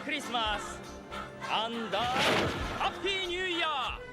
クリスマスアンダーハッピーニューイヤー。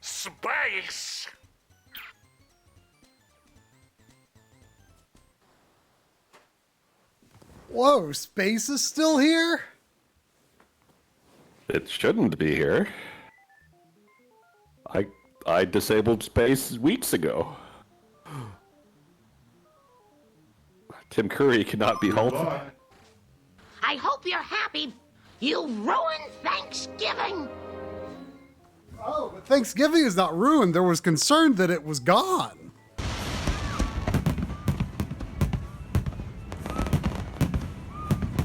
Space! Whoa, space is still here? It shouldn't be here. I disabled space weeks ago. Tim Curry cannot be halted. I hope you're happy. You ruined Thanksgiving. Oh, but Thanksgiving is not ruined. There was concern that it was gone.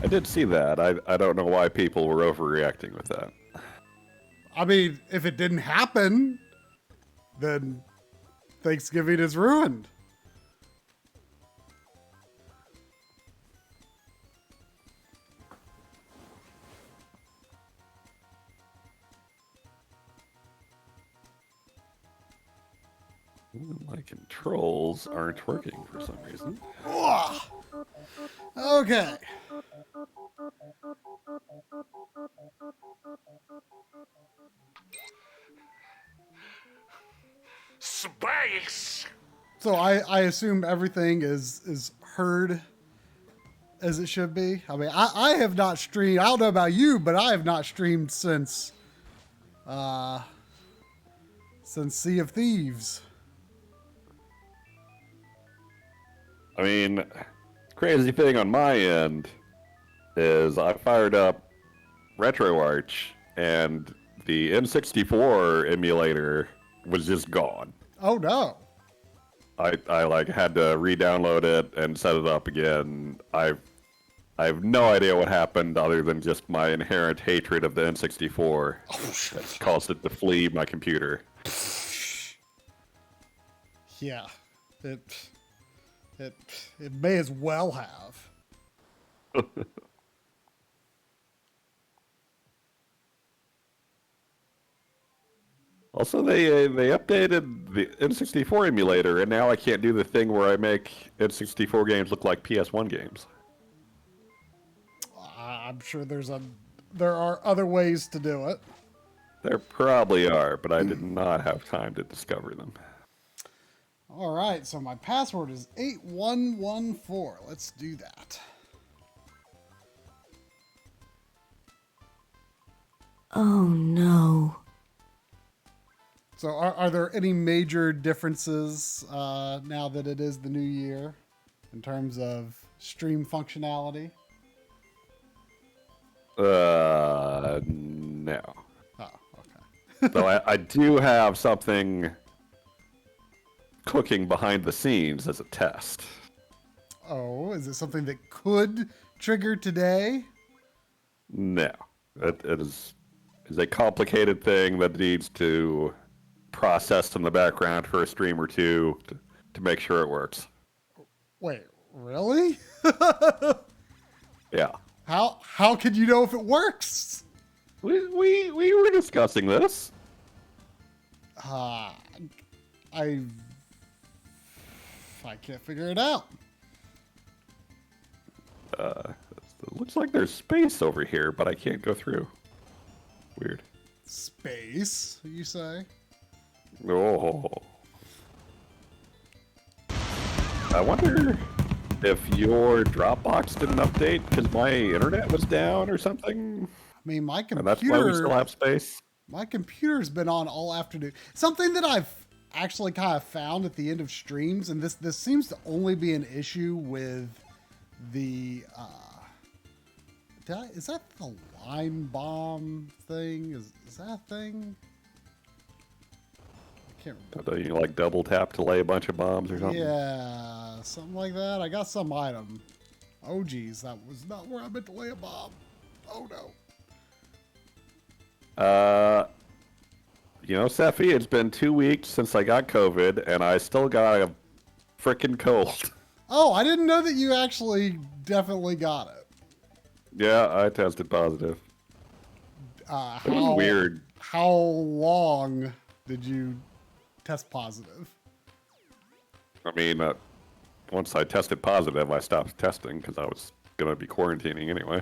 I did see that. I don't know why people were overreacting with that. I mean, if it didn't happen, then Thanksgiving is ruined. My controls aren't working for some reason. Ugh. Okay. Space! So I assume everything is heard as it should be. I mean, I have not streamed. I don't know about you, but I have not streamed since Sea of Thieves. I mean, crazy thing on my end is I fired up RetroArch and the N64 emulator was just gone. Oh no. I like had to re-download it and set it up again. I have no idea what happened other than just my inherent hatred of the N64 that caused it to flee my computer. Yeah. It may as well have. Also, they updated the N64 emulator, and now I can't do the thing where I make N64 games look like PS1 games. I'm sure there are other ways to do it. There probably are, but I did not have time to discover them. All right, so my password is 8114. Let's do that. Oh no. So are there any major differences now that it is the new year in terms of stream functionality? No. Oh, okay. So I do have something cooking behind the scenes as a test. Oh, is it something that could trigger today? No. It is a complicated thing that needs to process in the background for a stream or two to make sure it works. Wait, really? Yeah. How can you know if it works? We were discussing this. I can't figure it out. It looks like there's space over here, but I can't go through. Weird. Space, you say? Oh. I wonder if your Dropbox didn't update because my internet was down or something. I mean, my And that's why we still computer, have space. my computer's been on all afternoon. Something that I've actually kind of found at the end of streams, and this seems to only be an issue with the is that the line bomb thing? Is that a thing? I can't remember. Don't you like double tap to lay a bunch of bombs or something? Yeah, something like that. I got some item. Oh geez, that was not where I meant to lay a bomb. Oh no. You know, Sephi, it's been 2 weeks since I got COVID, and I still got a frickin' cold. Oh, I didn't know that you actually definitely got it. Yeah, I tested positive. It was weird. How long did you test positive? I mean, once I tested positive, I stopped testing because I was going to be quarantining anyway.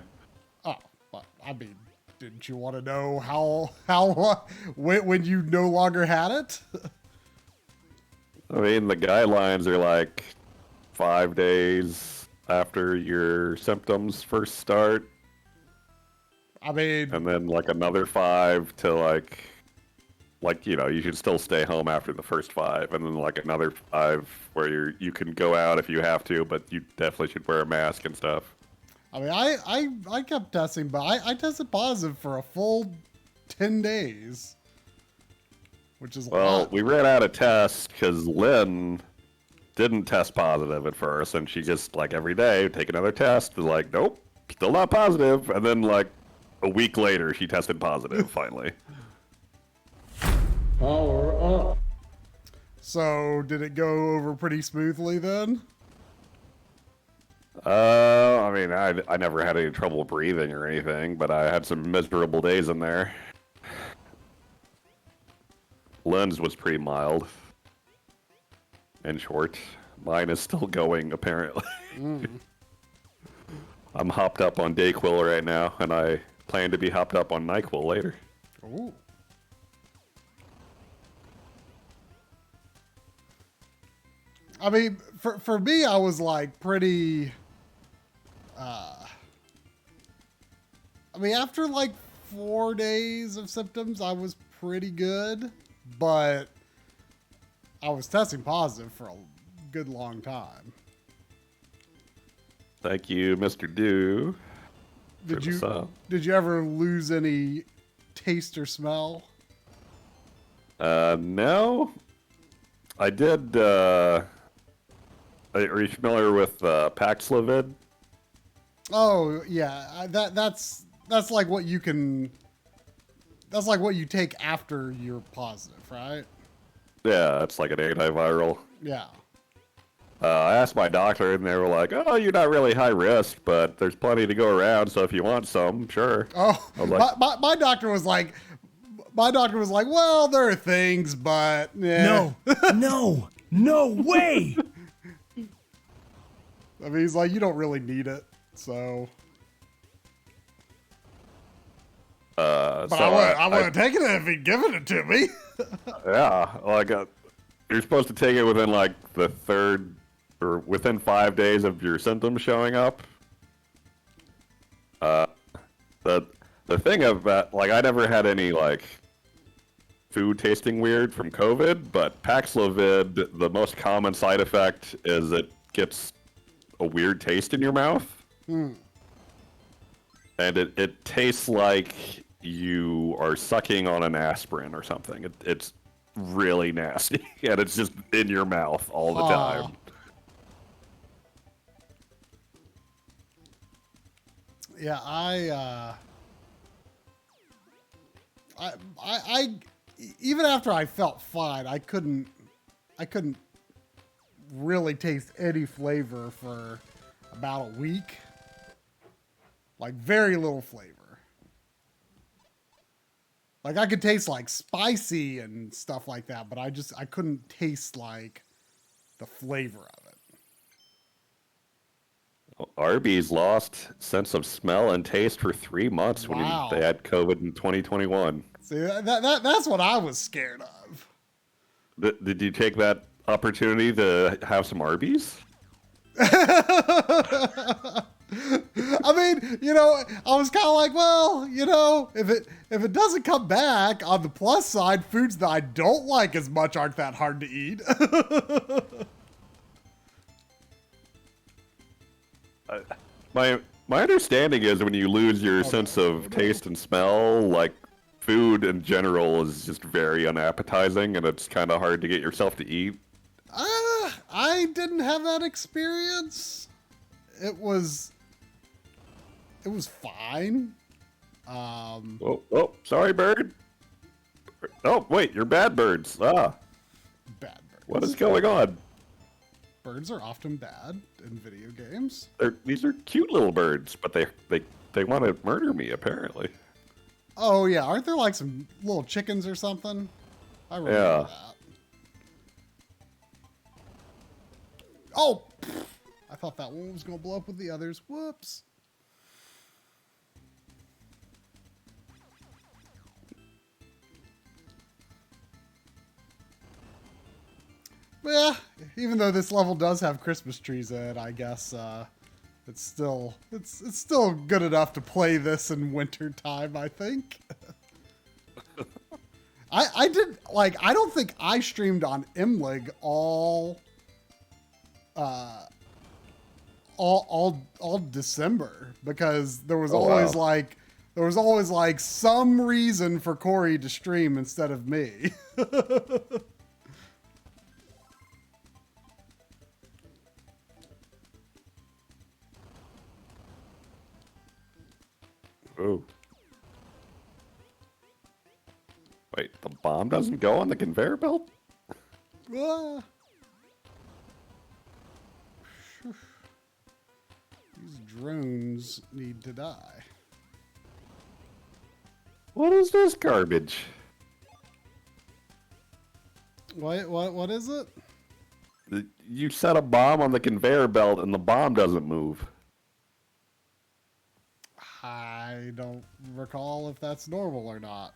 Oh, well, I mean, didn't you want to know how when you no longer had it? I mean, the guidelines are like 5 days after your symptoms first start, I mean, and then like another 5 to like you know, you should still stay home after the first 5, and then like another 5 where you can go out if you have to, but you definitely should wear a mask and stuff. I mean, I kept testing, but I tested positive for a full 10 days, which is a Well, lot. we ran out of tests because Lynn didn't test positive at first, and she just like every day take another test, and like, nope, still not positive, and then like a week later she tested positive finally. So did it go over pretty smoothly then? I mean, I never had any trouble breathing or anything, but I had some miserable days in there. Lynn's was pretty mild and short. Mine is still going, apparently. I'm hopped up on Dayquil right now, and I plan to be hopped up on NyQuil later. Ooh. I mean, for me, I was like pretty. I mean, after like 4 days of symptoms, I was pretty good, but I was testing positive for a good long time. Thank you, Mr. Do. Did What's you up? did you ever lose any taste or smell? No. I did, are you familiar with, Paxlovid? Oh yeah, that's like what you can. That's like what you take after you're positive, right? Yeah, it's like an antiviral. Yeah. I asked my doctor, and they were like, "Oh, you're not really high risk, but there's plenty to go around. So if you want some, sure." Oh, I was like, my doctor was like, well, there are things, but No, no way! I mean, he's like, you don't really need it, so. But so I would have taken it if he'd given it to me. yeah, like you're supposed to take it within like the third or within 5 days of your symptoms showing up. The thing of that, like, I never had any like food tasting weird from COVID, but Paxlovid, the most common side effect is it gets a weird taste in your mouth. And it tastes like you are sucking on an aspirin or something. It's really nasty, and it's just in your mouth all the time. Yeah, I even after I felt fine, I couldn't really taste any flavor for about a week. Like very little flavor. Like I could taste like spicy and stuff like that, but I couldn't taste like the flavor of it. Arby's lost sense of smell and taste for 3 months Wow. when they had COVID in 2021. See, that's what I was scared of. Did you take that opportunity to have some Arby's? I mean, I was kind of like, well, if it doesn't come back, on the plus side, foods that I don't like as much aren't that hard to eat. My understanding is when you lose your sense of taste and smell, like food in general is just very unappetizing, and it's kind of hard to get yourself to eat. I didn't have that experience. It was fine. Oh, sorry, bird. Oh, wait, you're bad birds. Bad birds. What is going on? Birds are often bad in video games. These are cute little birds, but they want to murder me, apparently. Oh yeah, aren't there like some little chickens or something? I remember that. Oh, I thought that one was gonna blow up with the others. Whoops. But yeah, even though this level does have Christmas trees in it, I guess it's still good enough to play this in winter time, I think. I don't think I streamed on Imlig all December, because there was always like some reason for Corey to stream instead of me. Oh. Wait, the bomb doesn't go on the conveyor belt? Ah. These drones need to die. What is this garbage? What is it? You set a bomb on the conveyor belt and the bomb doesn't move. I don't recall if that's normal or not.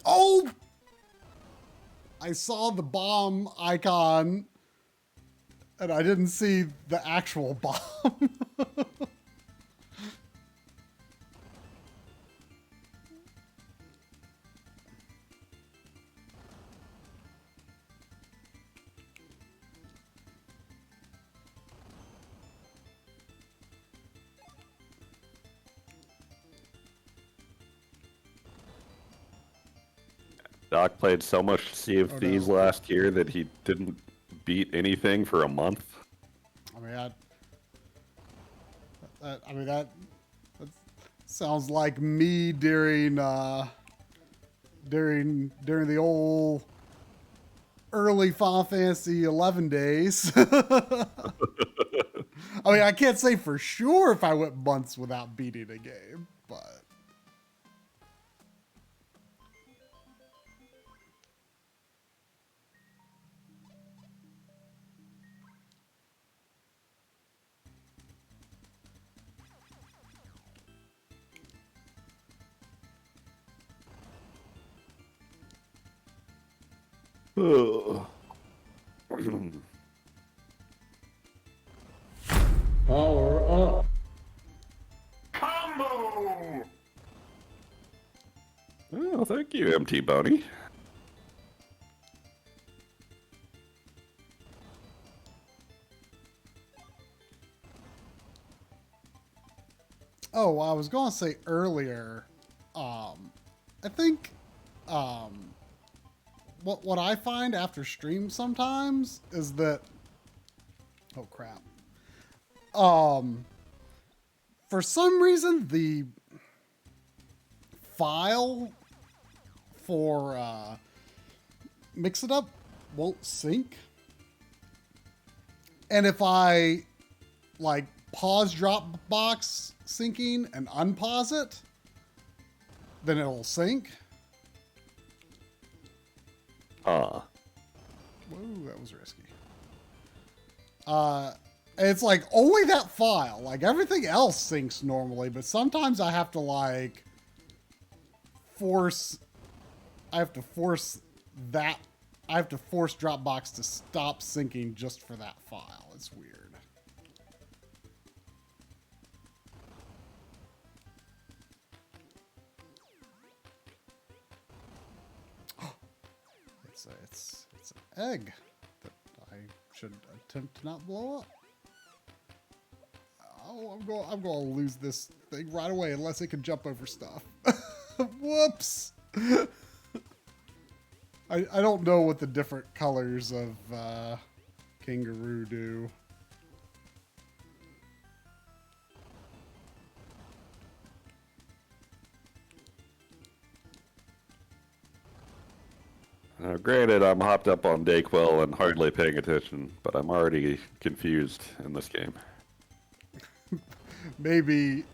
Oh! I saw the bomb icon and I didn't see the actual bomb. Doc played so much Sea of Thieves no. last year that he didn't beat anything for a month. I mean, that sounds like me during the old early Final Fantasy 11 days. I mean, I can't say for sure if I went months without beating a game, but Ugh. Combo! Oh, thank you, MT Boney. oh, I was going to say earlier, I think, what I find after stream sometimes is that, oh crap, for some reason the file for Mix It Up won't sync, and if I like pause Dropbox syncing and unpause it, then it'll sync. Whoa, that was risky. It's like only that file. Like everything else syncs normally, but sometimes I have to like force Dropbox to stop syncing just for that file. It's weird. It's an egg that I should attempt to not blow up. Oh, I'm going to lose this thing right away unless it can jump over stuff. Whoops. I don't know what the different colors of kangaroo do. Granted, I'm hopped up on Dayquil and hardly paying attention, but I'm already confused in this game. Maybe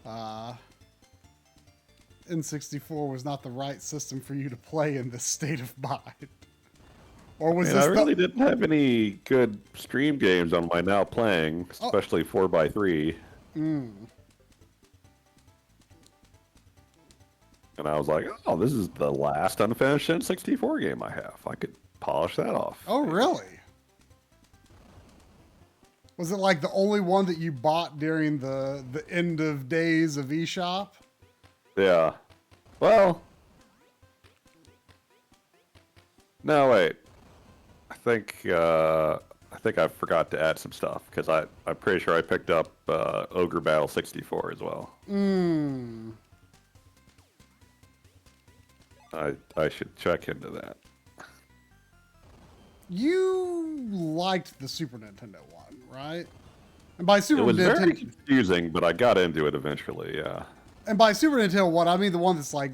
N64 was not the right system for you to play in this state of mind. Or was this I really didn't have any good stream games on my now playing, especially 4x3. And I was like, oh, this is the last unfinished N64 game I have. I could polish that off. Oh, really? Was it like the only one that you bought during the end of days of eShop? Yeah. Well. No, wait. I think I forgot to add some stuff because I'm pretty sure I picked up Ogre Battle 64 as well. I should check into that. You liked the Super Nintendo one, right? And by Super It was Nintendo, very confusing, but I got into it eventually. Yeah. and by Super Nintendo one, I mean the one that's like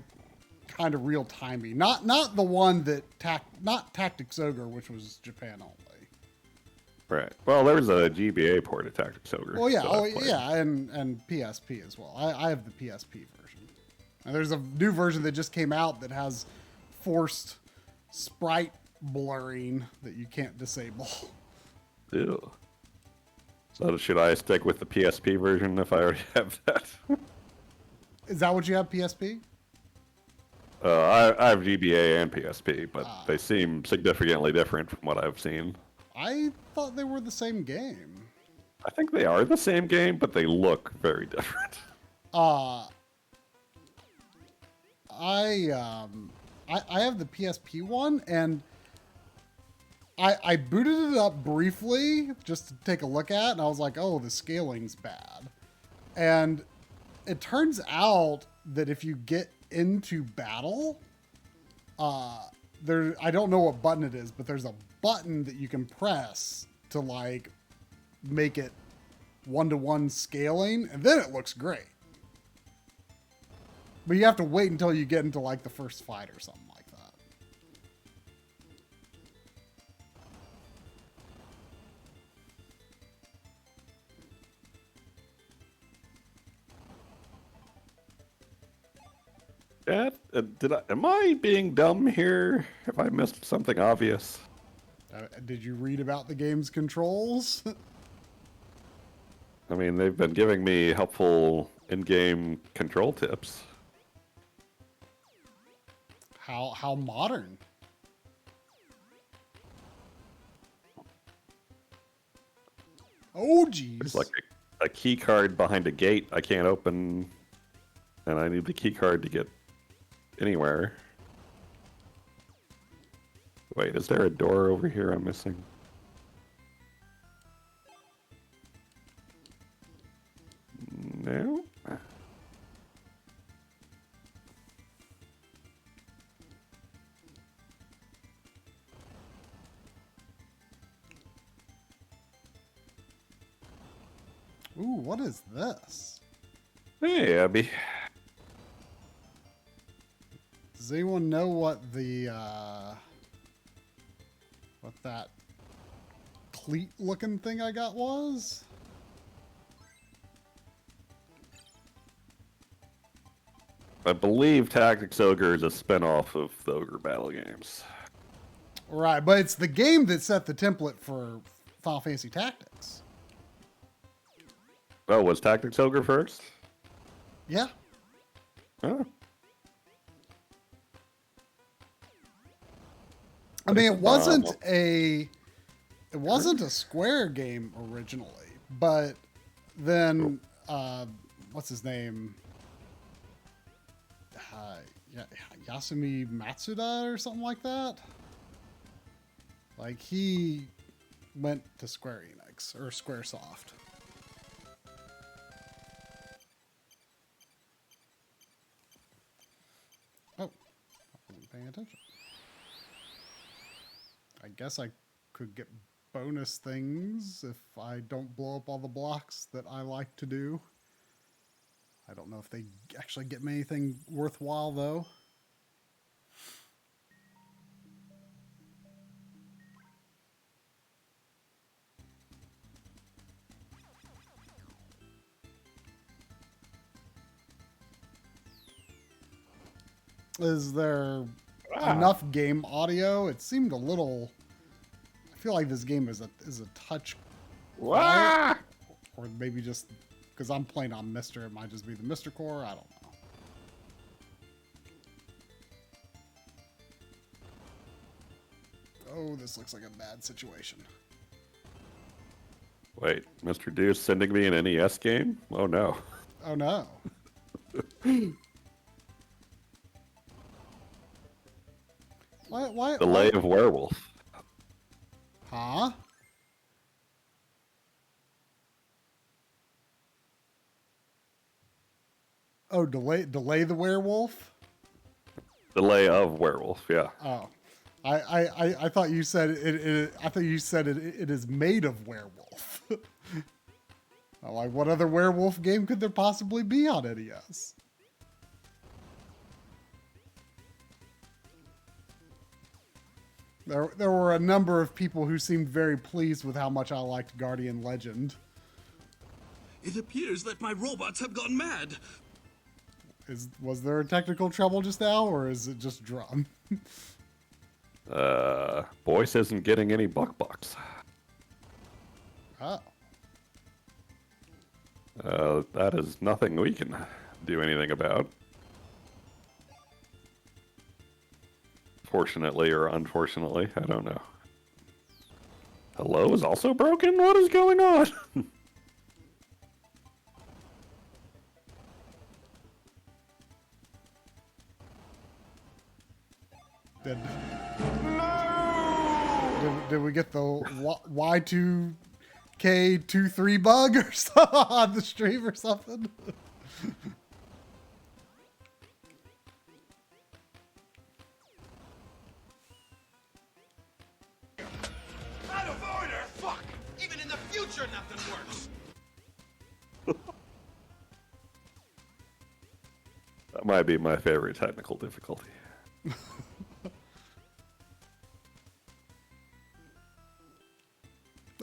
kind of real timey, not the one that not Tactics Ogre, which was Japan only. Right. Well, there was a GBA port of Tactics Ogre. Well, yeah, that and PSP as well. I have the PSP version. And there's a new version that just came out that has forced sprite blurring that you can't disable. Ew. So should I stick with the PSP version if I already have that? Is that what you have, PSP? I have GBA and PSP, but they seem significantly different from what I've seen. I thought they were the same game. I think they are the same game, but they look very different. I have the PSP one, and I booted it up briefly just to take a look at, and I was like, oh, the scaling's bad. And it turns out that if you get into battle, I don't know what button it is, but there's a button that you can press to like make it 1-to-1 scaling, and then it looks great. But you have to wait until you get into like the first fight or something like that. Am I being dumb here? Have I missed something obvious? Did you read about the game's controls? I mean, they've been giving me helpful in-game control tips. How modern? Oh, geez. It's like a key card behind a gate I can't open, and I need the key card to get anywhere. Wait, is there a door over here I'm missing? No? Ooh, what is this? Hey, Abby. Does anyone know what what that cleat-looking thing I got was? I believe Tactics Ogre is a spin-off of the Ogre Battle games. Right, but it's the game that set the template for Final Fantasy Tactics. Oh, was Tactics Ogre first? Yeah. Oh. I mean, it wasn't a Square game originally, but then what's his name? Yasumi Matsuda or something like that. Like he went to Square Enix or Squaresoft. Oh, I wasn't paying attention. I guess I could get bonus things if I don't blow up all the blocks that I like to do. I don't know if they actually get me anything worthwhile, though. Is there enough game audio? It seemed a little... I feel like this game is a touch quiet, or maybe just because I'm playing on Mister, it might just be the Mister core. I don't know. Oh, this looks like a bad situation. Wait, Mr. Deuce sending me an NES game? Oh no. Oh no. Why? The Lay of Werewolf. Huh? Oh, delay the werewolf? The Lay of Werewolf, yeah. Oh, I thought you said it. I thought you said it is made of werewolf. I'm like, what other werewolf game could there possibly be on NES? There were a number of people who seemed very pleased with how much I liked Guardian Legend. It appears that my robots have gone mad. Was there a technical trouble just now, or is it just drum? Boyce isn't getting any bucks. Oh. That is nothing we can do anything about. Fortunately or unfortunately, I don't know. Hello is also broken? What is going on? Did we get the Y2K23 bug or something on the stream or something? sure nothing works. That might be my favorite technical difficulty.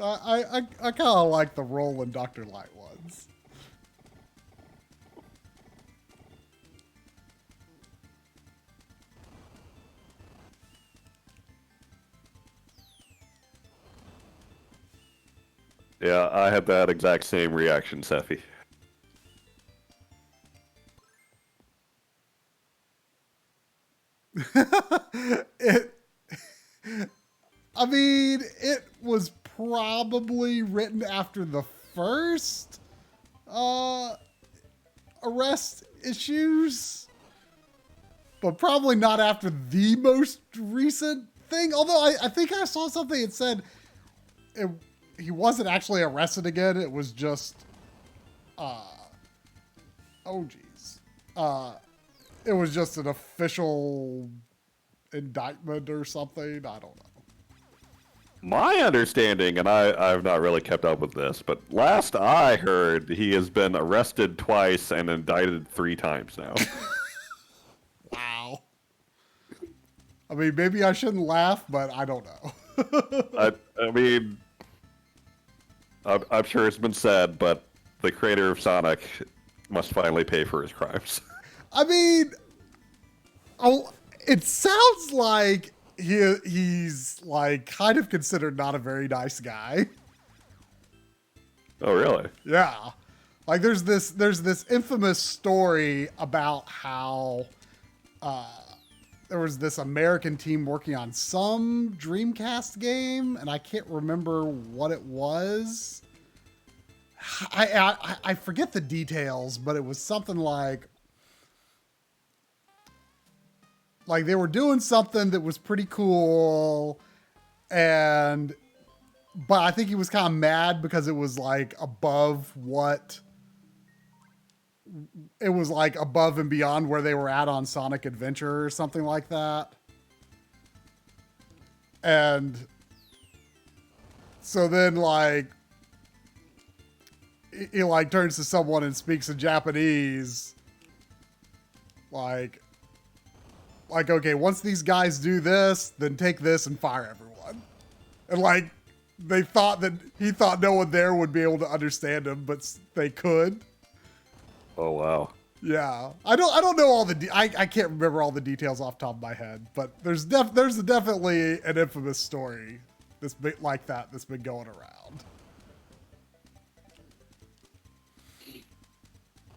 I kind of like the Roll and Dr. Light ones. Yeah, I had that exact same reaction, Seffi. I mean, it was probably written after the first arrest issues, but probably not after the most recent thing. Although I think I saw something that said he wasn't actually arrested again. It was just, oh geez, it was just an official indictment or something. I don't know. My understanding, and I've not really kept up with this, but last I heard, he has been arrested twice and indicted 3 times now. Wow. I mean, maybe I shouldn't laugh, but I don't know. I mean, I'm sure it's been said, but the creator of Sonic must finally pay for his crimes. I mean, it sounds like he's like kind of considered not a very nice guy. Oh, really? Yeah. Like there's this infamous story about how there was this American team working on some Dreamcast game, and I can't remember what it was. I forget the details, but it was something like they were doing something that was pretty cool, but I think he was kind of mad because it was like above and beyond where they were at on Sonic Adventure or something like that. And so then he turns to someone and speaks in Japanese. Like, okay, once these guys do this, then take this and fire everyone. And he thought no one there would be able to understand him, but they could. Oh, wow. Yeah. I don't know all I can't remember all the details off the top of my head, but there's definitely an infamous story that's been going around.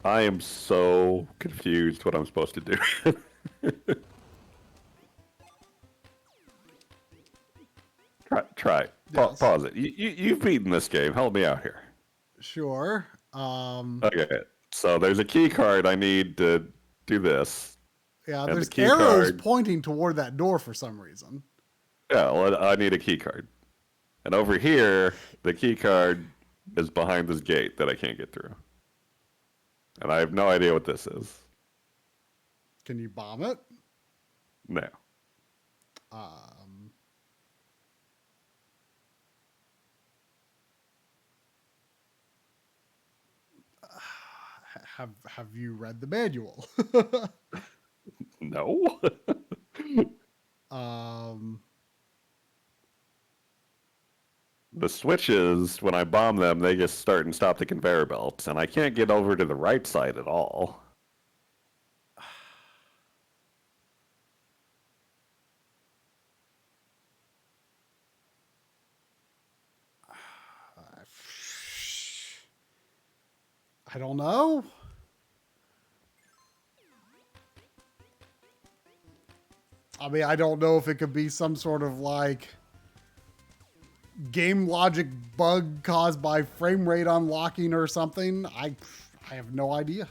I am so confused what I'm supposed to do. Try. Yes. Pause it. You've beaten this game. Help me out here. Sure. Okay. So there's a key card I need to do this. Yeah, and there's the key arrows card, pointing toward that door for some reason. Yeah, well, I need a key card. And over here, the key card is behind this gate that I can't get through. And I have no idea what this is. Can you bomb it? No. Have you read the manual? No. The switches, when I bomb them, they just start and stop the conveyor belts, and I can't get over to the right side at all. I don't know. I mean, I don't know if it could be some sort of game logic bug caused by frame rate unlocking or something. I have no idea.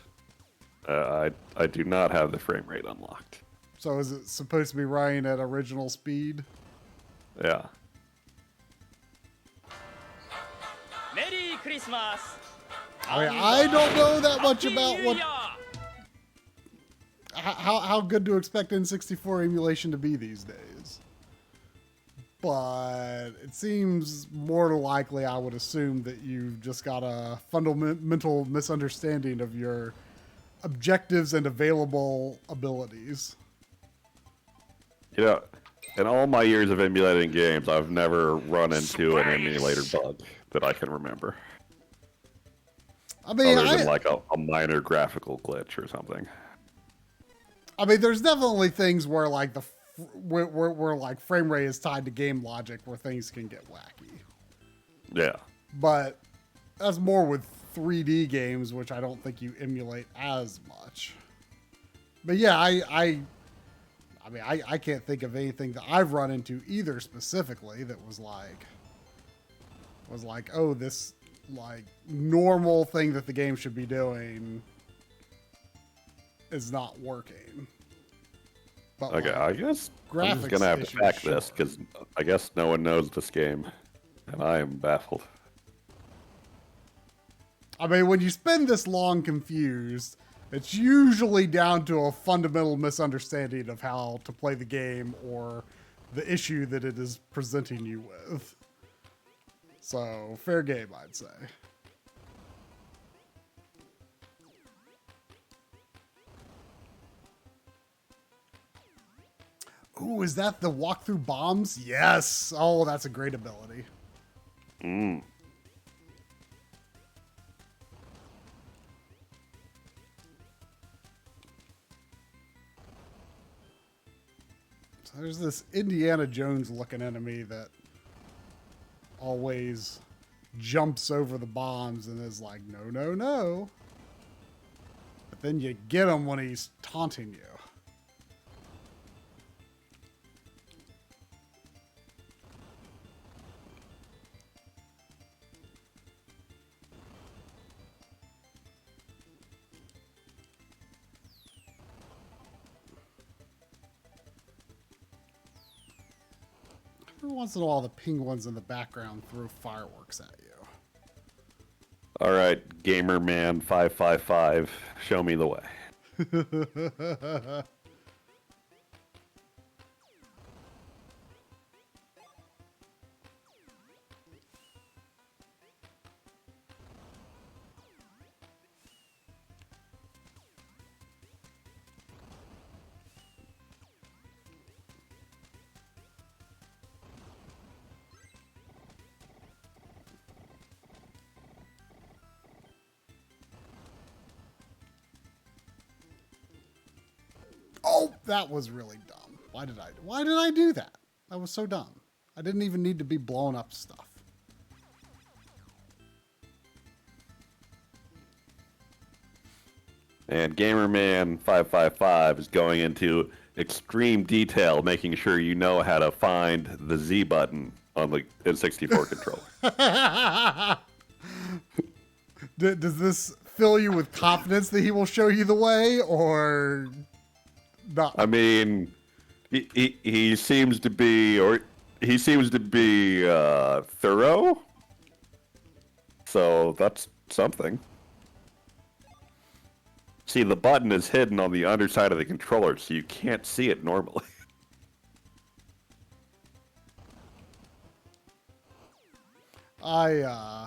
I do not have the frame rate unlocked. So is it supposed to be running at original speed? Yeah. Merry Christmas. I mean, I don't know that much about how good to expect N64 emulation to be these days. but it seems more likely, I would assume, that you've just got a fundamental misunderstanding of your objectives and available abilities. You know, in all my years of emulating games, I've never run into an emulator bug that I can remember. I mean, other than like a minor graphical glitch or something. I mean, there's definitely things where like where like frame rate is tied to game logic where things can get wacky. Yeah. But that's more with 3D games, which I don't think you emulate as much. But yeah, I mean, I can't think of anything that I've run into either specifically that was like, oh, this like normal thing that the game should be doing is not working. But Okay, like, I guess I'm graphics just gonna have to issues, fact sure. this because I guess no one knows this game, and I am baffled. I mean, when you spend this long confused, it's usually down to a fundamental misunderstanding of how to play the game or the issue that it is presenting you with. So, fair game, I'd say. Ooh, is that the walk through bombs? Yes. Oh, that's a great ability. Mm. So there's this Indiana Jones looking enemy that always jumps over the bombs and is like, no, no, no. But then you get him when he's taunting you. Every once in a while, the penguins in the background throw fireworks at you. All right, Gamer Man 555, show me the way. Oh, that was really dumb. Why did I do that? That was so dumb. I didn't even need to be blowing up stuff. And Gamer Man 555 is going into extreme detail, making sure you know how to find the Z button on the N64 controller. Does this fill you with confidence that he will show you the way, or not? I mean, he seems to be, thorough. So that's something. See, the button is hidden on the underside of the controller, so you can't see it normally. I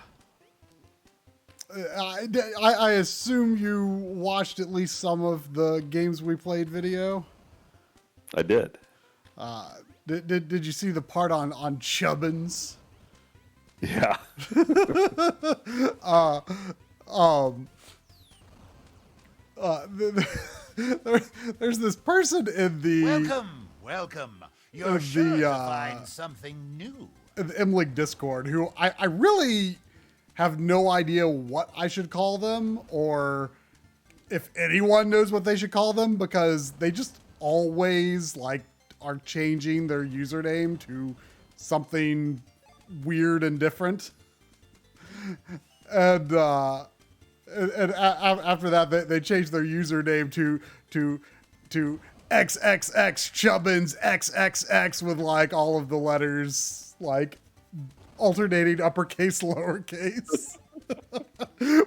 assume you watched at least some of the games we played video. I did. Did you see the part on Chubbins? Yeah. There's this person in the Welcome. You're sure to find something new. in the MLink Discord who I really have no idea what I should call them or if anyone knows what they should call them because they just always like are changing their username to something weird and different. And after that, they changed their username to XXX Chubbins XXX with like all of the letters like alternating uppercase, lowercase.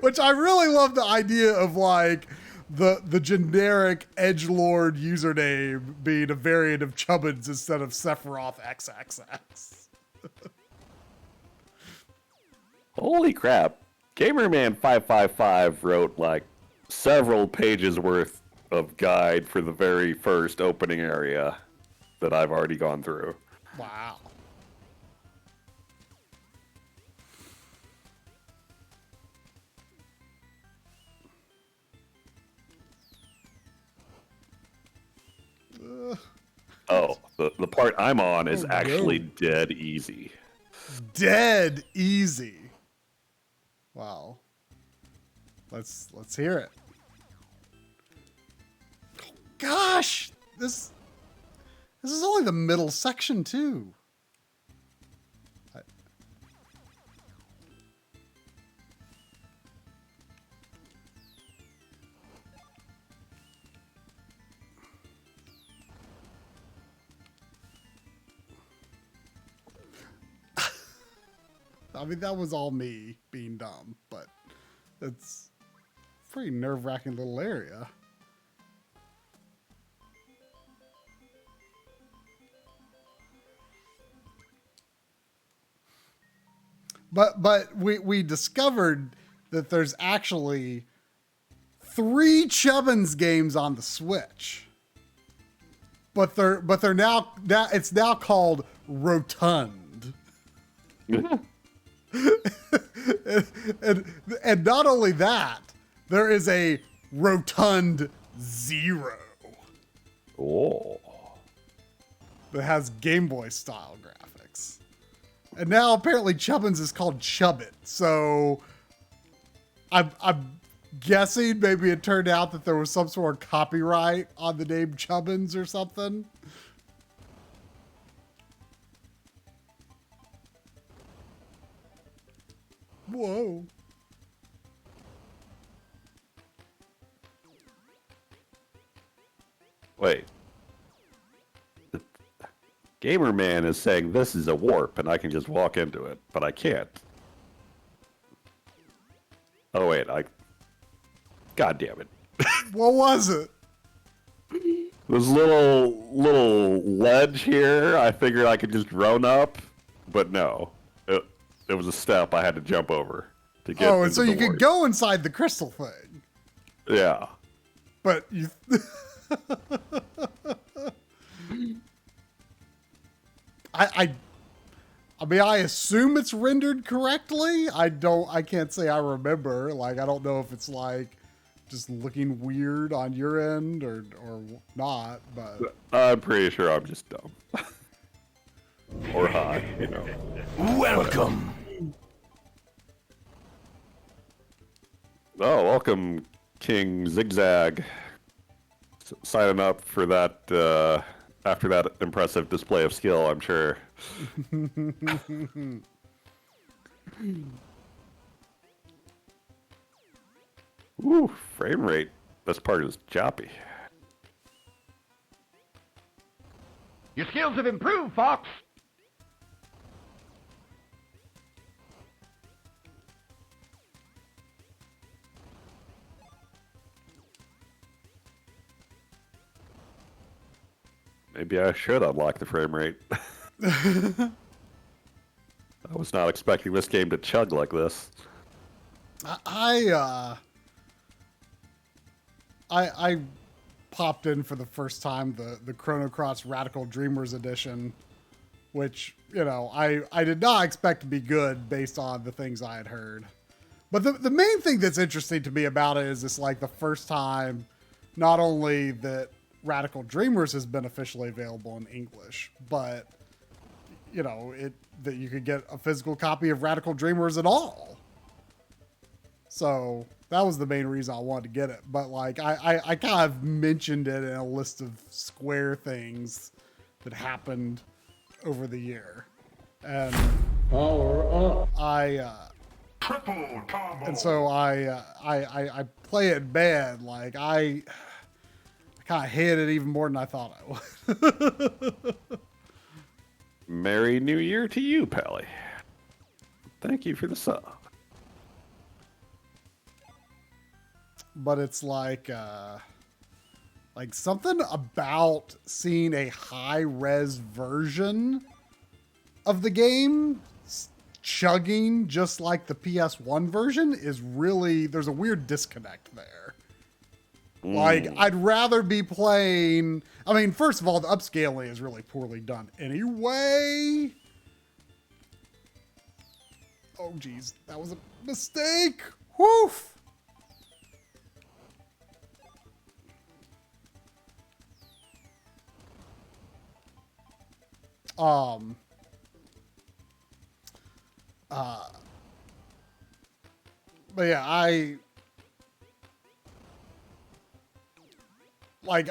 Which I really love the idea of like the generic edgelord username being a variant of Chubbins instead of Sephiroth XXX. Holy crap. Gamerman 555 wrote like several pages worth of guide for the very first opening area that I've already gone through. Wow. Oh, the part I'm on is Oh, actually no. dead easy. Dead easy. Wow. Let's hear it. Gosh, this is only the middle section too. I mean, that was all me being dumb, but it's a pretty nerve-wracking little area. But we discovered that there's actually 3 Chubbins games on the Switch. But they're now it's now called Rotund. and not only that, there is a Rotund Zero. Oh. That has Game Boy style graphics. And now apparently Chubbins is called Chubbit. So I'm guessing maybe it turned out that there was some sort of copyright on the name Chubbins or something. Whoa. Wait. Gamerman is saying this is a warp and I can just walk into it, but I can't. Oh wait, God damn it. What was it? This little ledge here, I figured I could just run up, but no. It was a step I had to jump over to get Oh, and into so the you could warp. go inside the crystal thing. Yeah. But you I mean, I assume it's rendered correctly. I can't say I remember. Like, I don't know if it's like just looking weird on your end or not, but I'm pretty sure I'm just dumb. Or high, you know. Welcome. Oh, welcome, King Zigzag. Signing up for that, after that impressive display of skill, I'm sure. Ooh, frame rate. This part is choppy. Your skills have improved, Fox. Maybe I should unlock the frame rate. I was not expecting this game to chug like this. I popped in for the first time the Chrono Cross Radical Dreamers edition, which, you know, I did not expect to be good based on the things I had heard. But the main thing that's interesting to me about it is it's like the first time not only that Radical Dreamers has been officially available in English, but, you know, that you could get a physical copy of Radical Dreamers at all. So that was the main reason I wanted to get it. But like I kind of mentioned it in a list of Square things that happened over the year. And Triple combo. and so I play it bad. Like I kind of hate it even more than I thought I would. Merry New Year to you, Pally. Thank you for the sub. But it's like something about seeing a high res version of the game chugging just like the PS1 version is really, there's a weird disconnect there. Like, I'd rather be playing, I mean, first of all, the upscaling is really poorly done anyway. Oh, geez, that was a mistake. Woof. But yeah, like,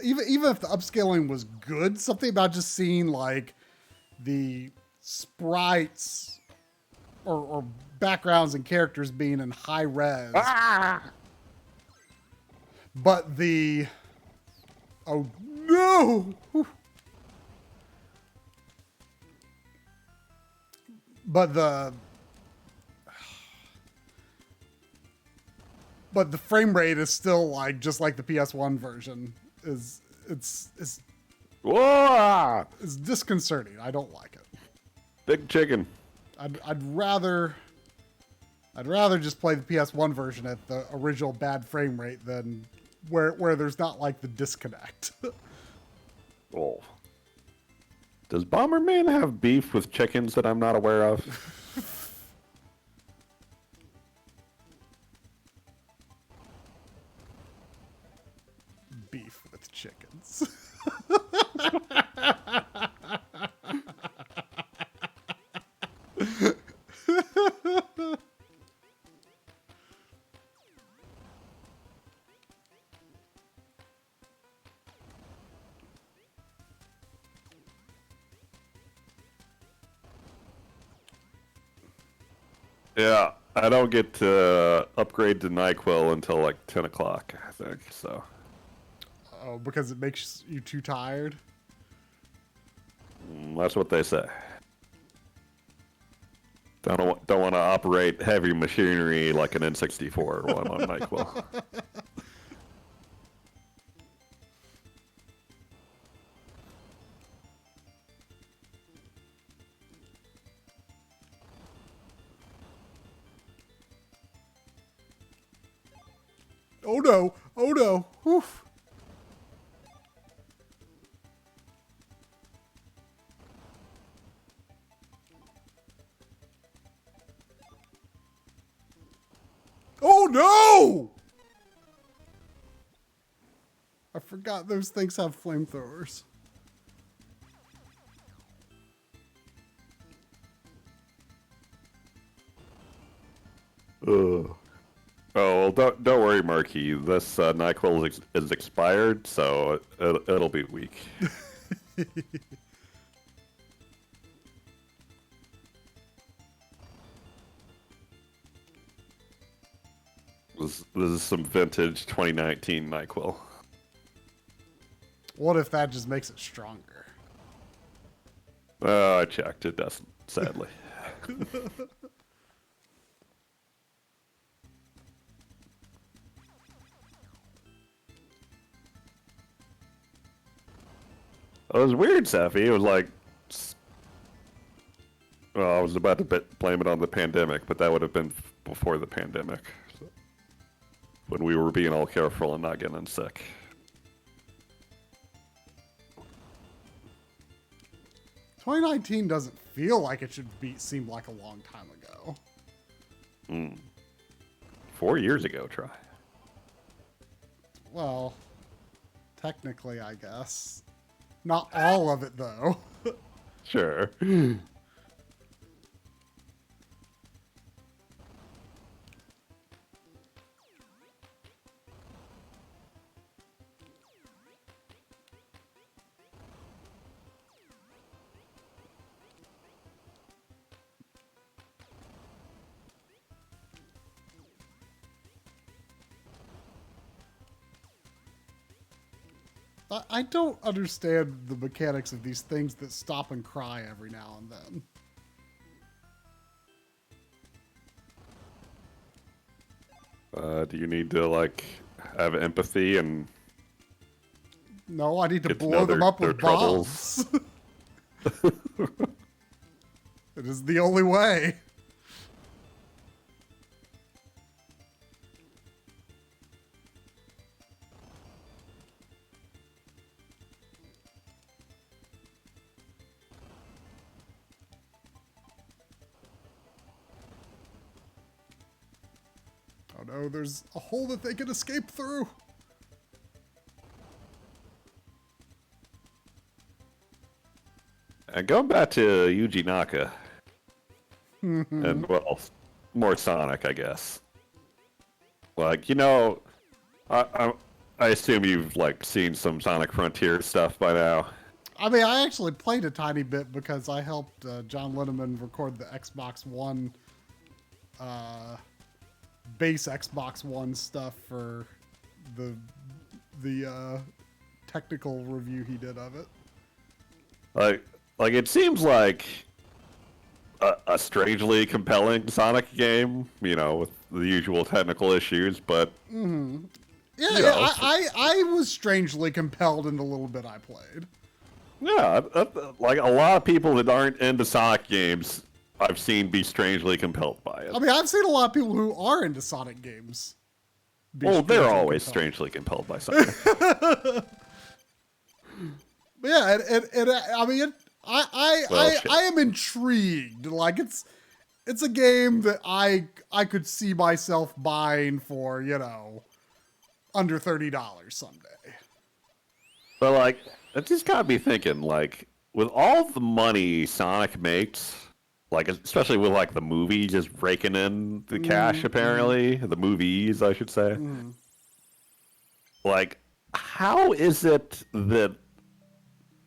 even if the upscaling was good, something about just seeing like the sprites or backgrounds and characters being in high res, but the, oh no, but the frame rate is still like just like the PS1 version. It's disconcerting. I don't like it. Big chicken. I'd rather just play the PS1 version at the original bad frame rate than where there's not like the disconnect. Oh. Does Bomberman have beef with chickens that I'm not aware of? Beef with chickens. Yeah, I don't get to upgrade to NyQuil until like 10 o'clock, I think, so. Oh, because it makes you too tired? That's what they say. Don't want to operate heavy machinery like an N64 one on NyQuil. Oh no! Oh no! Oof. Oh no! I forgot those things have flamethrowers. Ugh. Oh, well, don't worry, Marky. This NyQuil is expired, so it'll be weak. This is some vintage 2019 NyQuil. What if that just makes it stronger? I checked. It doesn't, sadly. It was weird, Safi. It was like, well, I was about to blame it on the pandemic, but that would have been before the pandemic, so, when we were being all careful and not getting sick. "2019 doesn't feel like it should seem like a long time ago." 4 years ago, try. Well, technically, I guess. Not all of it, though. Sure. I don't understand the mechanics of these things that stop and cry every now and then. Do you need to, like, have empathy and... No, I need to get to blow know them up their with troubles? bombs. It is was the only way. Oh no, there's a hole that they can escape through. And going back to Yuji Naka, and well, more Sonic, I guess. Like, you know, I assume you've like seen some Sonic Frontier stuff by now. I mean, I actually played a tiny bit because I helped John Linneman record the Xbox One, base Xbox One stuff for the technical review he did of it. Like it seems like a strangely compelling Sonic game, you know, with the usual technical issues, but Yeah, you know. I was strangely compelled in the little bit I played. Yeah, like a lot of people that aren't into Sonic games, I've seen be strangely compelled by it. I mean, I've seen a lot of people who are into Sonic games. Well, they're always strangely compelled by Sonic. But yeah, I mean, I am intrigued. Like it's a game that I could see myself buying for, you know, under $30 someday. But like, I just gotta be thinking, like, with all the money Sonic makes, like especially with like the movie just raking in the cash, apparently the movies, I should say. Like, how is it that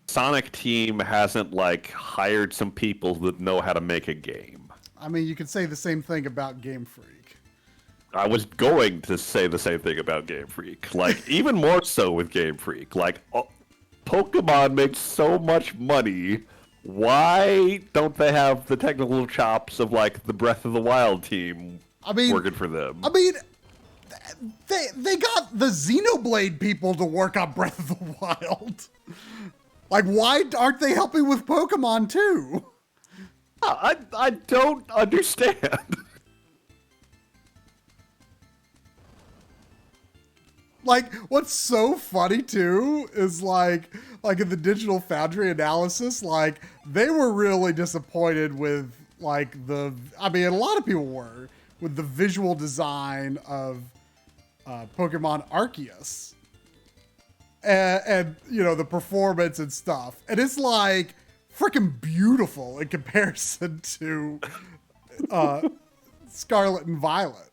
Sonic Team hasn't like hired some people that know how to make a game? I mean, you could say the same thing about Game Freak. I was going to say the same thing about Game Freak. Like, even more so with Game Freak. Like, Pokemon makes so much money. Why don't they have the technical chops of, like, the Breath of the Wild team working for them? I mean, they got the Xenoblade people to work on Breath of the Wild. Like, why aren't they helping with Pokemon, too? I don't understand. Like, what's so funny, too, is like in the Digital Foundry analysis, like, they were really disappointed with, like, I mean, a lot of people were, with the visual design of Pokemon Arceus. And, you know, the performance and stuff. And it's, like, freaking beautiful in comparison to Scarlet and Violet.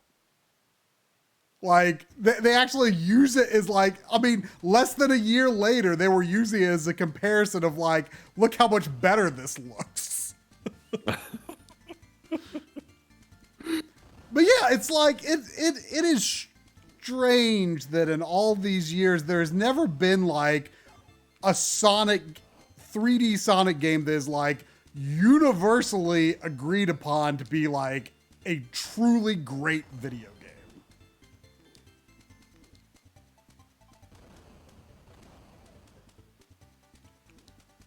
Like, they actually use it as, like, I mean, less than a year later, they were using it as a comparison of, like, look how much better this looks. But yeah, it's like, it is strange that in all these years, there's never been, like, a 3D Sonic game that is, like, universally agreed upon to be, like, a truly great video game.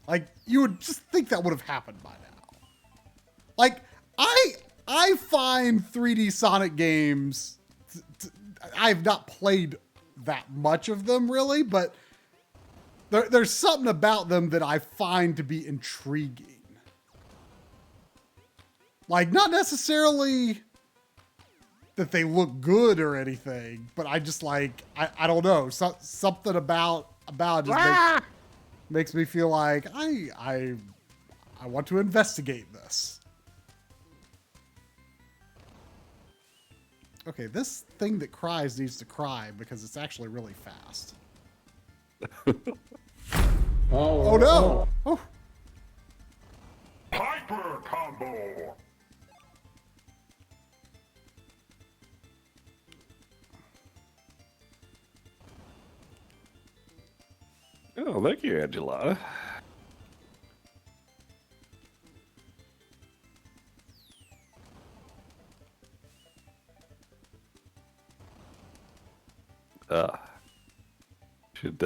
Like, you would just think that would have happened by now. Like, I find 3D Sonic games, I've not played that much of them really, but there's something about them that I find to be intriguing. Like, not necessarily that they look good or anything, but I just like, I don't know, something about just makes me feel like I want to investigate this. Okay, this thing that cries needs to cry because it's actually really fast. Oh no! Oh. Hyper combo. Oh, thank you, Angela. Should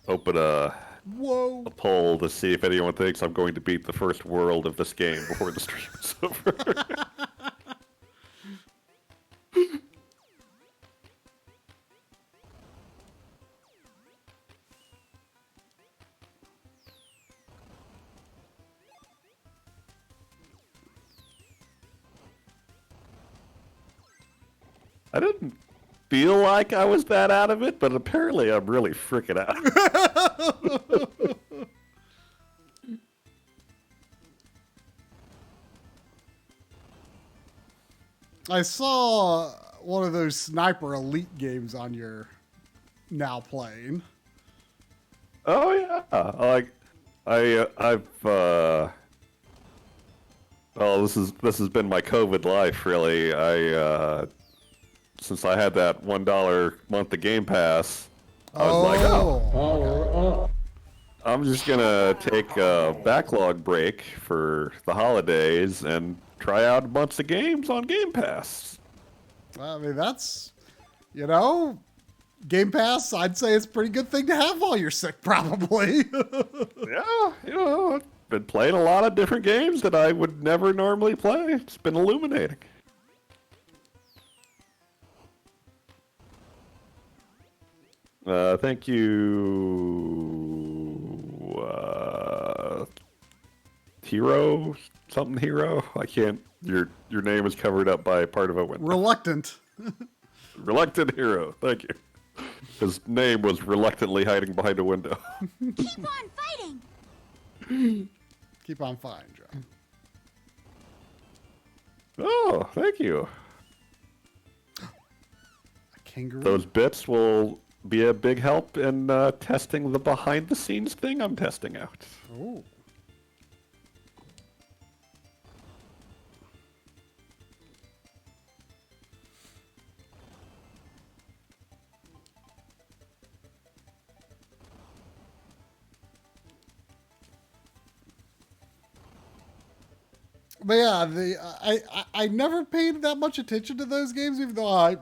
open a Whoa. a poll to see if anyone thinks I'm going to beat the first world of this game before the stream is over. I didn't feel like I was that out of it, but apparently I'm really freaking out. I saw one of those Sniper Elite games on your now playing. Oh yeah, well, this has been my COVID life, really. Since I had that $1 month of Game Pass, I was like, okay. I'm just gonna take a backlog break for the holidays and try out a bunch of games on Game Pass. I mean, that's, Game Pass, I'd say it's a pretty good thing to have while you're sick, probably. Yeah, I've been playing a lot of different games that I would never normally play. It's been illuminating. Thank you, Hero? Something Hero? I can't. Your name is covered up by part of a window. Reluctant. Reluctant Hero. Thank you. His name was reluctantly hiding behind a window. Keep on fighting! Keep on fighting, John. Oh, thank you. A kangaroo? Those bits will be a big help in testing the behind-the-scenes thing I'm testing out. Ooh. But yeah, I never paid that much attention to those games, even though I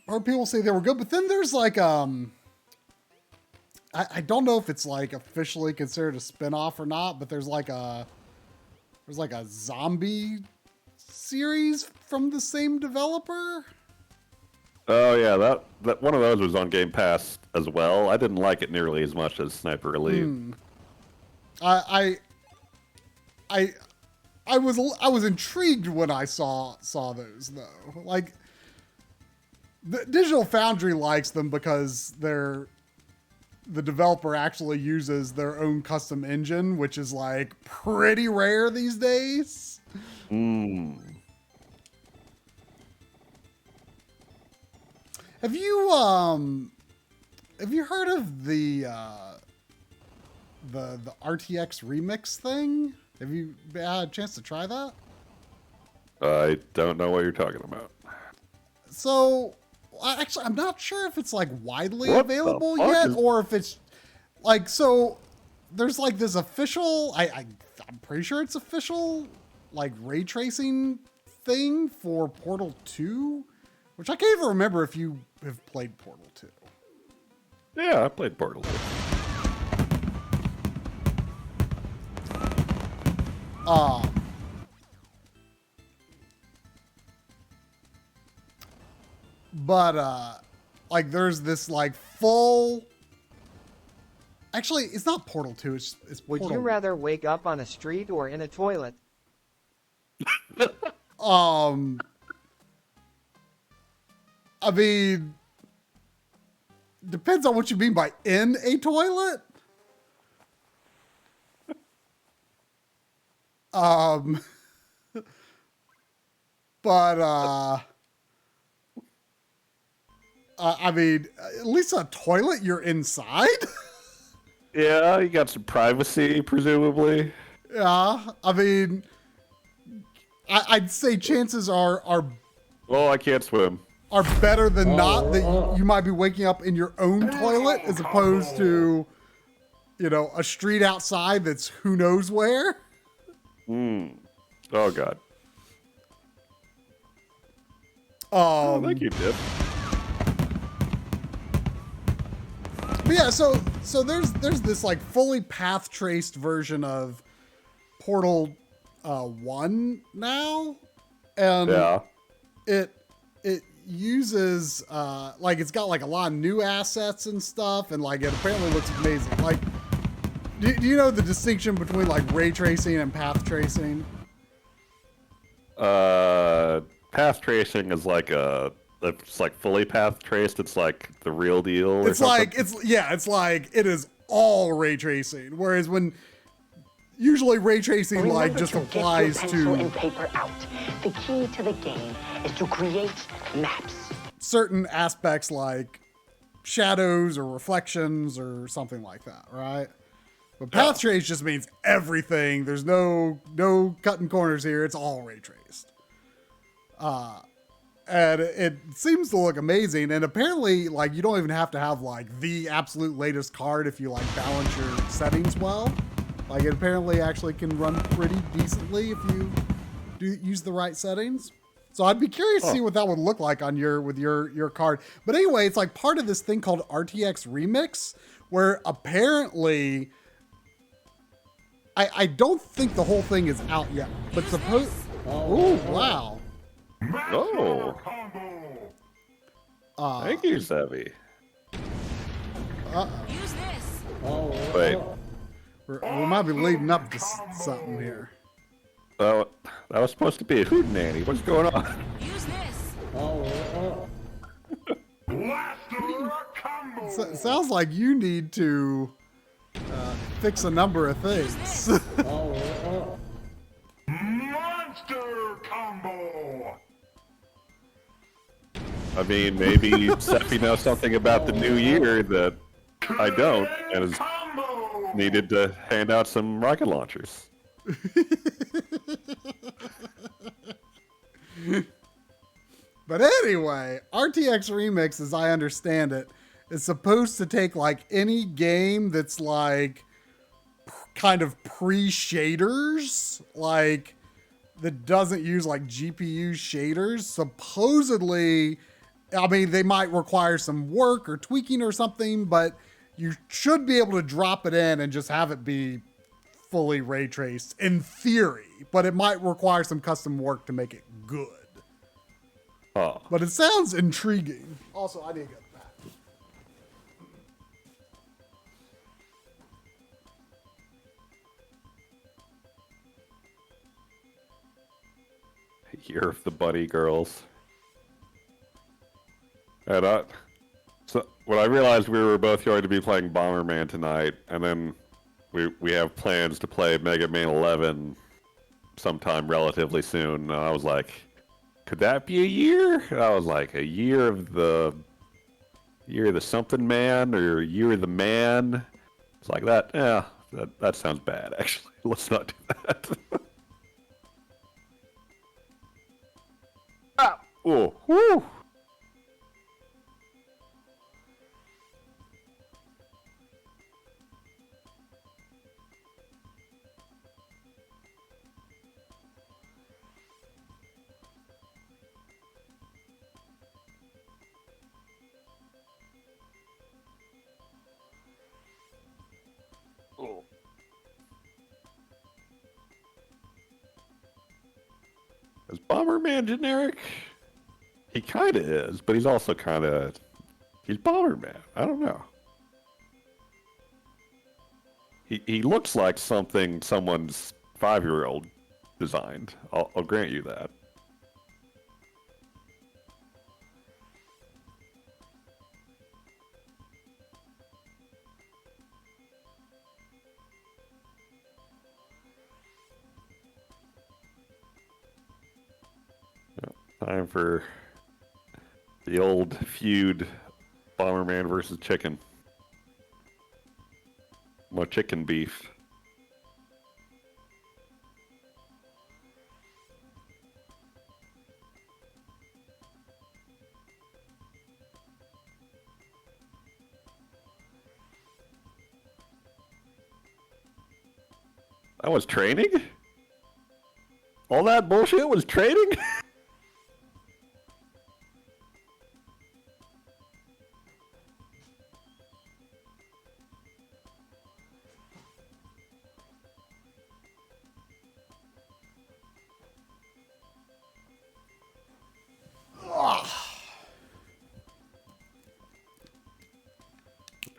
heard people say they were good. But then there's like I don't know if it's like officially considered a spinoff or not, but there's like a zombie series from the same developer. Oh yeah, that one of those was on Game Pass as well. I didn't like it nearly as much as Sniper Elite. I was intrigued when I saw those though. Like, the Digital Foundry likes them because the developer actually uses their own custom engine, which is like pretty rare these days. Have you heard of the RTX remix thing? Have you had a chance to try that? I don't know what you're talking about. So, actually, I'm not sure if it's like widely What available the fuck yet, is- or if it's like, so there's like this official, I'm pretty sure it's official, like ray tracing thing for Portal 2, which I can't even remember if you have played Portal 2. Yeah, I played Portal 2. But like there's this like full. Actually, it's not Portal 2. It's Would Portal. you rather wake up on a street or in a toilet? I mean, depends on what you mean by in a toilet. But I mean, at least a toilet, you're inside. Yeah, you got some privacy, presumably. Yeah, I mean, I'd say chances are Oh, I can't swim. better than not that you might be waking up in your own toilet as opposed to, a street outside that's who knows where. Oh, God. Oh, thank you, Dip. But yeah, so So there's this like fully path traced version of Portal 1 now, and Yeah. it uses like it's got like a lot of new assets and stuff, and like it apparently looks amazing. Like, do you know the distinction between like ray tracing and path tracing? Path tracing is like it's like fully path traced. It's like the real deal. Or It's something. like it's like it is all ray tracing, whereas when usually ray tracing like just applies get your pencil to and paper out. The key to the game is to create maps. certain aspects like shadows or reflections or something like that, right? But path trace just means everything. There's no cutting corners here. It's all ray traced. And it seems to look amazing. And apparently, like, you don't even have to have like the absolute latest card if you like balance your settings well. Like, it apparently actually can run pretty decently if you do use the right settings. So I'd be curious to see what that would look like on with your card. But anyway, it's like part of this thing called RTX Remix, where apparently I don't think the whole thing is out yet, but suppose. Oh wow! Oh. Thank you, Savvy. Use this. Wait. We might be leading up to something here. That was supposed to be a hootenanny. What's going on? Use this. Blaster combo. So, it sounds like you need to fix a number of things. Monster combo. I mean, maybe Seppi knows something about the new year that I don't, and is Combo. needed to hand out some rocket launchers. But anyway, RTX Remix, as I understand it, is supposed to take like any game that's like kind of pre-shaders, like that doesn't use like GPU shaders. Supposedly, I mean, they might require some work or tweaking or something, but you should be able to drop it in and just have it be fully ray traced in theory, but it might require some custom work to make it good. Oh. But it sounds intriguing. Also, I need to go back. Year of the Bunny Girls. And so when I realized we were both going to be playing Bomberman tonight, and then we have plans to play Mega Man 11 sometime relatively soon, and I was like, could that be a year? And I was like, a year of the something man, or a year of the man. It's like that. Yeah, that sounds bad. Actually, let's not do that. Ah! Oh, whoo! Oh. Is Bomberman generic? He kind of is, but he's also kind of... He's Bomberman. I don't know. He looks like something someone's 5-year-old designed. I'll grant you that. Time for the old feud, Bomberman versus Chicken. More chicken beef. That was training? All that bullshit was training?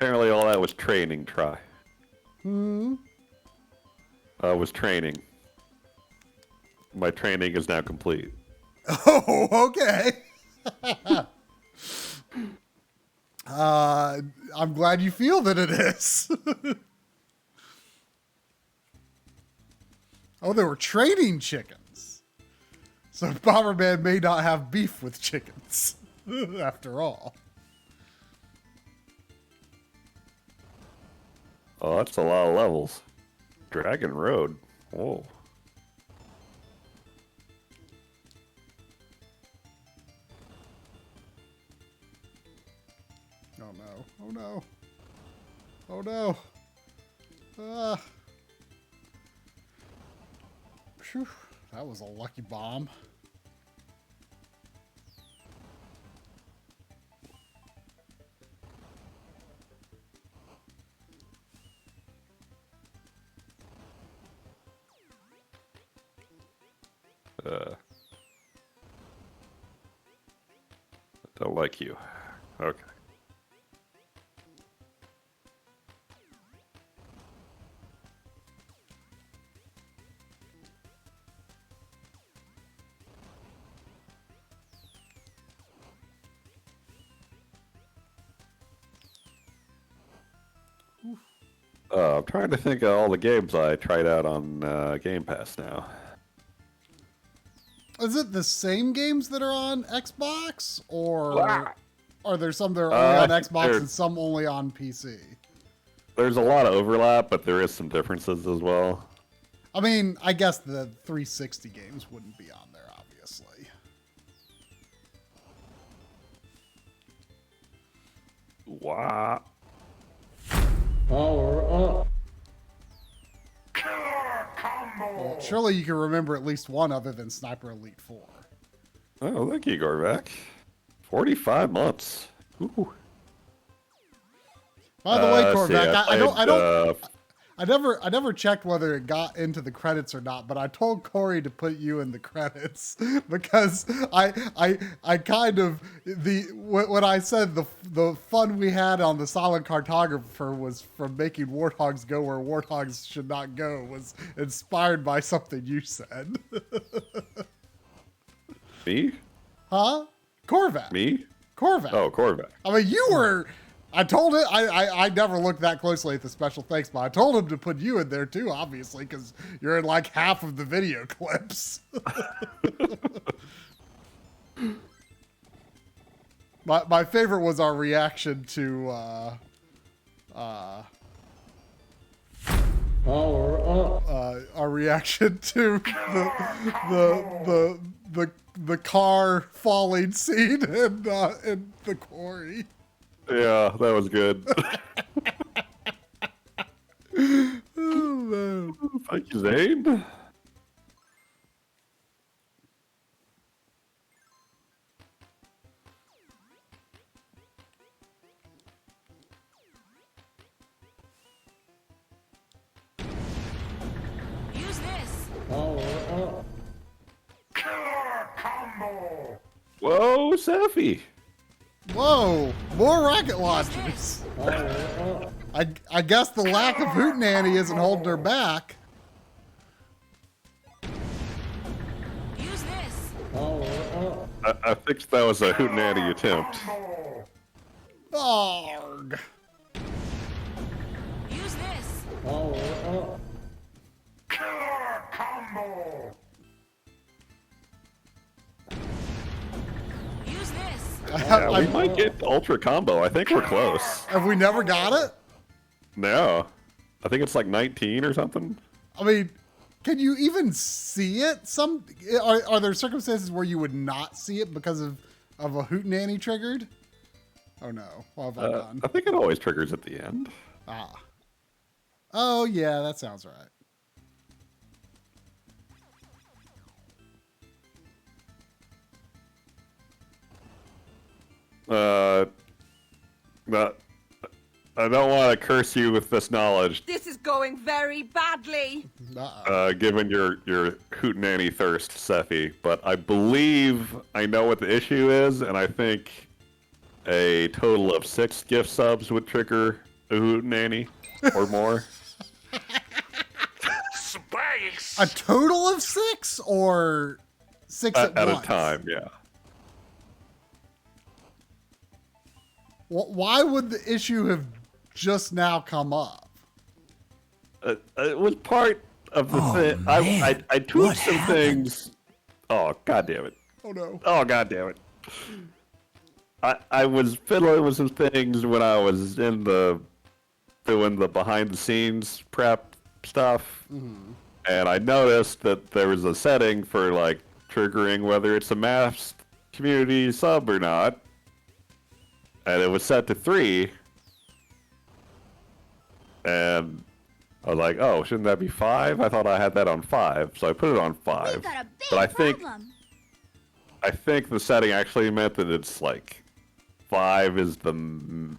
Apparently all that was training, Try. Hmm. Was training. My training is now complete. Oh, okay. I'm glad you feel that it is. Oh, they were training chickens. So Bomberman may not have beef with chickens, after all. Oh, that's a lot of levels. Dragon Road. Whoa. Oh no. Oh no. Oh no. Phew, that was a lucky bomb. Don't like you. Okay. I'm trying to think of all the games I tried out on Game Pass now. Is it the same games that are on Xbox, or are there some that are only on Xbox and some only on PC? There's a lot of overlap, but there is some differences as well. I mean, I guess the 360 games wouldn't be on there, obviously. Wow. Killer combo! Well, surely you can remember at least one other than Sniper Elite 4. Oh, thank you, Gorvac. 45 months. Ooh. By the way, Corvac, I I never checked whether it got into the credits or not, but I told Corey to put you in the credits because I kind of when I said the fun we had on the Silent Cartographer was from making warthogs go where warthogs should not go was inspired by something you said. Me? Huh? Corvac. Me? Corvac. Oh, Corvac. I mean, you were. I told it. I never looked that closely at the special thanks, but I told him to put you in there too, obviously, because you're in like half of the video clips. My favorite was our reaction to our reaction to the car falling scene in the quarry. Yeah, that was good. Oh, man. Thank you, Zane. Use this. Killer combo! Whoa, Safi. Whoa, more rocket launchers. I guess the lack of hootenanny isn't holding her back. Use this. I think that was a hootenanny attempt. Arg. Use this. Killer combo! Use this. Yeah, we might get Ultra Combo. I think we're close. Have we never got it? No. I think it's like 19 or something. I mean, can you even see it? Are there circumstances where you would not see it because of a hootenanny triggered? Oh no, what have I done? I think it always triggers at the end. Ah. Oh yeah, that sounds right. But I don't want to curse you with this knowledge, This is going very badly. given your hootenanny thirst, Sephi. But I believe I know what the issue is, and I think a total of 6 gift subs would trigger hootenanny or more. Space! A total of 6 or 6 at At once? a time, yeah. Why would the issue have just now come up? It was part of the thing. I tweaked some things. Oh, God damn it. Oh, no. Oh, God damn it. I was fiddling with some things when I was doing the behind the scenes prep stuff. Mm-hmm. And I noticed that there was a setting for like triggering whether it's a mass community sub or not. And it was set to 3. And I was like, oh, shouldn't that be 5? I thought I had that on 5, so I put it on 5. Got a big But problem. I think the setting actually meant that it's like 5 is the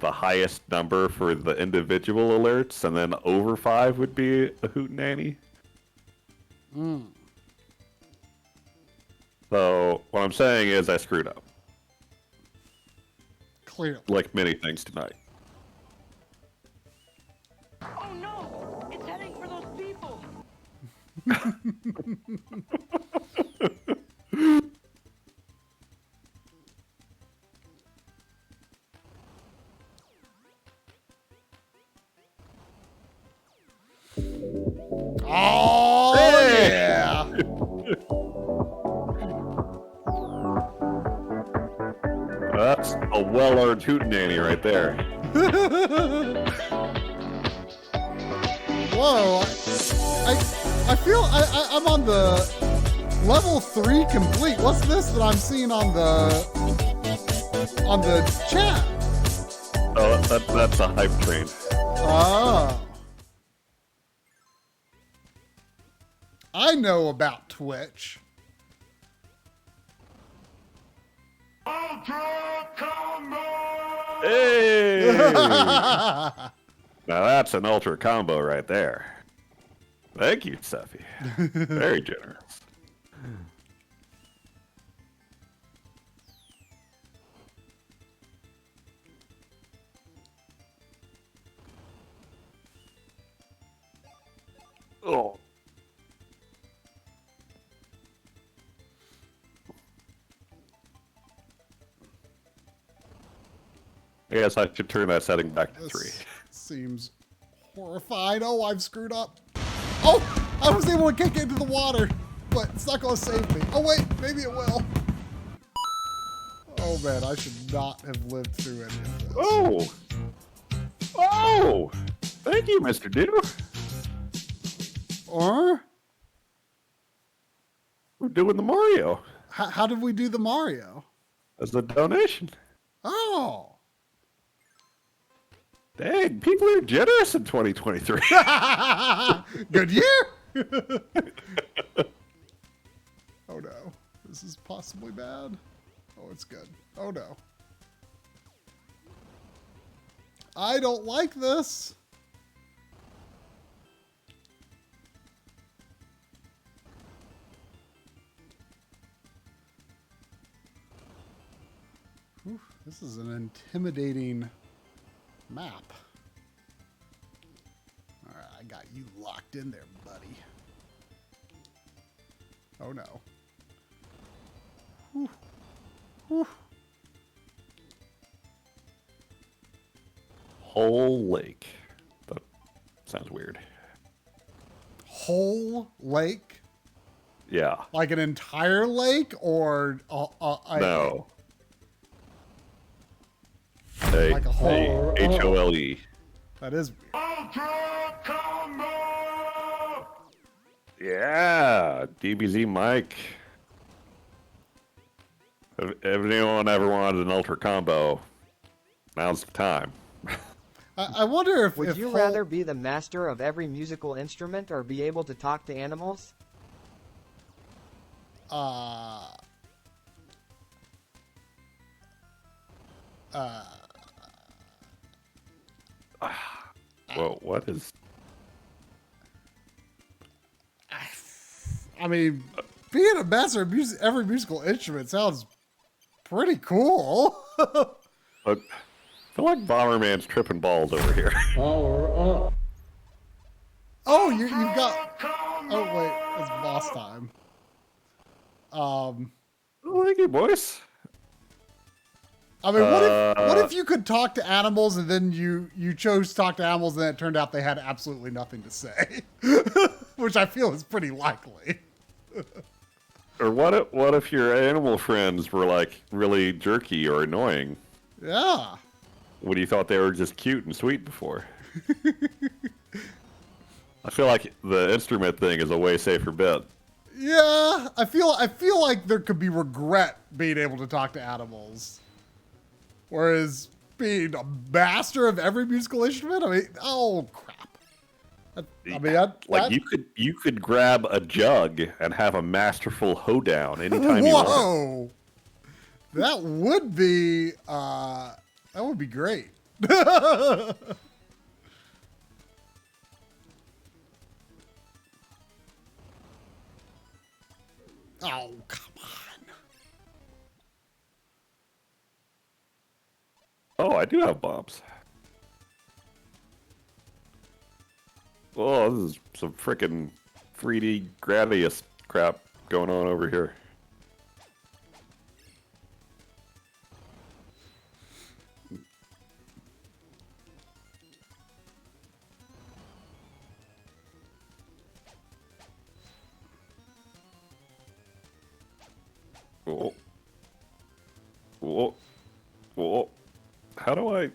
highest number for the individual alerts, and then over 5 would be a hootenanny. So what I'm saying is I screwed up, Clearly. like many things tonight. Oh no! It's heading for those people! Oh, Hey! yeah. That's a well-earned hootenanny right there. Whoa. I feel I'm on the level 3 complete. What's this that I'm seeing on the chat? Oh, that's a hype train. Oh. I know about Twitch. Ultra Combo! Hey! Now that's an ultra combo right there. Thank you, Steffi. Very generous. Oh. I guess I should turn that setting back to 3. This seems horrified. Oh, I've screwed up. Oh, I was able to kick into the water, but it's not going to save me. Oh, wait, maybe it will. Oh, man, I should not have lived through any of this. Oh! Oh! Thank you, Mr. Do. Or, We're doing the Mario how did we do the Mario? as a donation. Oh. Dang, people are generous in 2023. Good year. Oh, no. This is possibly bad. Oh, it's good. Oh, no. I don't like this. Whew, this is an intimidating map. All right, I got you locked in there, buddy. Oh, no. Whew. Whew. Whole lake. That sounds weird. Whole lake? Yeah. Like an entire lake or No. Like a whole- H-O-L-E. That is weird. Ultra Combo! Yeah. DBZ Mike. If anyone ever wanted an ultra combo, now's the time. I wonder if... Would you rather be the master of every musical instrument or be able to talk to animals? Whoa, what is... I mean, being a master of every musical instrument sounds pretty cool. But feel like Bomberman's tripping balls over here. Oh, you've got. Oh wait, it's boss time. Thank you, boys. I mean, what if you could talk to animals and then you chose to talk to animals and then it turned out they had absolutely nothing to say, which I feel is pretty likely. Or what if your animal friends were like really jerky or annoying? Yeah. When you thought they were just cute and sweet before. I feel like the instrument thing is a way safer bet. Yeah, I feel like there could be regret being able to talk to animals. Whereas being a master of every musical instrument, I mean, oh crap. You could grab a jug and have a masterful hoedown anytime you want. Whoa, that would be great. Oh, come on. Oh, I do have bombs. Oh, this is some frickin' 3D Gradius crap going on over here. Oh. Oh. Oh. How do I...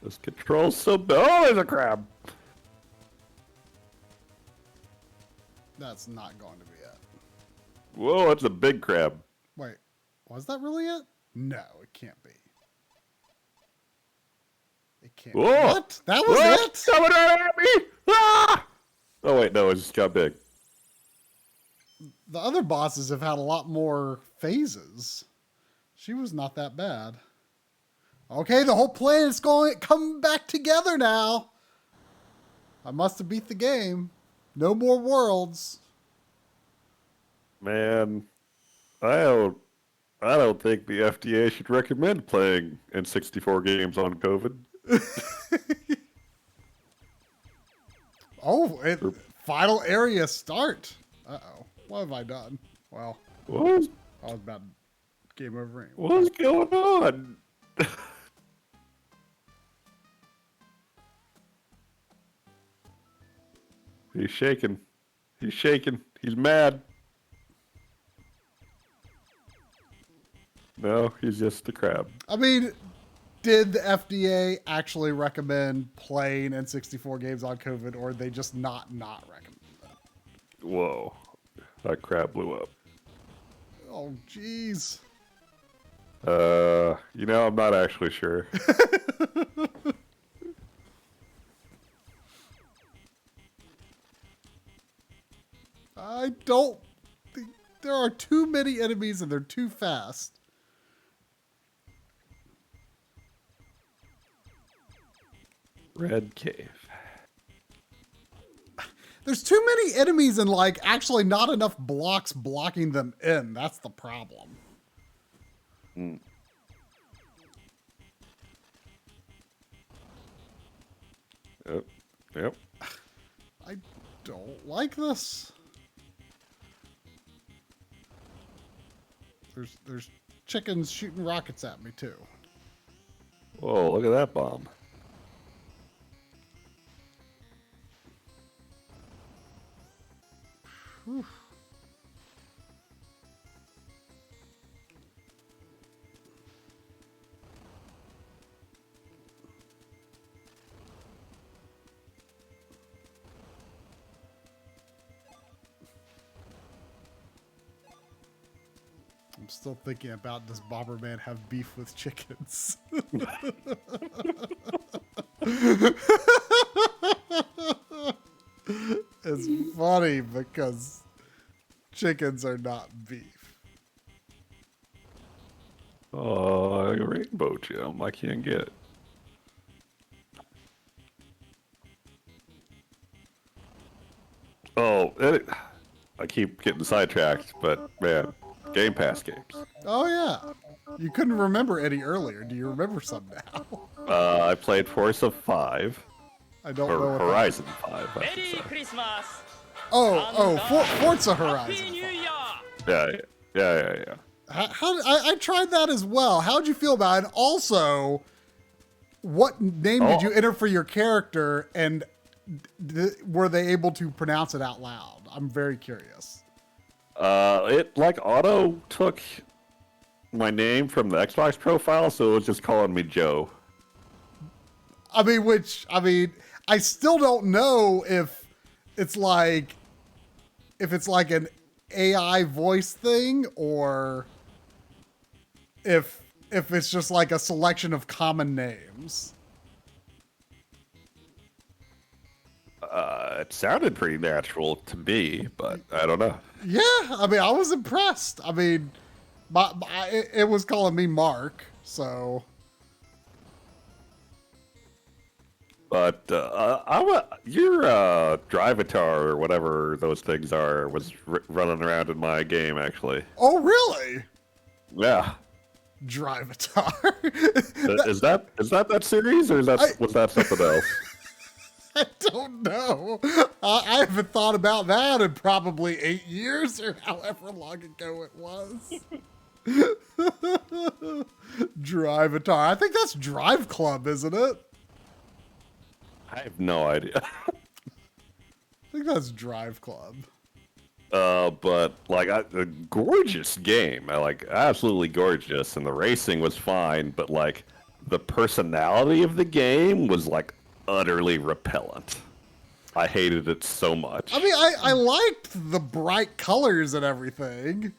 This control's so bad. Oh, there's a crab. That's not going to be it. Whoa, that's a big crab. Wait, was that really it? No, it can't be. It can't be. Whoa! What? That was it? Coming right at me! Ah! Oh wait, no, it just got big. The other bosses have had a lot more phases. She was not that bad. Okay, the whole plan is come back together now. I must have beat the game. No more worlds. Man, I don't think the FDA should recommend playing N64 games on COVID. Final area start. Uh-oh. What have I done? Well, What? I was about game over anyway. What's going on? He's shaking. He's shaking. He's mad. No, he's just a crab. I mean, did the FDA actually recommend playing N64 games on COVID, or did they just not recommend that? Whoa. That crab blew up. Oh, jeez. I'm not actually sure. I don't think there are too many enemies and they're too fast. Red cave. There's too many enemies and actually not enough blocks blocking them in. That's the problem. Mm. Yep. I don't like this. There's chickens shooting rockets at me too. Whoa, look at that bomb. Whew. I'm still thinking about, does Bomberman have beef with chickens? It's funny because chickens are not beef. Oh, a rainbow gem. I can't get it. Oh, I keep getting sidetracked, but man, Game Pass games. Oh yeah. You couldn't remember any earlier. Do you remember some now? I played Forza 5. I don't Or know what Horizon 5, I should Merry say. Christmas. Forza Happy Horizon. New Year. Yeah. I tried that as well. How'd you feel about it? And also, what name did you enter for your character, and were they able to pronounce it out loud? I'm very curious. It like auto took my name from the Xbox profile, so it was just calling me Joe. I mean, I still don't know if it's like an AI voice thing or if it's just like a selection of common names. It sounded pretty natural to me, but I don't know. Yeah, I mean, I was impressed. I mean, it was calling me Mark, so. But your Drivatar or whatever those things are was running around in my game actually. Oh, really? Yeah. Drivatar. Is that series or was that something else? I don't know. I haven't thought about that in probably 8 years or however long ago it was. Drivatar. I think that's Drive Club, isn't it? I have no idea. I think that's Drive Club. But like a gorgeous game. Absolutely gorgeous, and the racing was fine, but like the personality of the game was like utterly repellent. I hated it so much. I mean, I liked the bright colors and everything.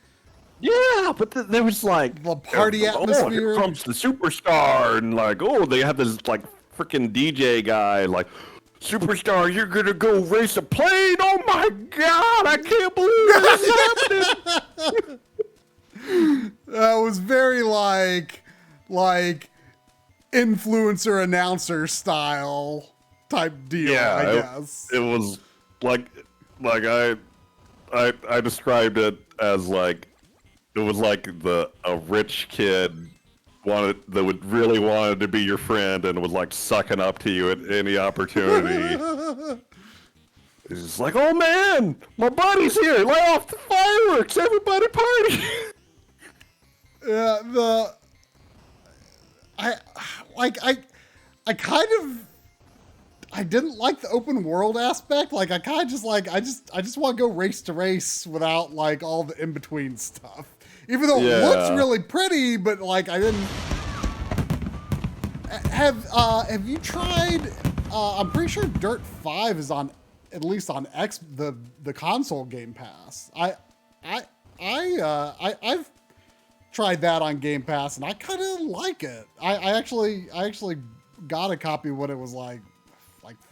Yeah, but there was like the party atmosphere. Here comes the superstar, and like, they had this like freaking DJ guy, like, superstar, you're gonna go race a plane? Oh my god, I can't believe this is happening. That was very like influencer announcer style type deal, Yeah, I guess. It was like I described it as like it was like a rich kid really wanted to be your friend and was like sucking up to you at any opportunity. It's just like, oh man, my buddy's here, lay off the fireworks, everybody party. Yeah, I didn't like the open world aspect. Like I kind of just like I just want to go race to race without like all the in between stuff. Even though it looks really pretty, but like I didn't. Have you tried? I'm pretty sure Dirt 5 is on at least on the console Game Pass. I've tried that on Game Pass and I kind of like it. I actually got a copy when it was like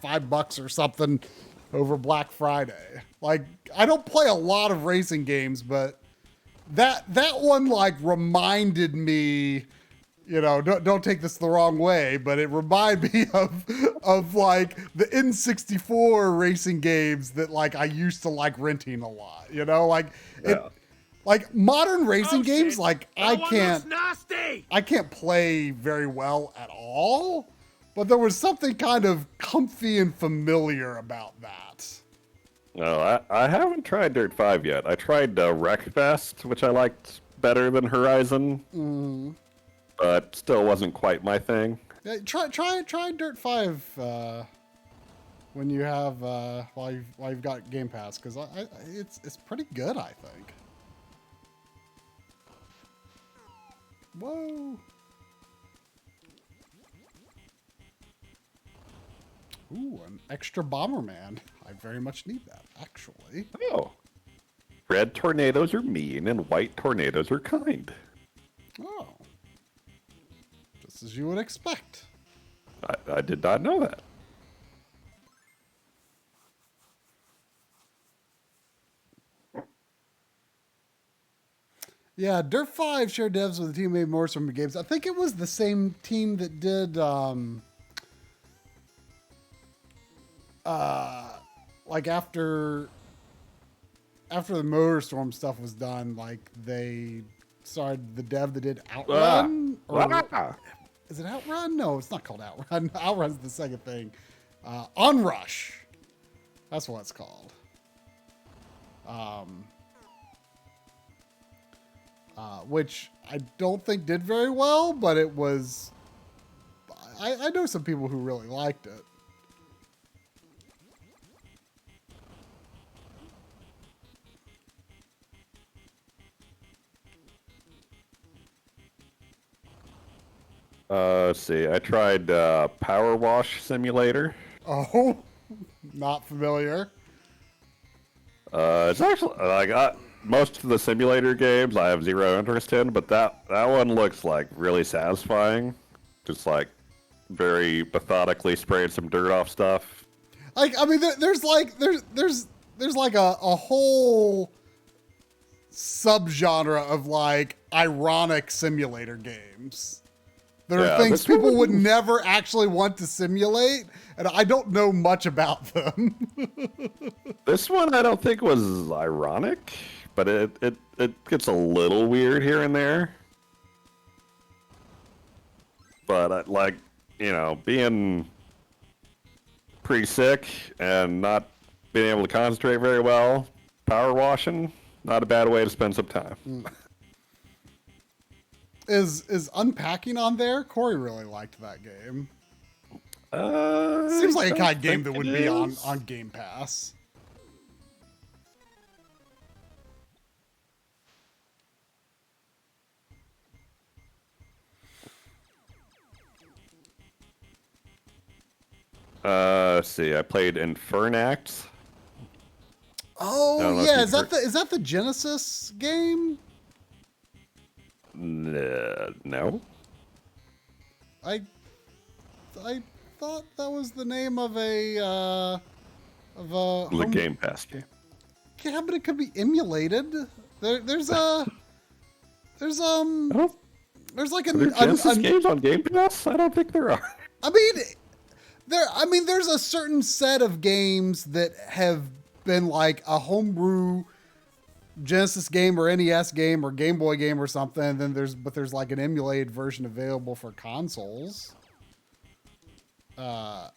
$5 or something over Black Friday. Like I don't play a lot of racing games, but that one like reminded me, don't take this the wrong way, but it reminded me of like the N64 racing games that like I used to like renting a lot, like modern racing games, like I can't play very well at all, but there was something kind of comfy and familiar about that. No, I haven't tried Dirt 5 yet. I tried Wreckfest, which I liked better than Horizon, but still wasn't quite my thing. Yeah, try Dirt 5 when you have while you've got Game Pass, because it's pretty good, I think. Whoa. Ooh, an extra Bomberman. I very much need that, actually. Oh. Red tornadoes are mean and white tornadoes are kind. Oh. Just as you would expect. I did not know that. Yeah, Dirt 5 shared devs with the team made more from games. I think it was the same team that did like after after the MotorStorm stuff was done, like they started the dev that did Outrun. Is it Outrun? No, it's not called Outrun. Outrun's the second thing. Onrush. That's what it's called. Which I don't think did very well, but it was. I know some people who really liked it. Let's see. I tried Power Wash Simulator. Oh, not familiar. It's actually like most of the simulator games I have zero interest in, but that one looks like really satisfying. Just like very methodically spraying some dirt off stuff. Like, I mean, there's like a whole subgenre of like ironic simulator games. There are things people would never actually want to simulate, and I don't know much about them. This one I don't think was ironic, but it gets a little weird here and there. But like, you know, being pretty sick and not being able to concentrate very well, power washing, not a bad way to spend some time. Is Unpacking on there? Corey really liked that game. Seems like a kind of game that would be on Game Pass. Let's see. I played Infernax. Oh yeah, is that the Genesis game? No. I thought that was the name of a The Game Pass game. Yeah, but it could be emulated. There's like There's Genesis games on Game Pass? I don't think there are. I mean, there's a certain set of games that have been like a homebrew Genesis game or NES game or Game Boy game or something. And then there's like an emulated version available for consoles. I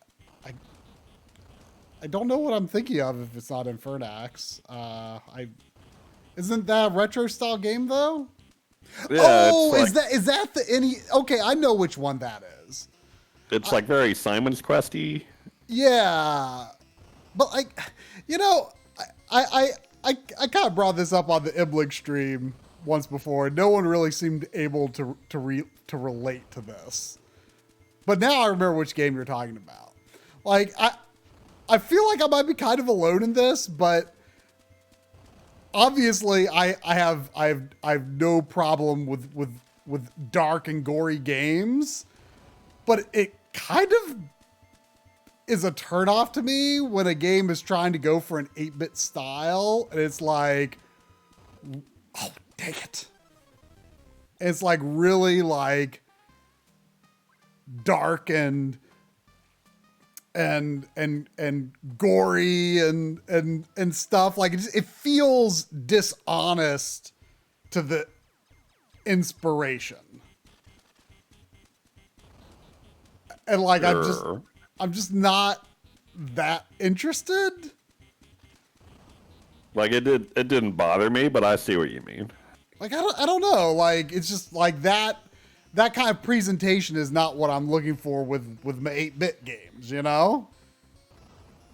don't know what I'm thinking of if it's not Infernax. Isn't that a retro style game though? Yeah, oh, like, is that the NES? Okay, I know which one that is. It's like very Simon's Questy. Yeah, but like, you know, I kind of brought this up on the Iblig stream once before, and no one really seemed able to relate to this. But now I remember which game you're talking about. Like, I feel like I might be kind of alone in this, but obviously I have no problem with dark and gory games, but it kind of is a turnoff to me when a game is trying to go for an 8-bit style and it's like, oh, dang it. It's like really like dark and gory and stuff. Like it feels dishonest to the inspiration. And like, Sure. I'm just not that interested. Like it didn't bother me, but I see what you mean. Like, I don't know. Like, it's just like that kind of presentation is not what I'm looking for with my 8-bit games, you know?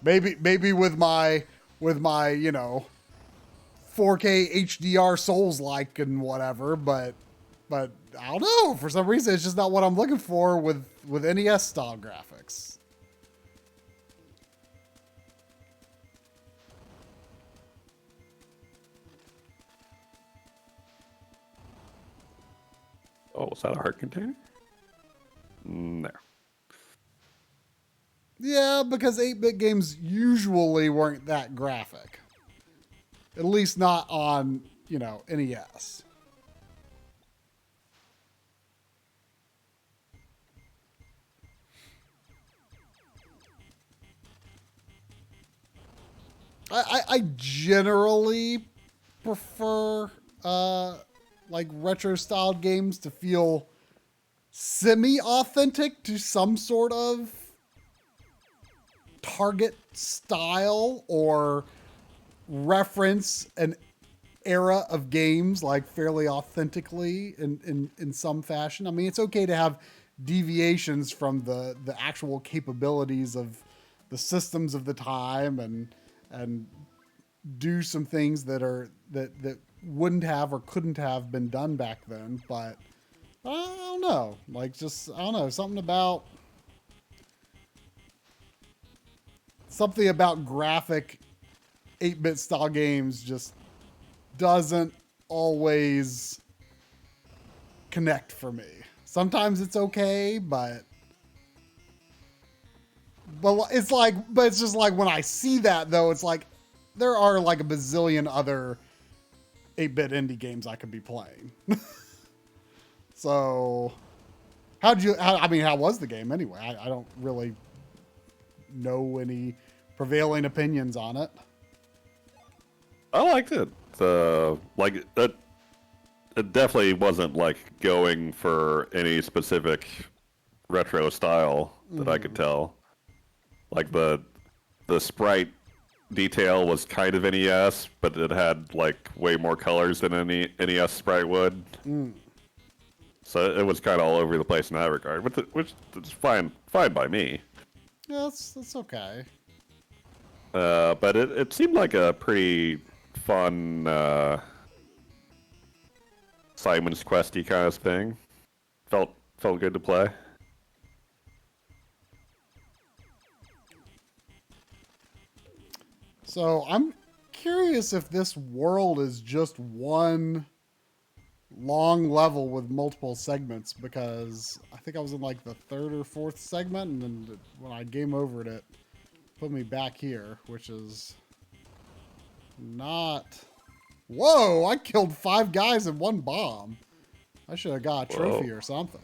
Maybe with my, you know, 4K HDR Souls-like and whatever, but I don't know. For some reason, it's just not what I'm looking for with NES style graphics. Oh, is that a heart container? No. Yeah, because 8-bit games usually weren't that graphic. At least not on, you know, NES. I generally prefer like retro styled games to feel semi-authentic to some sort of target style or reference an era of games like fairly authentically in some fashion. I mean, it's okay to have deviations from the actual capabilities of the systems of the time and do some things that wouldn't have or couldn't have been done back then. But I don't know, like just, I don't know, something about graphic 8-bit style games just doesn't always connect for me. Sometimes it's okay, but it's just like when I see that though, it's like there are like a bazillion other 8-bit indie games I could be playing. So how was the game anyway? I don't really know any prevailing opinions on it. I liked it. Like it definitely wasn't like going for any specific retro style that I could tell. Like the sprite detail was kind of NES, but it had like way more colors than any NES sprite would. So it was kind of all over the place in that regard, which is fine by me. Yeah, that's okay. But it seemed like a pretty fun Simon's Questy kind of thing. Felt good to play. So I'm curious if this world is just one long level with multiple segments, because I think I was in like the 3rd or 4th segment, and then when I game over it put me back here, which is not... Whoa, I killed 5 guys in 1 bomb. I should have got a trophy or something.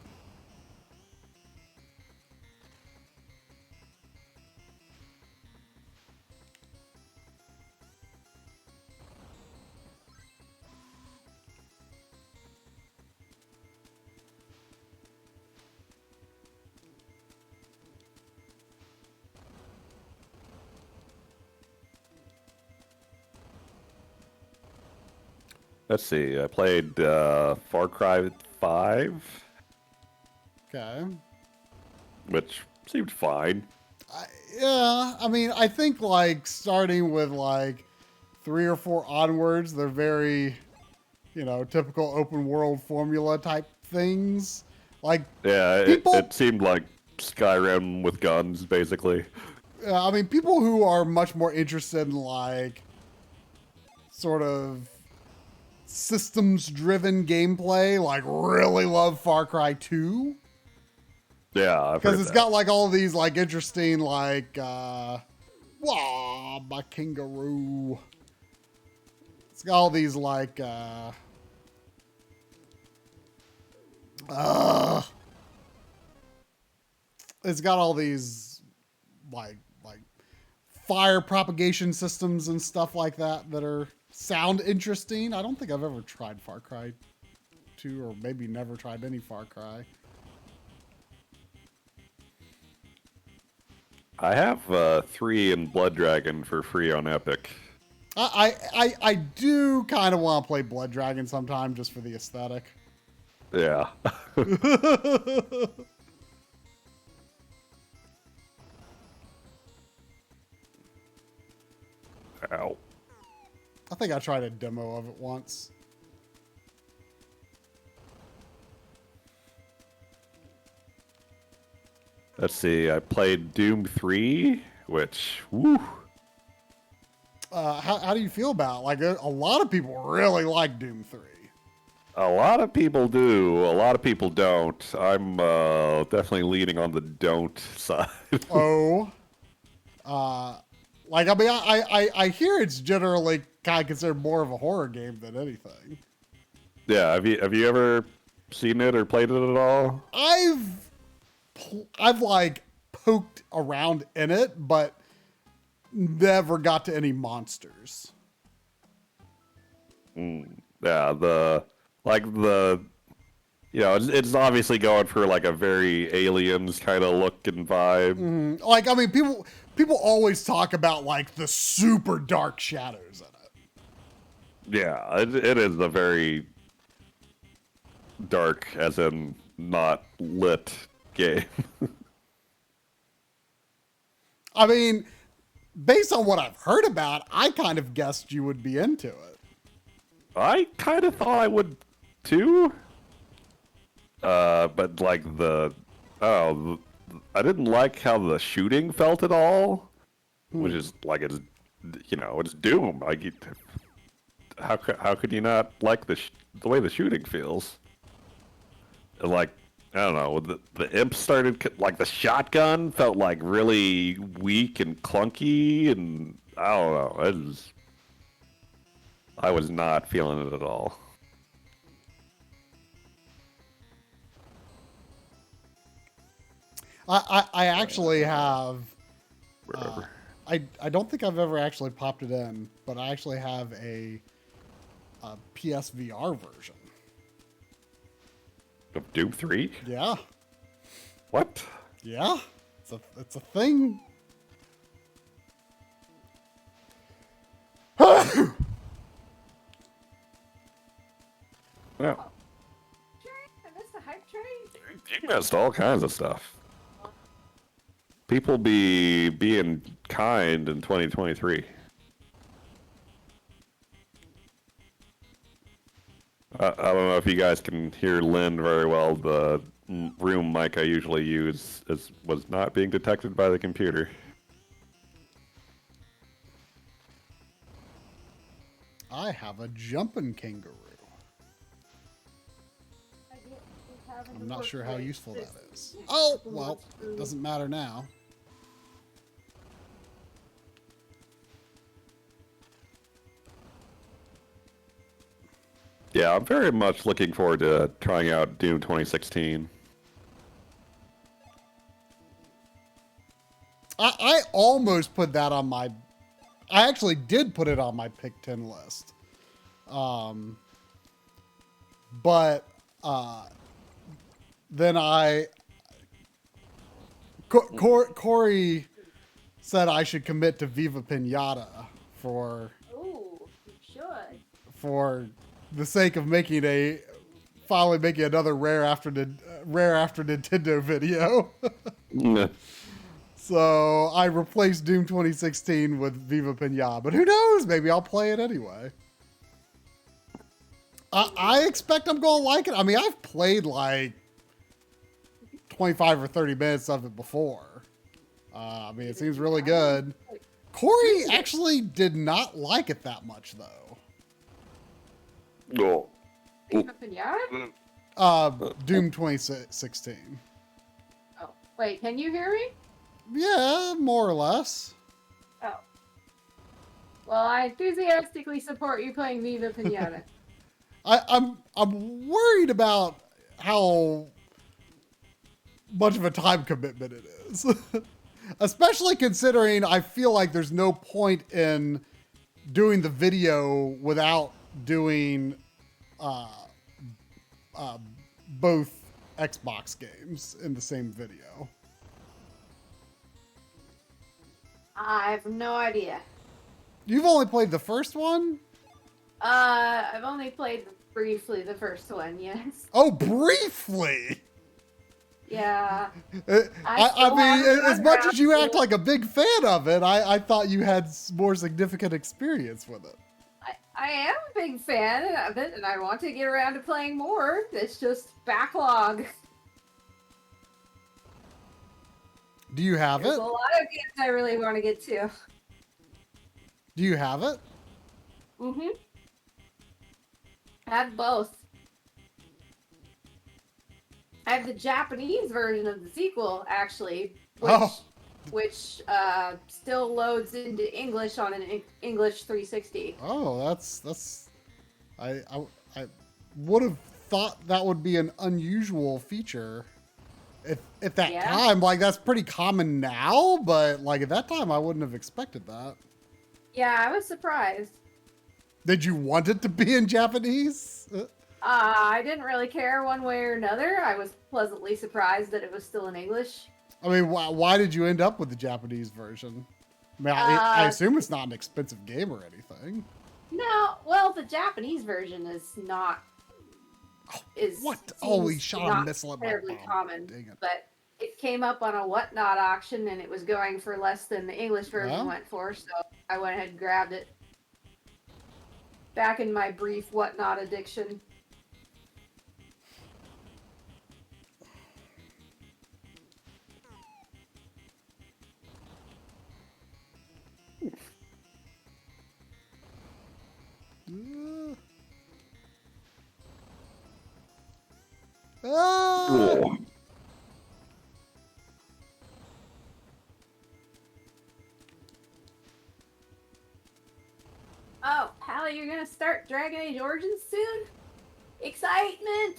Let's see. I played Far Cry 5. Okay. Which seemed fine. Yeah, I mean, I think like starting with like 3 or 4 onwards, they're very, typical open world formula type things. Like, yeah, it seemed like Skyrim with guns, basically. I mean, people who are much more interested in like sort of systems-driven gameplay, like really love Far Cry 2. Yeah, because it's got like all these like interesting like my kangaroo. It's got all these like it's got all these like fire propagation systems and stuff like that are sound interesting. I don't think I've ever tried Far Cry 2, or maybe never tried any Far Cry. I have 3 in Blood Dragon for free on Epic. I do kind of want to play Blood Dragon sometime just for the aesthetic. Yeah. Ow. I think I tried a demo of it once. Let's see. I played Doom 3, which, woo. How do you feel about it? Like, a lot of people really like Doom 3. A lot of people do. A lot of people don't. I'm definitely leaning on the don't side. Oh. Like, I mean, I hear it's generally kind of considered more of a horror game than anything. Yeah, have you ever seen it or played it at all? I've like poked around in it, but never got to any monsters. Yeah, it's obviously going for like a very Aliens kind of look and vibe. Like, I mean, people always talk about like the super dark shadows in it. Yeah, it is a very dark, as in not lit game. I mean, based on what I've heard about, I kind of guessed you would be into it. I kind of thought I would too. But like I didn't like how the shooting felt at all, which is like it's Doom. Like, how could you not like the way the shooting feels? And like, I don't know, the imp started like the shotgun felt like really weak and clunky, and I don't know. I was not feeling it at all. I actually have. I don't think I've ever actually popped it in, but I actually have a PSVR version. Of Doom 3? Yeah. What? Yeah. It's a thing. Yeah. I missed the hype train. You missed all kinds of stuff. People be being kind in 2023. I don't know if you guys can hear Lynn very well. The room mic I usually use was not being detected by the computer. I have a jumping kangaroo. I'm not sure how useful that is. Oh, well, it doesn't matter now. Yeah, I'm very much looking forward to trying out Doom 2016. I almost put that on my... I actually did put it on my pick 10 list. But then Corey said I should commit to Viva Pinata for... Ooh, you should. For the sake of finally making another Rare After Nintendo video. So I replaced Doom 2016 with Viva Pinata, but who knows? Maybe I'll play it anyway. I expect I'm going to like it. I mean, I've played like 25 or 30 minutes of it before. I mean, it seems really good. Corey actually did not like it that much, though. No. Doom 2016. Oh, wait, can you hear me? Yeah, more or less. Oh. Well, I enthusiastically support you playing Viva Pinata. I'm worried about how much of a time commitment it is. Especially considering I feel like there's no point in doing the video without doing both Xbox games in the same video. I have no idea. You've only played the first one? I've only played briefly the first one, yes. Oh, briefly! Yeah. I mean, as much as you act like a big fan of it, I thought you had more significant experience with it. I am a big fan of it, and I want to get around to playing more. It's just backlog. Do you have There's it? a lot of games I really want to get to. Do you have it? Mm-hmm. I have both. I have the Japanese version of the sequel, actually, which still loads into English on an English 360. Oh, that's. I would have thought that would be an unusual feature At that Yeah. time, like that's pretty common now, but like at that time, I wouldn't have expected that. Yeah, I was surprised. Did you want it to be in Japanese? I didn't really care one way or another. I was pleasantly surprised that it was still in English. I mean, why did you end up with the Japanese version? I mean, I assume it's not an expensive game or anything. No, well, the Japanese version is not. What? seems Oh, he shot a not missile at my terribly bomb. common, Dang it. but it came up on a whatnot auction and it was going for less than the English version Yeah. went for, so I went ahead and grabbed it. Back in my brief whatnot addiction. Ah! Cool. Oh, Hallie, you're gonna start Dragon Age Origins soon? Excitement!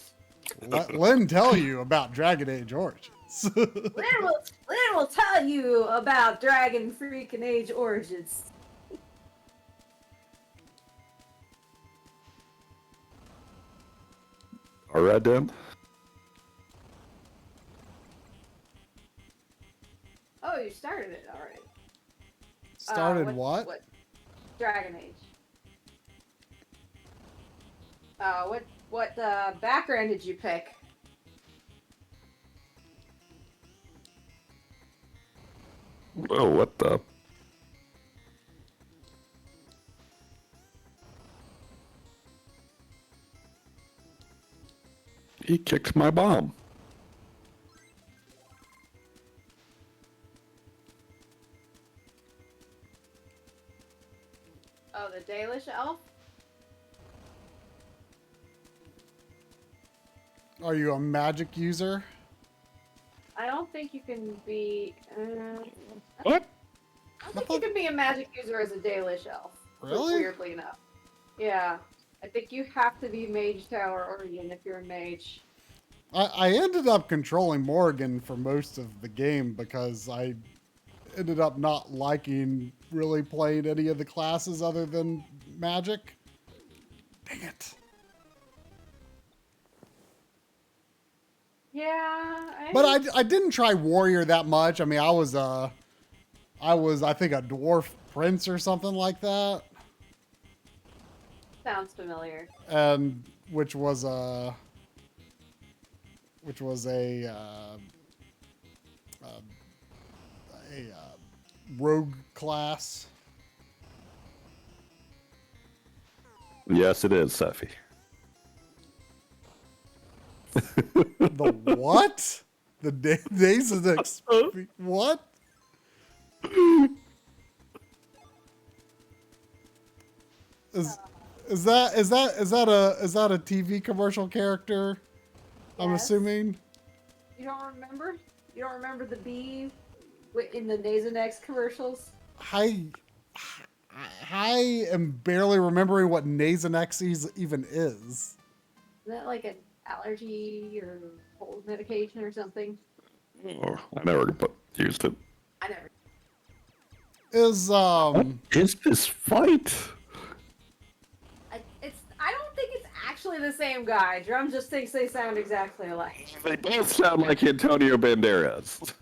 Let Lynn tell you about Dragon Age Origins. Lynn will tell you about Dragon freaking Age Origins. All right, then. Oh, you started it already. Started what? Dragon Age. What background did you pick? Oh, what the? He kicked my bomb. Oh, the Dalish elf? Are you a magic user? I don't think you can be. What? I don't think you can be a magic user as a Dalish elf. Really? Weirdly enough. Yeah. I think you have to be Mage Tower Origin if you're a mage. I ended up controlling Morrigan for most of the game because I ended up not liking really playing any of the classes other than magic. Dang it. Yeah. But I didn't try warrior that much. I mean, I was I think a dwarf prince or something like that. Sounds familiar. And which was a rogue class. Yes, it is, Seffi. The what? The days of the what? Is that a TV commercial character? I'm Yes. assuming. You don't remember? You don't remember the bee in the Nasonex commercials? I am barely remembering what Nasonex even is. Is that like an allergy or cold medication or something? Oh, I never used it. I never. Is What is this fight? I don't think it's actually the same guy. Drum just thinks they sound exactly alike. They both sound like Antonio Banderas.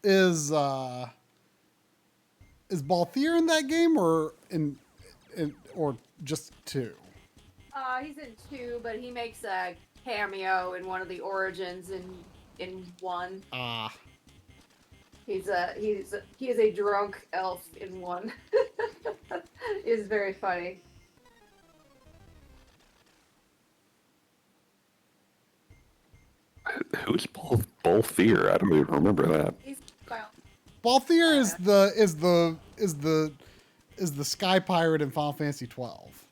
Is Balthier in that game or or just 2? He's in 2, but he makes a cameo in one of the Origins in 1. Ah. He is a drunk elf in 1. It's very funny. Who's Balthier? I don't even remember that. He's well, Balthier is the sky pirate in Final Fantasy 12.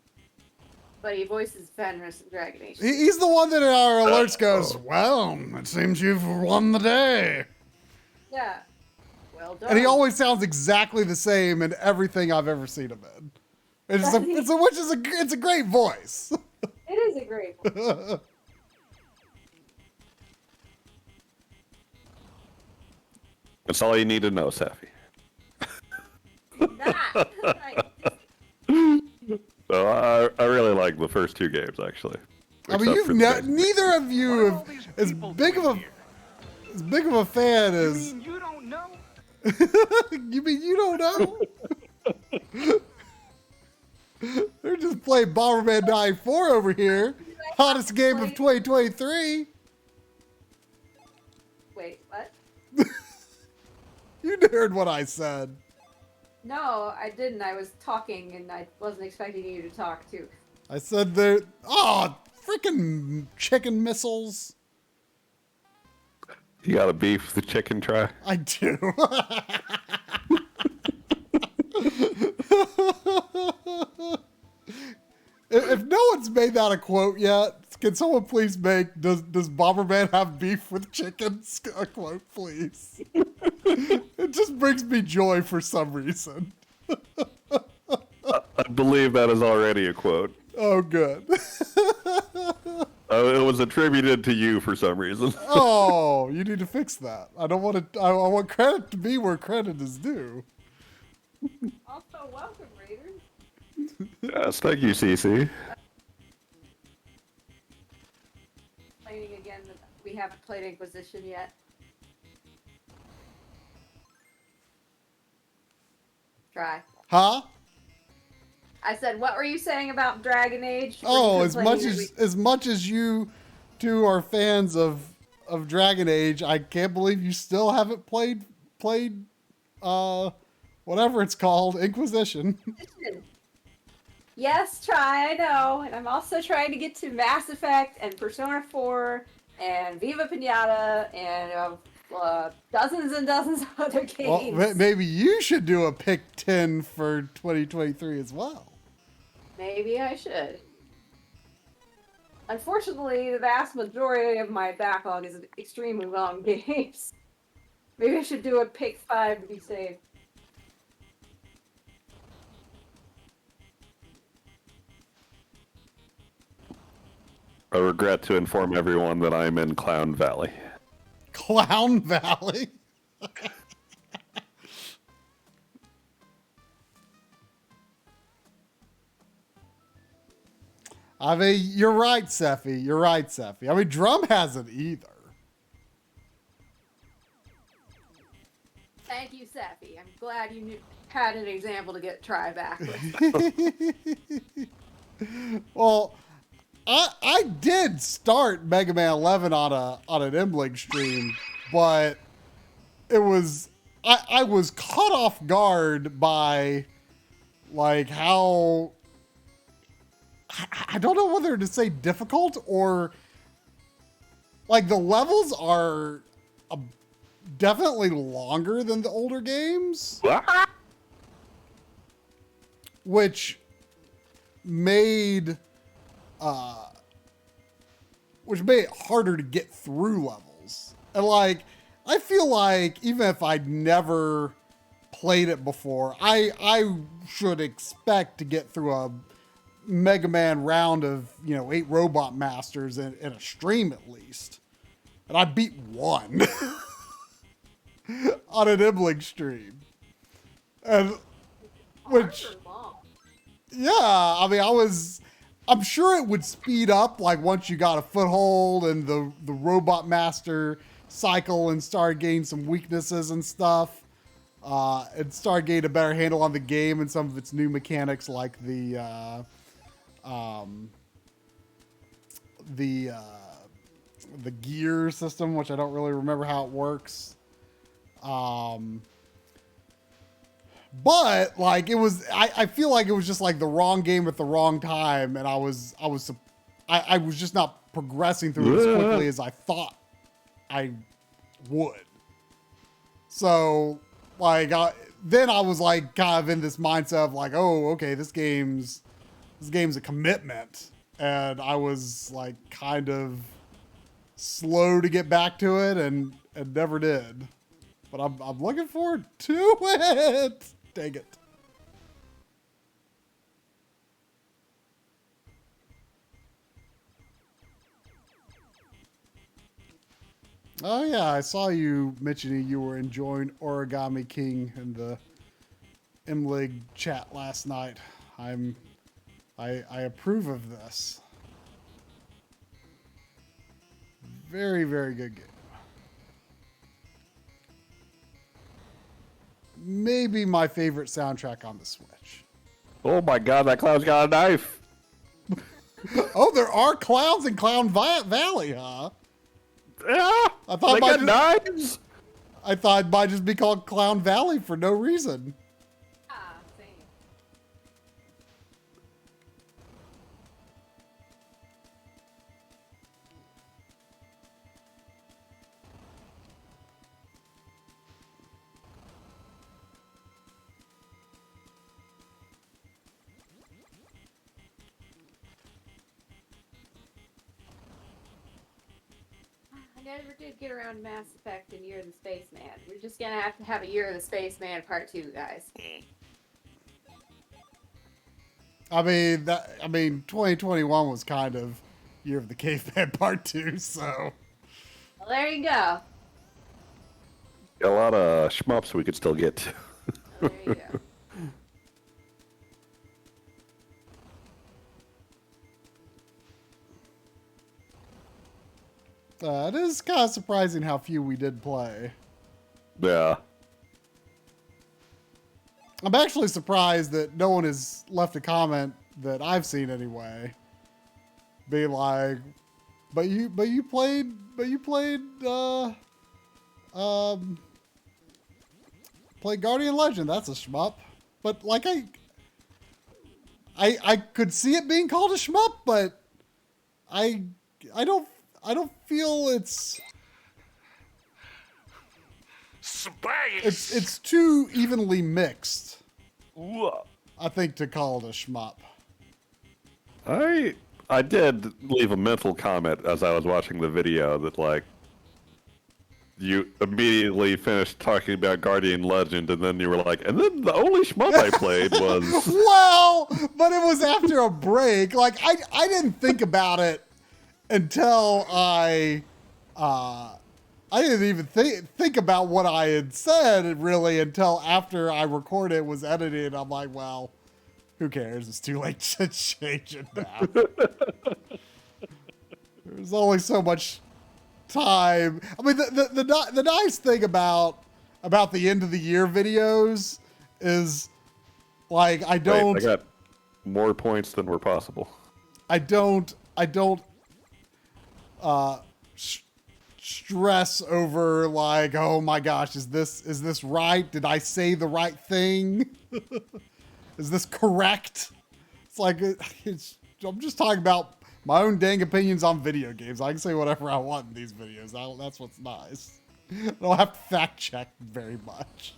but he voices Fenris in Dragon Age. He's the one that in our alerts goes, "Well, it seems you've won the day." Yeah. Well done. And he always sounds exactly the same in everything I've ever seen him in. It's a great voice. It is a great one. That's all you need to know, Safi. Not. So I really like the first two games, actually. I mean, Except for the base. neither of you have as big of a fan as. You mean you don't know? You mean you don't know? They're just playing Bomberman 94 over here. Hottest game of 2023. Wait, what? You heard what I said. No, I didn't. I was talking and I wasn't expecting you to talk too. I said there. Oh, freaking chicken missiles. You got a beef with the chicken try? I do. If no one's made that a quote yet, can someone please make does Bomberman have beef with chickens a quote, please? It just brings me joy for some reason. I believe that is already a quote. Oh, good. It was attributed to you for some reason. Oh, you need to fix that. I don't want to. I want credit to be where credit is due. Also, welcome, Raiders. Yes, thank you, CC. Complaining again that we haven't played Inquisition yet. Try. Huh? I said, what were you saying about Dragon Age? Were Oh, you as complaining much as you two are fans of Dragon Age, I can't believe you still haven't played whatever it's called, Inquisition. Yes, try, I know. And I'm also trying to get to Mass Effect and Persona 4 and Viva Pinata and dozens and dozens of other games. Well, maybe you should do a pick 10 for 2023 as well. Maybe I should. Unfortunately, the vast majority of my backlog is extremely long games. Maybe I should do a pick 5 to be safe. I regret to inform everyone that I'm in Clown Valley. Clown Valley? I mean, you're right, Seffi. You're right, Seffi. I mean, Drum hasn't either. Thank you, Safi. I'm glad you had an example to get try back with. Well, I did start Mega Man 11 on an Imlink stream, but it was I was caught off guard by like how I don't know whether to say difficult or like the levels are definitely longer than the older games, which made it harder to get through levels. And like, I feel like even if I'd never played it before, I should expect to get through a Mega Man round of, 8 Robot Masters in a stream at least. And I beat one on an Imlink stream. And which, yeah, I mean, I'm sure it would speed up like once you got a foothold and the Robot Master cycle and start getting some weaknesses and stuff. And start getting a better handle on the game and some of its new mechanics like the gear system, which I don't really remember how it works. But like it was, I feel like it was just like the wrong game at the wrong time, and I was just not progressing through it as quickly as I thought I would. So like then I was like kind of in this mindset of like, oh, okay, this game's a commitment, and I was like kind of slow to get back to it and never did. But I'm looking forward to it. Dang it. Oh yeah, I saw you mentioning you were enjoying Origami King in the MLig chat last night. I approve of this. Very, very good game. Maybe my favorite soundtrack on the Switch. Oh my god, that clown's got a knife! Oh, there are clowns in Clown Valley, huh? Yeah! I thought they got knives! I thought it might just be called Clown Valley for no reason. Ah, same. I never did get around to Mass Effect and Year of the Spaceman. We're just gonna have to have a Year of the Spaceman Part 2, guys. I mean, 2021 was kind of Year of the Caveman Part 2, so. Well, there you go. Got a lot of shmups we could still get to. Well, there you go. It is kind of surprising how few we did play. Yeah. I'm actually surprised that no one has left a comment that I've seen anyway. Be like, but you played played Guardian Legend. That's a shmup. But like I could see it being called a shmup, but I don't feel it's Space. it's too evenly mixed. I think to call it a shmup. I did leave a mental comment as I was watching the video that like you immediately finished talking about Guardian Legend and then you were like, and then the only shmup I played was Well, but it was after a break. Like I didn't think about it until I didn't even think about what I had said really until after I recorded it, was edited. I'm like, well, who cares? It's too late to change it now. There's only so much time. I mean, the nice thing about the end of the year videos is like I don't. Wait, I got more points than were possible. I don't stress over like, oh my gosh, is this right? Did I say the right thing? Is this correct? It's like I'm just talking about my own dang opinions on video games. I can say whatever I want in these videos. That's what's nice. I don't have to fact check very much.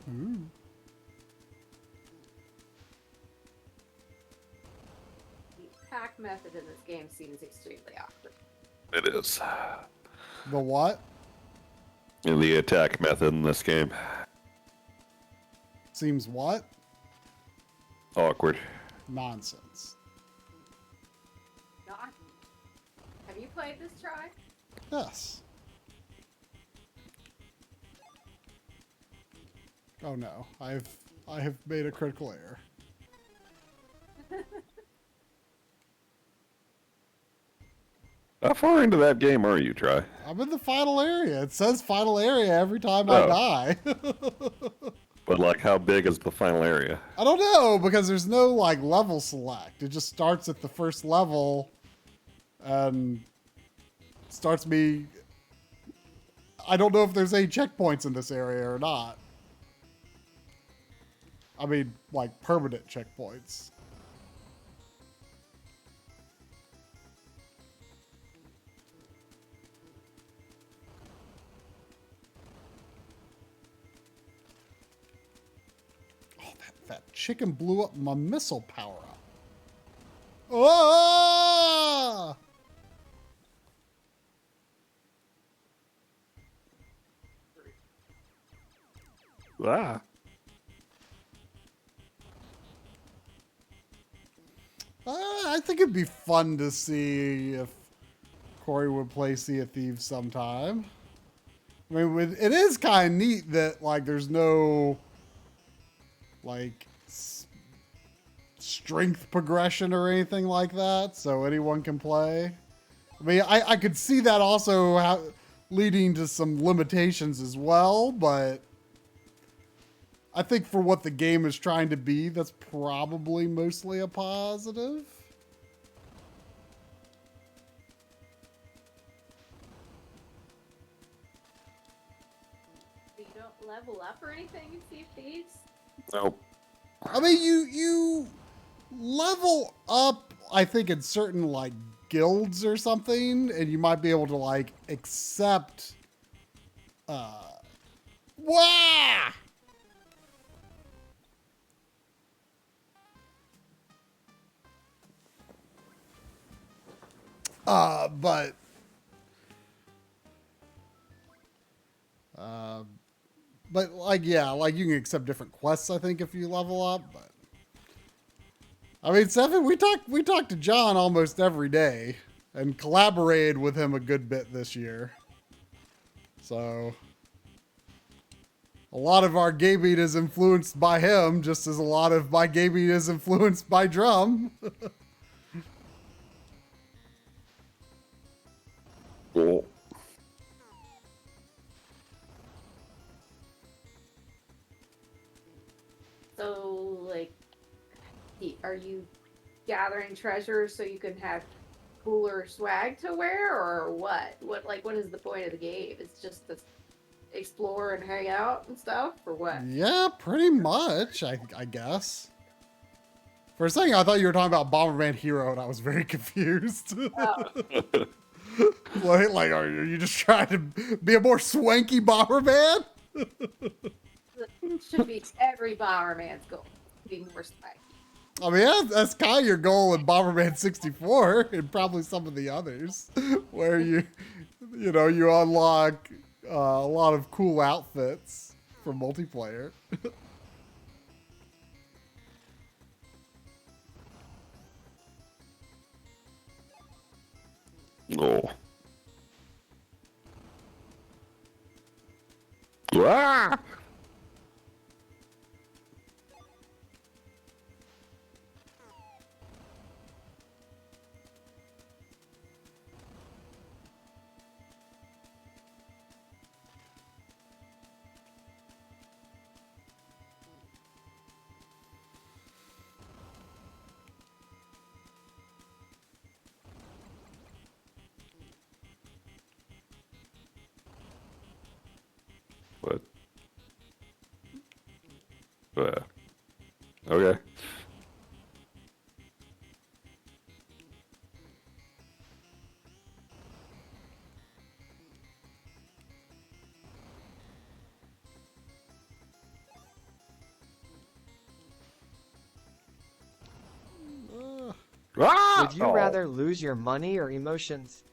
Ooh. The attack method in this game seems extremely awkward. It is. The what? In the attack method in this game. Seems what? Awkward. Nonsense. Not. Have you played this, Try? Yes. Oh no, I have made a critical error. How far into that game are you, Try? I'm in the final area. It says final area every time I die. But, like, how big is the final area? I don't know, because there's no, like, level select. It just starts at the first level and starts me... I don't know if there's any checkpoints in this area or not. I mean, like, permanent checkpoints. That chicken blew up my missile power-up. Oh! Ah. I think it'd be fun to see if Corey would play Sea of Thieves sometime. I mean, it is kind of neat that, like, there's no... like strength progression or anything like that, so anyone can play. I mean, I could see that also leading to some limitations as well, but I think for what the game is trying to be, that's probably mostly a positive. You don't level up or anything in Sea of Thieves? Nope. I mean, you level up, I think, in certain, like, guilds or something, and you might be able to, like, accept, wah! But like, yeah, like you can accept different quests, I think, if you level up, but I mean, Seven, we talked to John almost every day and collaborated with him a good bit this year. So a lot of our gaming is influenced by him, just as a lot of my gaming is influenced by Drum. Cool. So, like, are you gathering treasures so you can have cooler swag to wear, or what? What is the point of the game? It's just to explore and hang out and stuff, or what? Yeah, pretty much, I guess. For a second, I thought you were talking about Bomberman Hero, and I was very confused. Oh. like, are you just trying to be a more swanky Bomberman? Should be every Bomberman's goal, to be more spiky. I mean, yeah, that's kind of your goal in Bomberman 64, and probably some of the others, where you unlock a lot of cool outfits for multiplayer. Oh. Ah! What? Okay. Would you rather lose your money or emotions?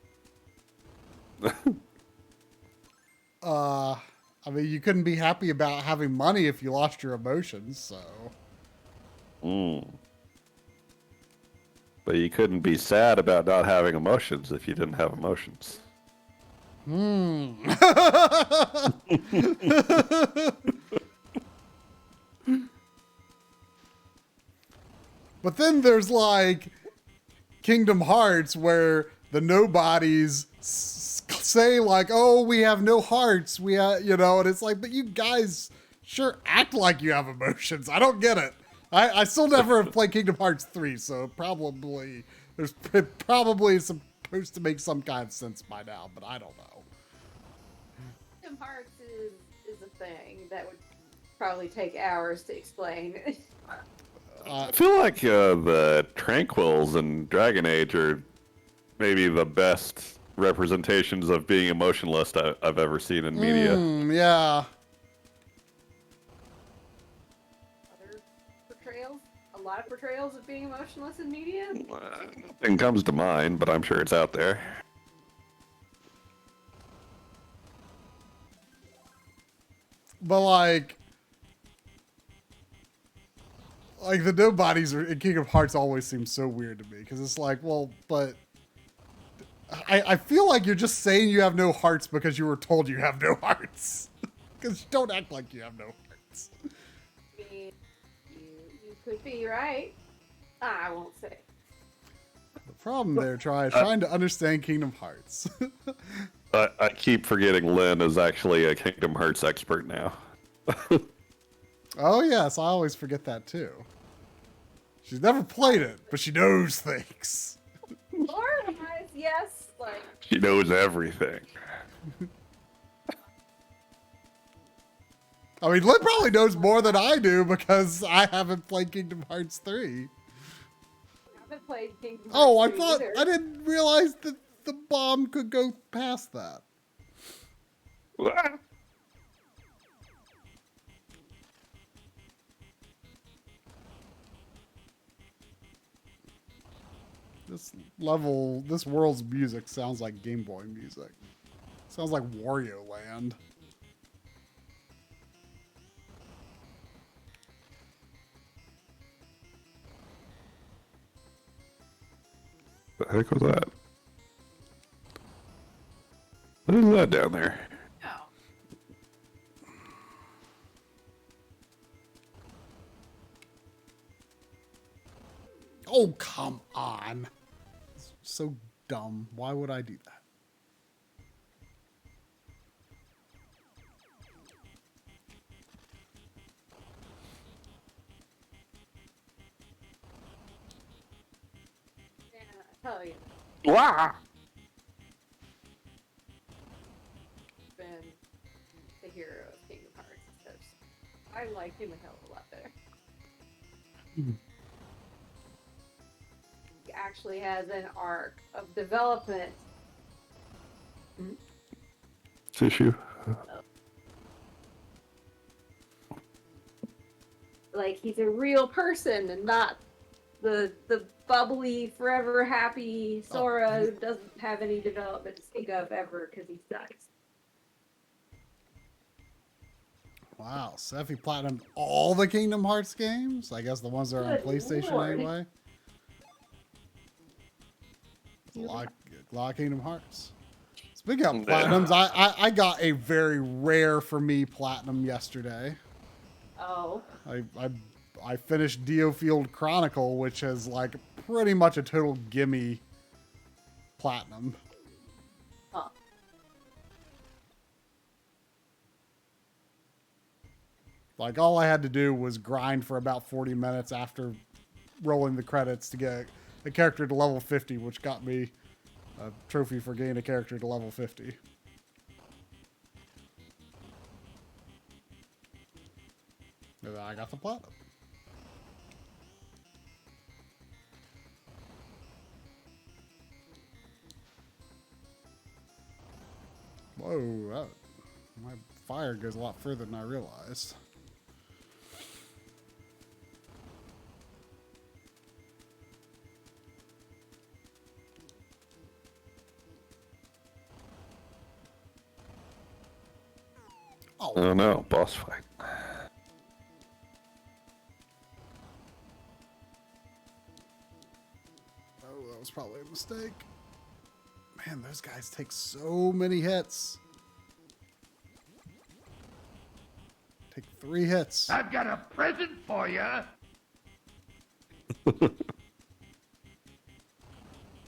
I mean, you couldn't be happy about having money if you lost your emotions, so. But you couldn't be sad about not having emotions if you didn't have emotions. But then there's like Kingdom Hearts, where the nobodies say like, oh, we have no hearts. And it's like, but you guys sure act like you have emotions. I don't get it. I still never have played Kingdom Hearts 3, so it probably is supposed to make some kind of sense by now, but I don't know. Kingdom Hearts is a thing that would probably take hours to explain. I feel like the Tranquils and Dragon Age are maybe the best representations of being emotionless I've ever seen in media. Yeah. Other portrayals? A lot of portrayals of being emotionless in media? Nothing comes to mind, but I'm sure it's out there. But like the nobodies in Kingdom Hearts always seem so weird to me because it's like, well, but I feel like you're just saying you have no hearts because you were told you have no hearts. Because you don't act like you have no hearts. I mean, you could be right. I won't say. The problem there, trying to understand Kingdom Hearts. I keep forgetting Lynn is actually a Kingdom Hearts expert now. Oh yes, I always forget that too. She's never played it, but she knows things. Lore-wise, yes. Like, She knows everything. I mean, Lynn probably knows more than I do because I haven't played Kingdom Hearts 3. I haven't played Kingdom Hearts Oh, I 3 thought either. I didn't realize that the bomb could go past that. This world's music sounds like Game Boy music. Sounds like Wario Land. The heck was that? What is that down there? Oh, come on. It's so dumb. Why would I do that? Yeah, I tell you. Wow. Been the hero of Kingdom Hearts. Because I like him a hell of a lot better. He actually has an arc of development. Tissue. Like he's a real person and not the bubbly, forever happy Sora who doesn't have any development to speak of ever because he sucks. Wow, Sephi platinumed all the Kingdom Hearts games? I guess the ones that are on Good PlayStation Lord. anyway. A lot of Kingdom Hearts. Speaking of platinums, I got a very rare for me platinum yesterday. Oh. I finished Diofield Chronicle, which is like pretty much a total gimme platinum. Huh. Like all I had to do was grind for about 40 minutes after rolling the credits to get a character to level 50, which got me a trophy for getting a character to level 50. And then I got the platinum. Whoa, my fire goes a lot further than I realized. Oh no, boss fight. Oh, that was probably a mistake. Man, those guys take so many hits. Take 3 hits. I've got a present for you.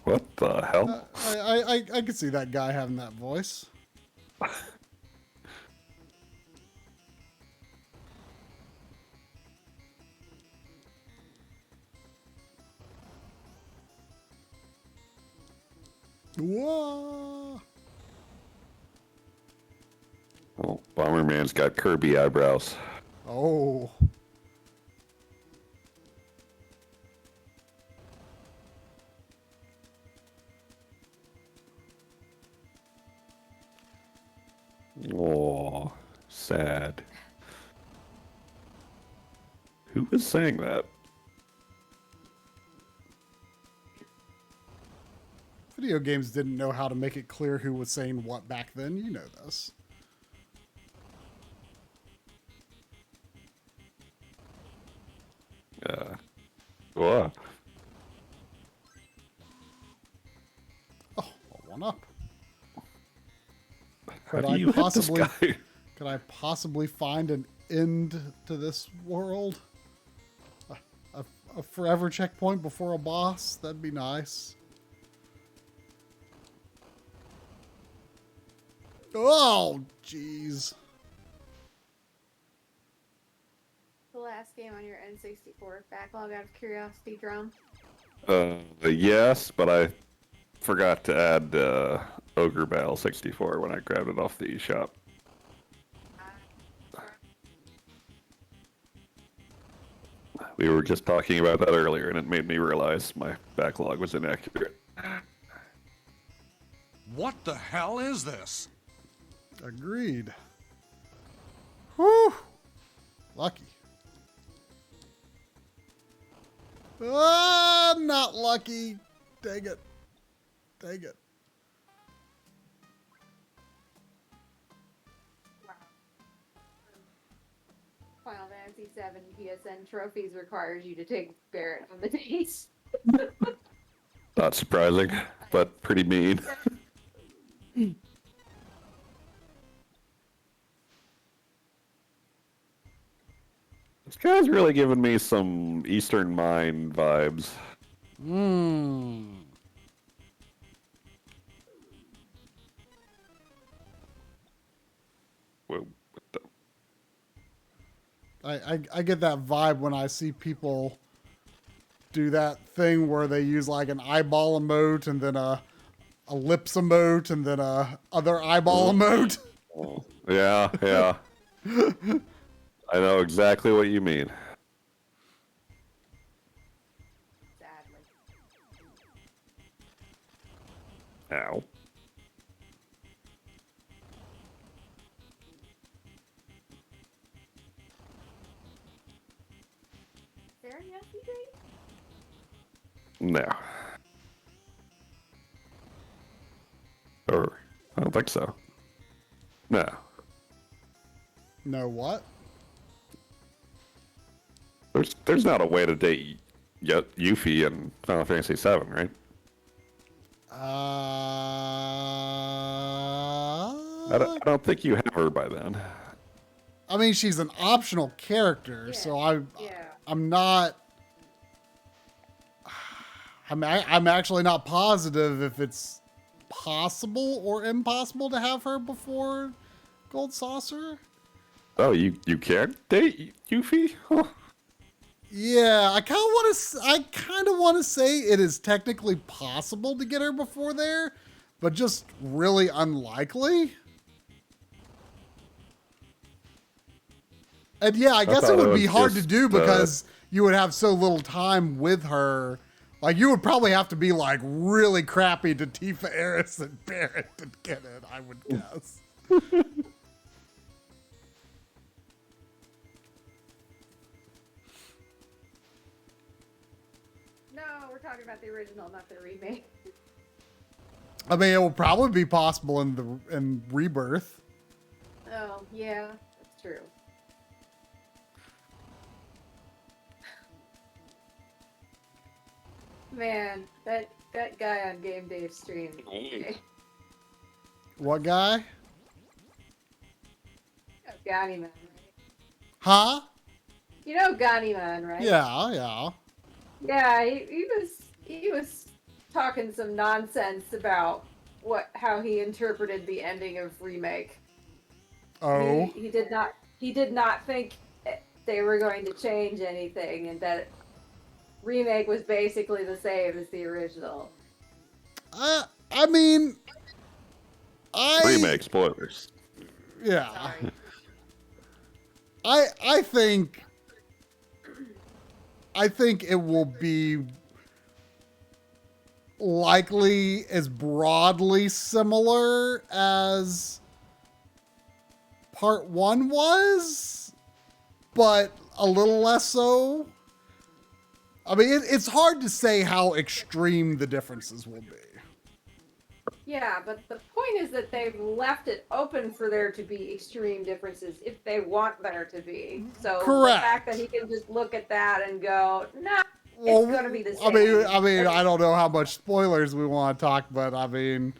What the hell? I could see that guy having that voice. Whoa! Oh, Bomberman's got Kirby eyebrows. Oh. Oh, sad. Who was saying that? Video games didn't know how to make it clear who was saying what back then. You know this. What? Oh, well, one up. How do you hit this guy? Could I possibly find an end to this world? A forever checkpoint before a boss? That'd be nice. Oh, jeez. The last game on your N64 backlog, out of curiosity, Drum? Yes, but I forgot to add Ogre Battle 64 when I grabbed it off the eShop. We were just talking about that earlier, and it made me realize my backlog was inaccurate. What the hell is this? Agreed. Whew. Lucky. Ah, not lucky. Dang it. Dang it. Final Fantasy VII PSN trophies requires you to take Barrett on the dates. Not surprising, but pretty mean. This guy's really giving me some Eastern Mind vibes. Mmm. Whoa, what the... I get that vibe when I see people do that thing where they use like an eyeball emote and then a lips emote and then a other eyeball emote. Oh, yeah, yeah. I know exactly what you mean. Sadly. Ow. Is there a Yossi drink? No. Or, I don't think so. No. No what? There's not a way to date Yuffie in Final Fantasy VII, right? I don't think you have her by then. I mean, she's an optional character, so I'm not. I'm actually not positive if it's possible or impossible to have her before Gold Saucer. Oh, you can't date Yuffie? Huh. Yeah, I kind of want to say it is technically possible to get her before there, but just really unlikely. And yeah, I guess it would be hard to do because you would have so little time with her. Like, you would probably have to be like really crappy to Tifa, Eris, and Barrett to get it, I would guess. No, we're talking about the original, not the remake. I mean, it will probably be possible in Rebirth. Oh, yeah, that's true. Man, that guy on Game Dave's stream. Okay. What guy? Ganyman, right? Huh? You know Ganyman, right? Yeah, yeah. Yeah, he was talking some nonsense about how he interpreted the ending of Remake. Oh. He did not think they were going to change anything, and that Remake was basically the same as the original. I mean, Remake spoilers. Yeah. Sorry. I think it will be likely as broadly similar as part 1 was, but a little less so. I mean, it's hard to say how extreme the differences will be. Yeah, but the point is that they've left it open for there to be extreme differences if they want there to be. So Correct. The fact that he can just look at that and go, nah, it's going to be the same. I mean, I don't know how much spoilers we want to talk, but I mean,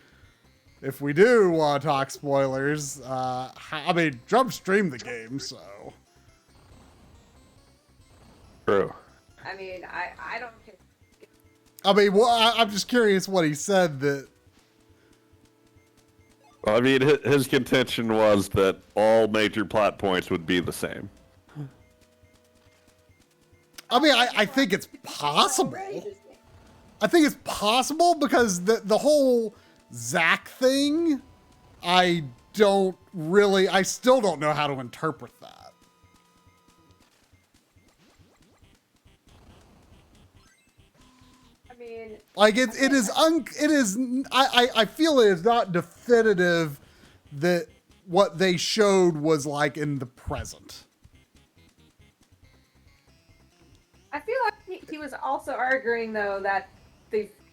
if we do want to talk spoilers, I mean, Drum streamed the game, so. True. I mean, I don't care. I mean, well, I'm just curious what he said that. Well, I mean, his contention was that all major plot points would be the same. I mean, I think it's possible. I think it's possible because the whole Zack thing, I still don't know how to interpret that. I mean, like it is I feel it is not definitive that what they showed was like in the present. I feel like he was also arguing though that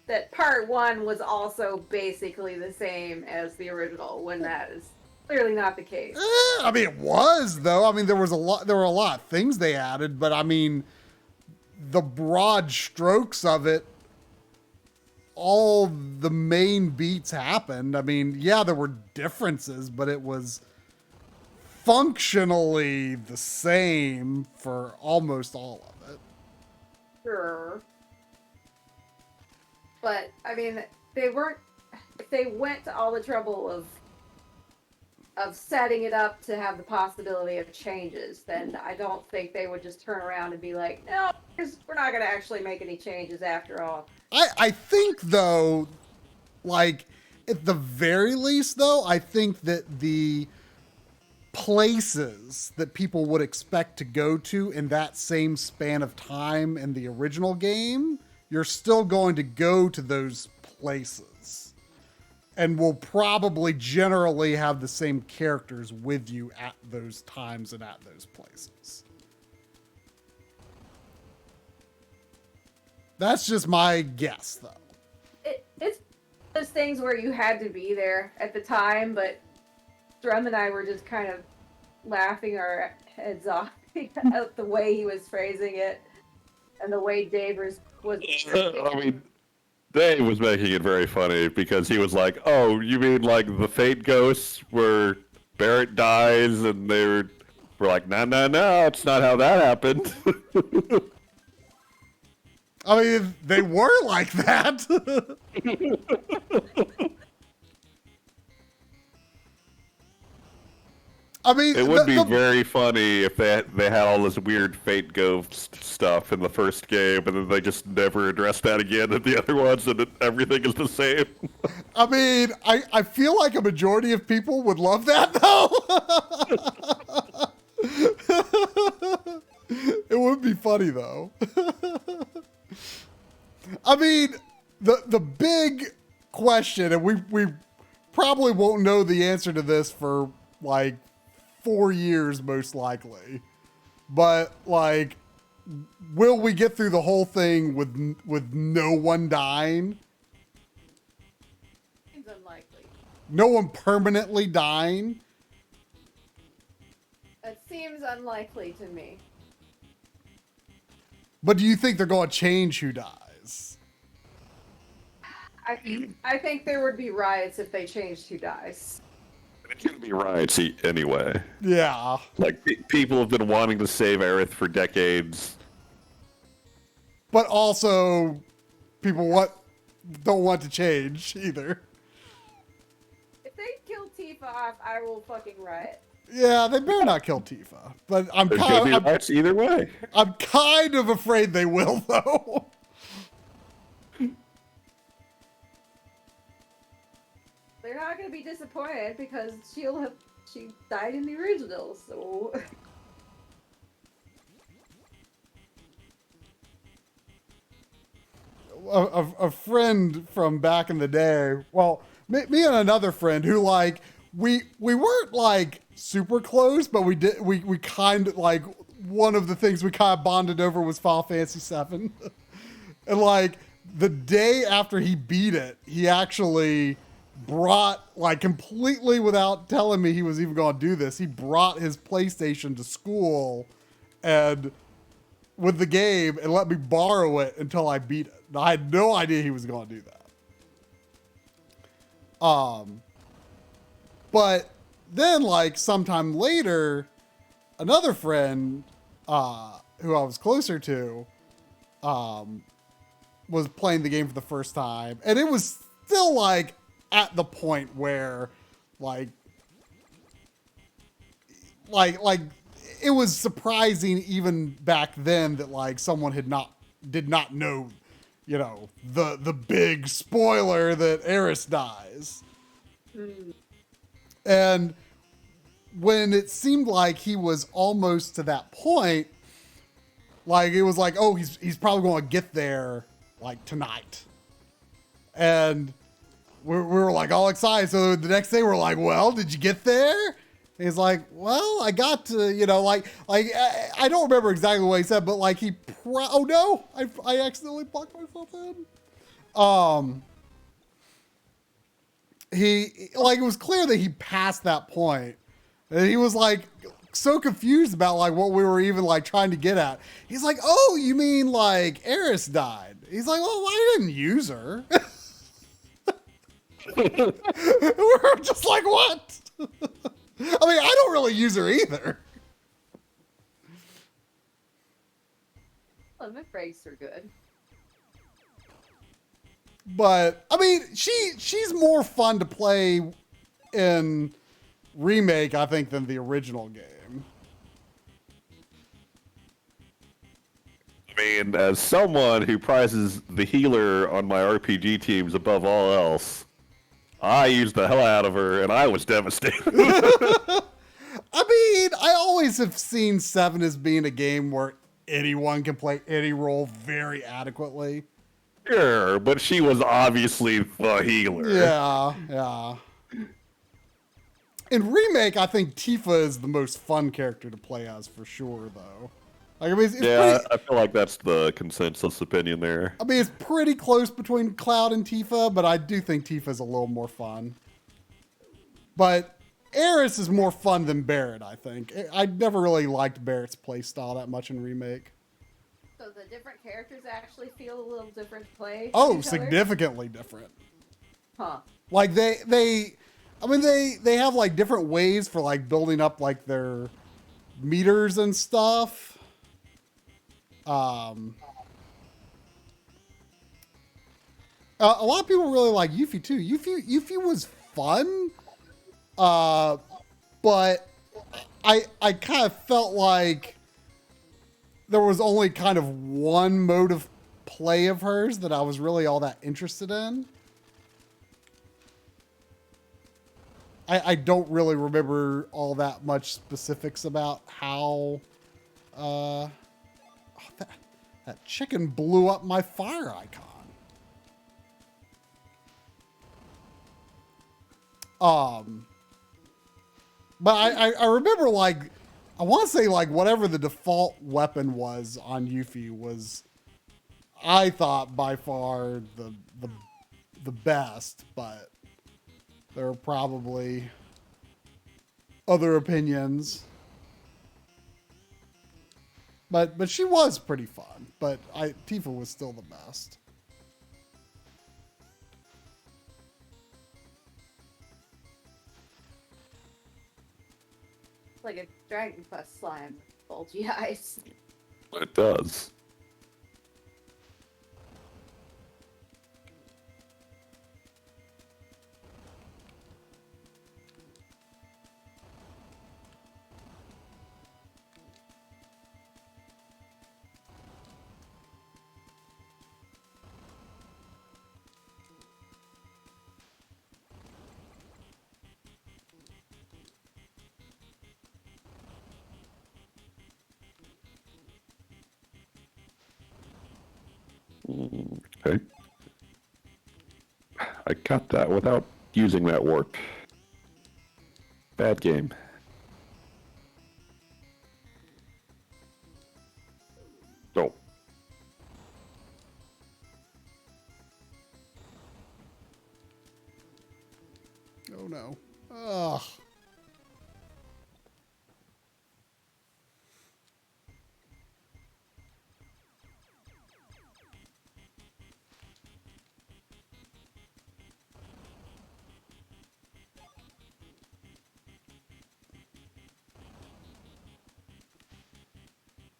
that part 1 was also basically the same as the original, when that is clearly not the case. I mean, it was though. I mean, there were a lot of things they added, but I mean, the broad strokes of it, all the main beats happened. I mean, yeah, there were differences, but it was functionally the same for almost all of it. Sure. But, I mean, if they went to all the trouble of setting it up to have the possibility of changes, then I don't think they would just turn around and be like, no, we're not going to actually make any changes after all. I think, though, like, at the very least, though, I think that the places that people would expect to go to in that same span of time in the original game, you're still going to go to those places. And will probably generally have the same characters with you at those times and at those places. That's just my guess, though. It's those things where you had to be there at the time, but Drum and I were just kind of laughing our heads off at the way he was phrasing it and the way Dave was. I mean, Dave was making it very funny because he was like, "Oh, you mean like the Fate Ghosts where Barrett dies?" And we're like, "No, it's not how that happened." I mean, they were like that. I mean, it would be very funny if they had all this weird Fate Ghost stuff in the first game, and then they just never addressed that again in the other ones, and everything is the same. I mean, I feel like a majority of people would love that, though. It would be funny, though. I mean, the big question, and we probably won't know the answer to this for, like, 4 years, most likely. But, like, will we get through the whole thing with no one dying? Seems unlikely. No one permanently dying? It seems unlikely to me. But do you think they're going to change who dies? I think there would be riots if they changed who dies. It's going to be riots anyway. Yeah. Like, people have been wanting to save Aerith for decades. But also, people don't want to change either. If they kill Tifa off, I will fucking riot. Yeah, they better not kill Tifa. But I'm There's gonna be kind riots either way. I'm kind of afraid they will, though. They're not gonna be disappointed because she died in the original, so. A friend from back in the day, well, me and another friend who, like, we weren't, like, super close, but we kind of, like, one of the things we kind of bonded over was Final Fantasy VII. And, like, the day after he beat it, he actually brought, like, completely without telling me he was even going to do this, he brought his PlayStation to school and with the game and let me borrow it until I beat it. I had no idea he was going to do that. But then, like, sometime later, another friend who I was closer to was playing the game for the first time, and it was still, like, at the point where, like it was surprising even back then that, like, someone did not know, you know, the big spoiler that Eris dies. And when it seemed like he was almost to that point, like, it was like, oh, he's probably going to get there, like, tonight. And we were, like, all excited. So the next day we're like, well, did you get there? And he's like, well, I got to, you know, like I don't remember exactly what he said, but, like, oh no, I accidentally blocked myself in. He, like, it was clear that he passed that point. And he was, like, so confused about, like, what we were even, like, trying to get at. He's like, oh, you mean, like, Eris died? He's like, well, I didn't use her. We're just like, what? I mean, I don't really use her either. Well, my breaks are good. But I mean, she's more fun to play in remake, I think, than the original game. I mean, as someone who prizes the healer on my RPG teams above all else, I used the hell out of her, and I was devastated. I mean, I always have seen 7 as being a game where anyone can play any role very adequately. Sure, but she was obviously the healer. Yeah. In remake, I think Tifa is the most fun character to play as for sure, though. Like, I mean, it's pretty, I feel like that's the consensus opinion there. I mean, it's pretty close between Cloud and Tifa, but I do think Tifa's a little more fun. But Eris is more fun than Barret, I think. I never really liked Barret's playstyle that much in remake. So the different characters actually feel a little different to play? Oh, significantly different. Huh. Like, they have, like, different ways for, like, building up, like, their meters and stuff. A lot of people really like Yuffie too. Yuffie was fun, but I kind of felt like there was only kind of one mode of play of hers that I was really all that interested in. I don't really remember all that much specifics about how that chicken blew up my fire icon. But I remember, like, I want to say, like, whatever the default weapon was on Yuffie was, I thought, by far the best, but there are probably other opinions. But she was pretty fun. But Tifa was still the best. Like a Dragon Quest slime with bulgy eyes. It does. Okay. I got that without using that warp. Bad game. Oh. Oh no. Ugh.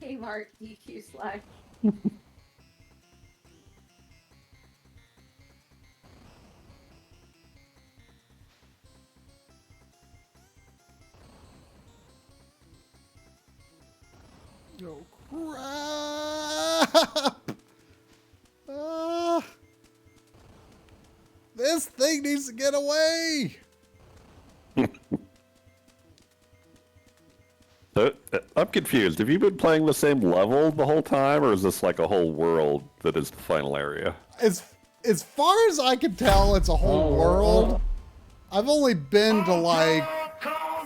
Hey, Mark, DQ Slack. Oh crap! This thing needs to get away! So, I'm confused. Have you been playing the same level the whole time, or is this like a whole world that is the final area? As far as I can tell, it's a whole world. I've only been to like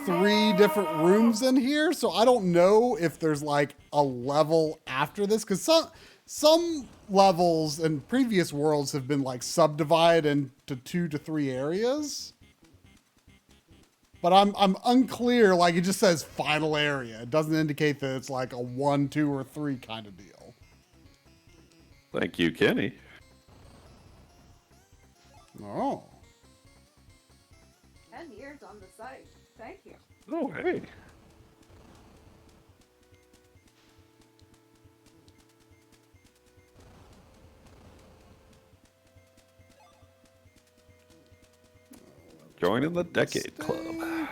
3 different rooms in here, so I don't know if there's like a level after this, because some levels in previous worlds have been like subdivided into 2 to 3 areas. But I'm unclear, like it just says final area. It doesn't indicate that it's like a 1, 2, or 3 kind of deal. Thank you, Kenny. Oh. 10 years on the site. Thank you. Oh, hey. Joining the Decade Club. I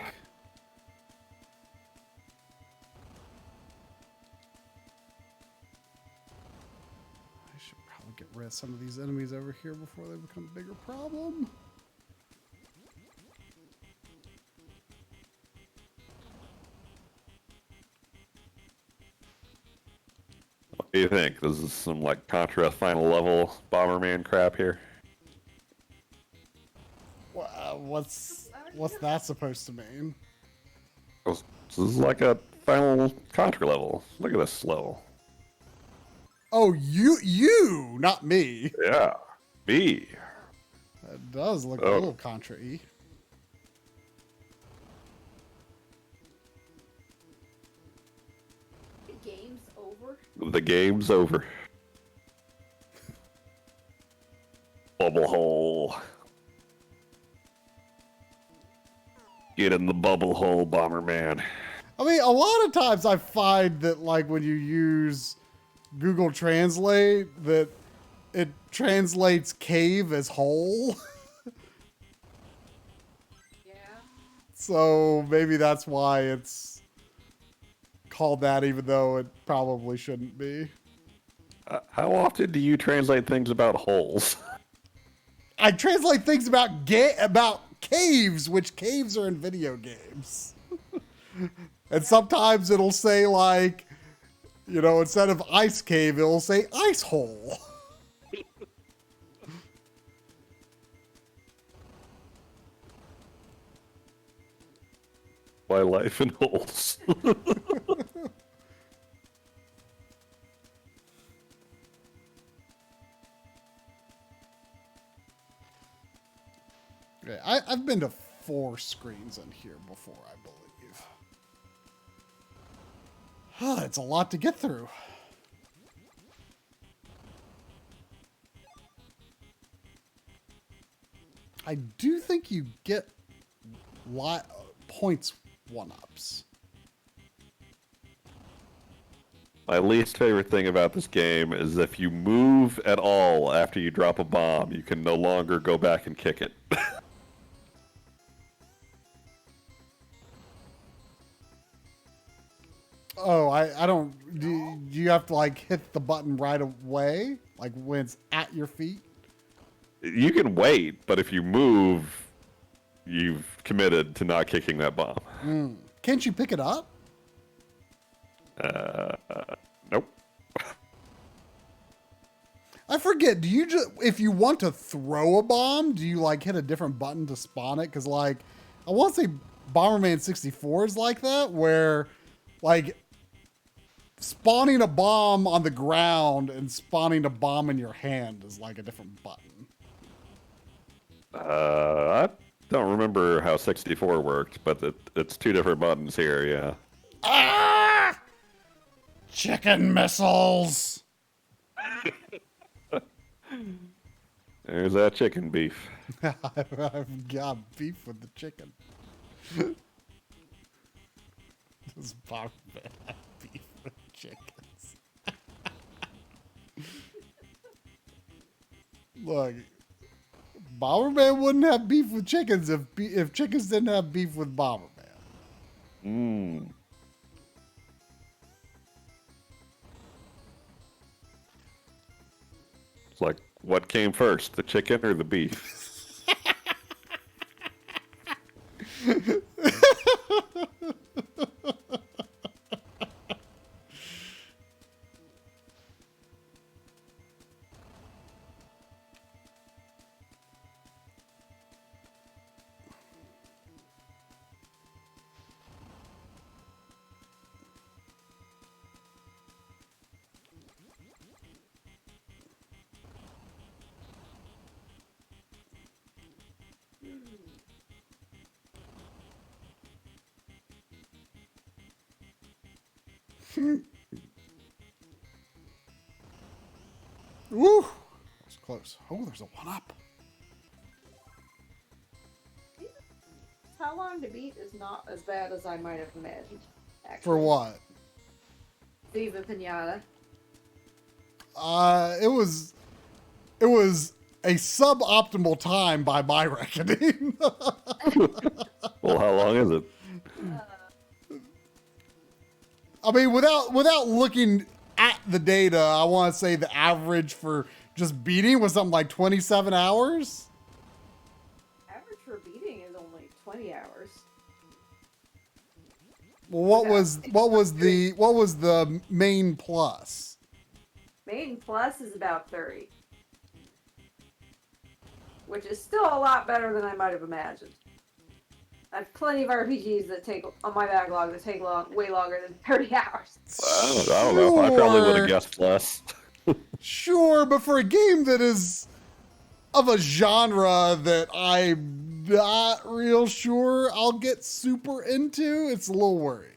should probably get rid of some of these enemies over here before they become a bigger problem. What do you think? This is some like Contra final level Bomberman crap here. What's that supposed to mean? This is like a final Contra level. Look at this level. Oh, you, not me. Yeah, me. That does look a little Contra-y. The game's over. The game's over. Bubble hole. Get in the bubble hole, Bomberman. I mean, a lot of times I find that like when you use Google Translate that it translates cave as hole. Yeah. So maybe that's why it's called that, even though it probably shouldn't be. How often do you translate things about holes? I translate things about caves, which caves are in video games. And sometimes it'll say like, you know, instead of ice cave, it'll say ice hole. My life in holes. Yeah, I've been to 4 screens in here before, I believe. It's a lot to get through. I do think you get points 1-ups. My least favorite thing about this game is if you move at all after you drop a bomb, you can no longer go back and kick it. Oh, I don't. Do you have to like hit the button right away, like when it's at your feet? You can wait, but if you move, you've committed to not kicking that bomb. Can't you pick it up? Nope. I forget, do you just, if you want to throw a bomb, do you like hit a different button to spawn it? Because like, I want to say Bomberman 64 is like that, where like spawning a bomb on the ground and spawning a bomb in your hand is like a different button. I don't remember how 64 worked, but it's two different buttons here, yeah. Ah! Chicken missiles! There's that chicken beef. I've got beef with the chicken. This Bomberman had beef with chickens. Look, Bomberman wouldn't have beef with chickens if chickens didn't have beef with Bomberman. Mmm. It's like, what came first, the chicken or the beef? Woo! That was close. Oh, there's a 1-up. How long to beat is not as bad as I might have imagined. Actually. For what? Viva Pinata. It was a suboptimal time by my reckoning. Well, how long is it? I mean, without looking at the data, I want to say the average for just beating was something like 27 hours. Average for beating is only 20 hours. Well, what was the main plus? Main plus is about 30. Which is still a lot better than I might have imagined. I have plenty of RPGs that take on my backlog that take way longer than 30 hours. I don't know. I probably would have guessed less. Sure, but for a game that is of a genre that I'm not real sure I'll get super into, it's a little worrying.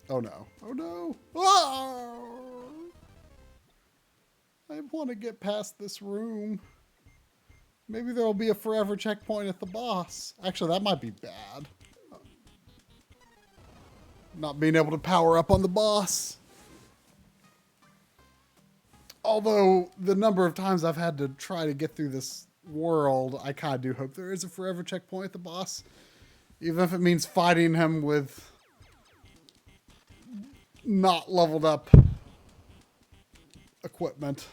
Oh no. Oh no. Oh! I want to get past this room. Maybe there'll be a forever checkpoint at the boss. Actually, that might be bad. Not being able to power up on the boss. Although, the number of times I've had to try to get through this world, I kind of do hope there is a forever checkpoint at the boss. Even if it means fighting him with not leveled up equipment.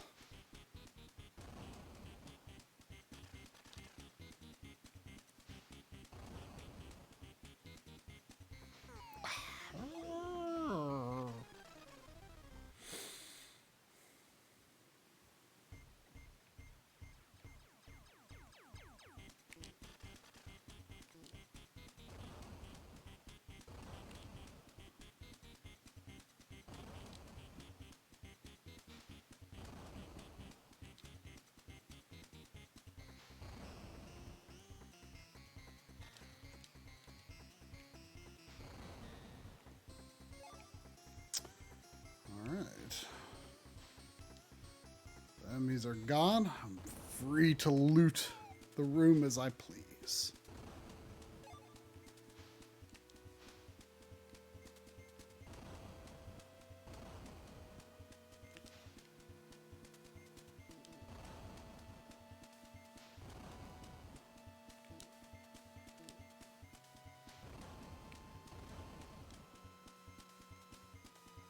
Enemies are gone. I'm free to loot the room as I please.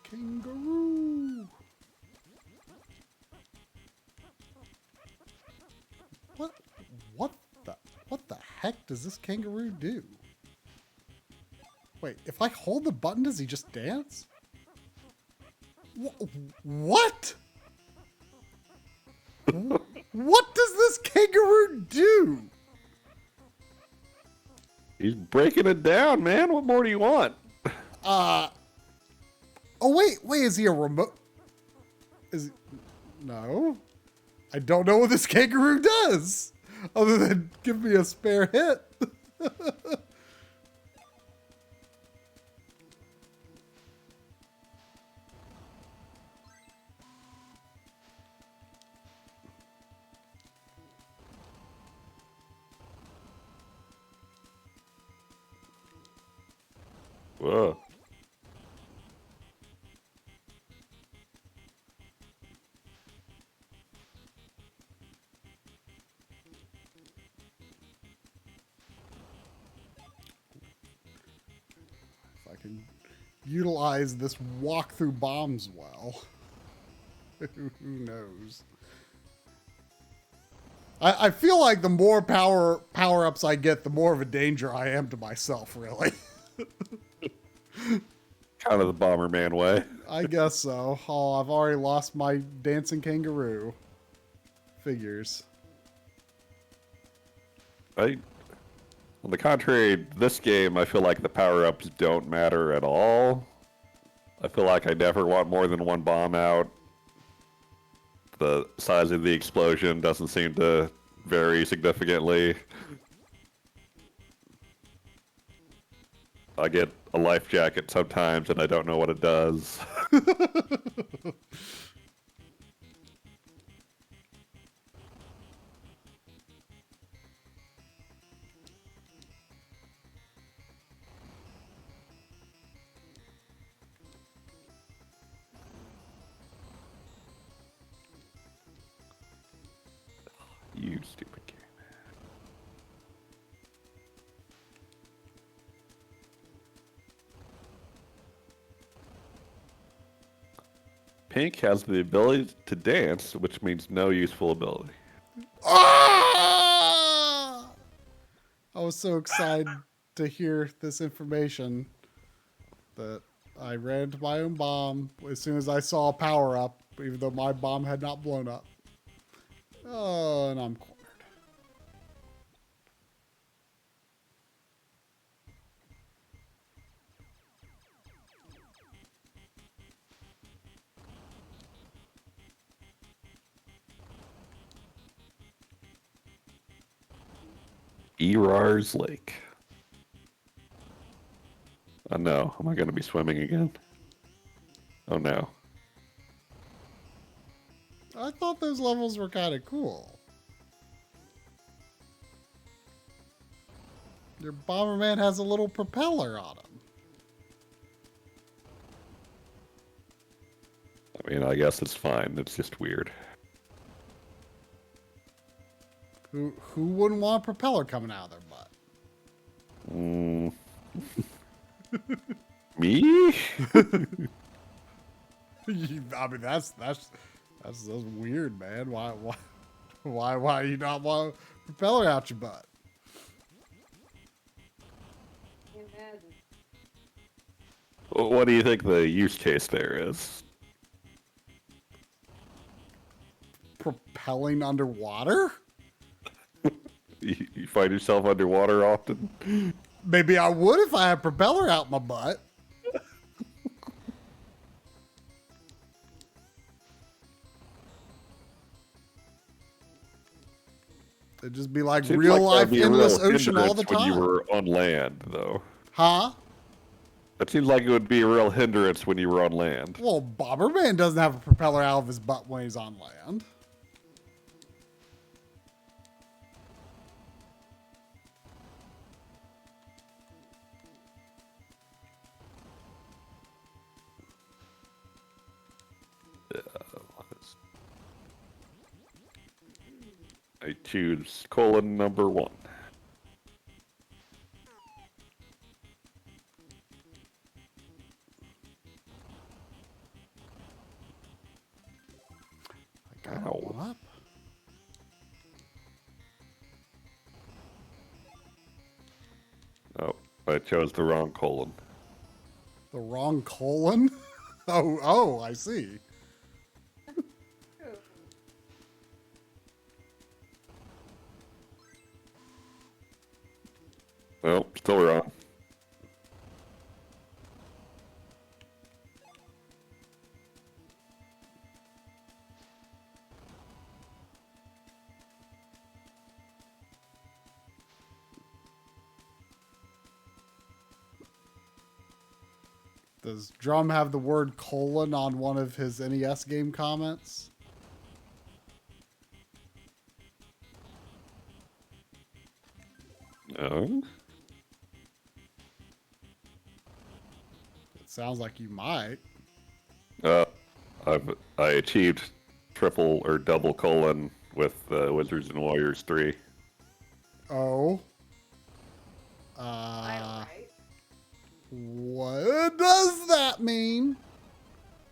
Kangaroo! What the heck does this kangaroo do? Wait, if I hold the button, does he just dance? What? What does this kangaroo do? He's breaking it down, man. What more do you want? Oh, wait, is he a remote? No. I don't know what this kangaroo does, other than give me a spare hit. Whoa. If I can utilize this walk through bombs well. Who knows? I feel like the more power-ups I get, the more of a danger I am to myself, really. Kind of the Bomberman way. I guess so. Oh, I've already lost my dancing kangaroo. Figures. On the contrary, this game, I feel like the power-ups don't matter at all. I feel like I never want more than one bomb out. The size of the explosion doesn't seem to vary significantly. I get a life jacket sometimes and I don't know what it does. You stupid game. Pink has the ability to dance, which means no useful ability. Ah! I was so excited to hear this information that I ran into my own bomb as soon as I saw a power up, even though my bomb had not blown up. Oh, and I'm cornered. Erar's Lake. Oh no, am I going to be swimming again? Oh no. I thought those levels were kind of cool. Your Bomberman has a little propeller on him. I mean, I guess it's fine. It's just weird. Who wouldn't want a propeller coming out of their butt? Me? I mean, that's weird, man. Why you not want a propeller out your butt? Can't imagine. What do you think the use case there is? Propelling underwater? You find yourself underwater often? Maybe I would if I had a propeller out my butt. It'd just be like Seems real like that'd life be a endless real ocean all the hindrance time. when you were on land, though. Huh? That seems like it would be a real hindrance when you were on land. Well, Bomberman doesn't have a propeller out of his butt when he's on land. I choose colon number 1. I got Ow. one up. Oh, I chose the wrong colon. The wrong colon? Oh, I see. Well, still wrong. Does Drum have the word colon on one of his NES game comments? No. It sounds like you might. I achieved triple or double colon with Wizards and Warriors 3. Oh. Right? What does that mean?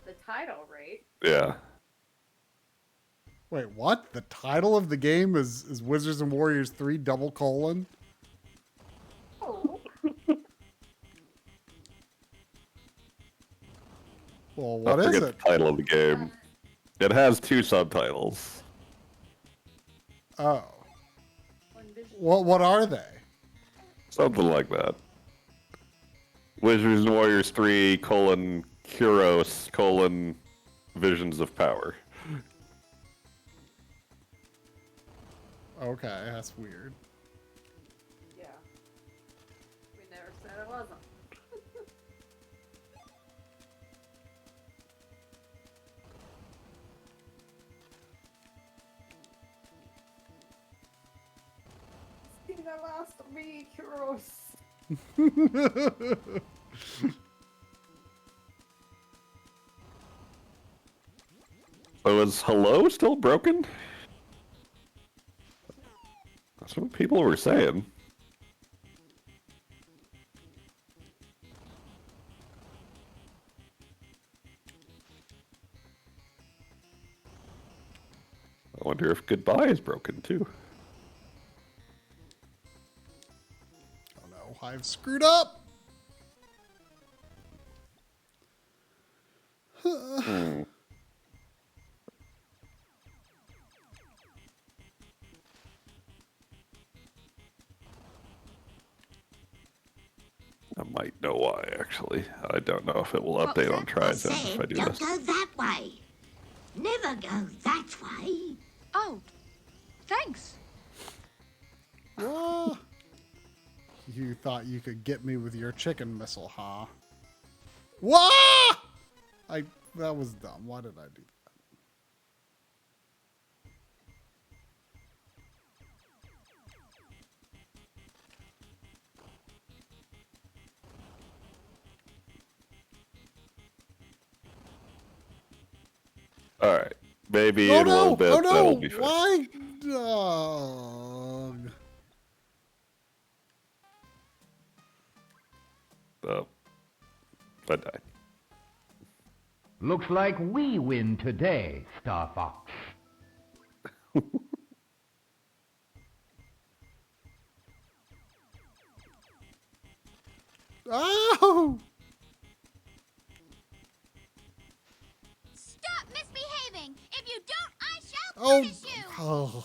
The title, right? Yeah. Wait, what? The title of the game is Wizards and Warriors 3 double colon? Oh. Well, what I is forget it? the title of the game. It has 2 subtitles. Oh. What are they? Something like that. Wizards and Warriors 3, Kuros, Visions of Power. Okay, that's weird. Yeah. We never said it wasn't. See the last of me, Kuros. So is hello still broken? That's what people were saying. I wonder if goodbye is broken too. Oh no, I've screwed up! I might know why, actually. I don't know if it will update on tries if I do Don't this. go that way. Never go that way. Oh, thanks. Ah. You thought you could get me with your chicken missile, huh? Wah! That was dumb. Why did I do that? Alright. Maybe Oh in a little no! bit Oh that'll no! be fixed. Why? Dog. Oh. I died. Looks like we win today, Star Fox. Oh! Stop misbehaving! If you don't, I shall Oh! punish you! Oh,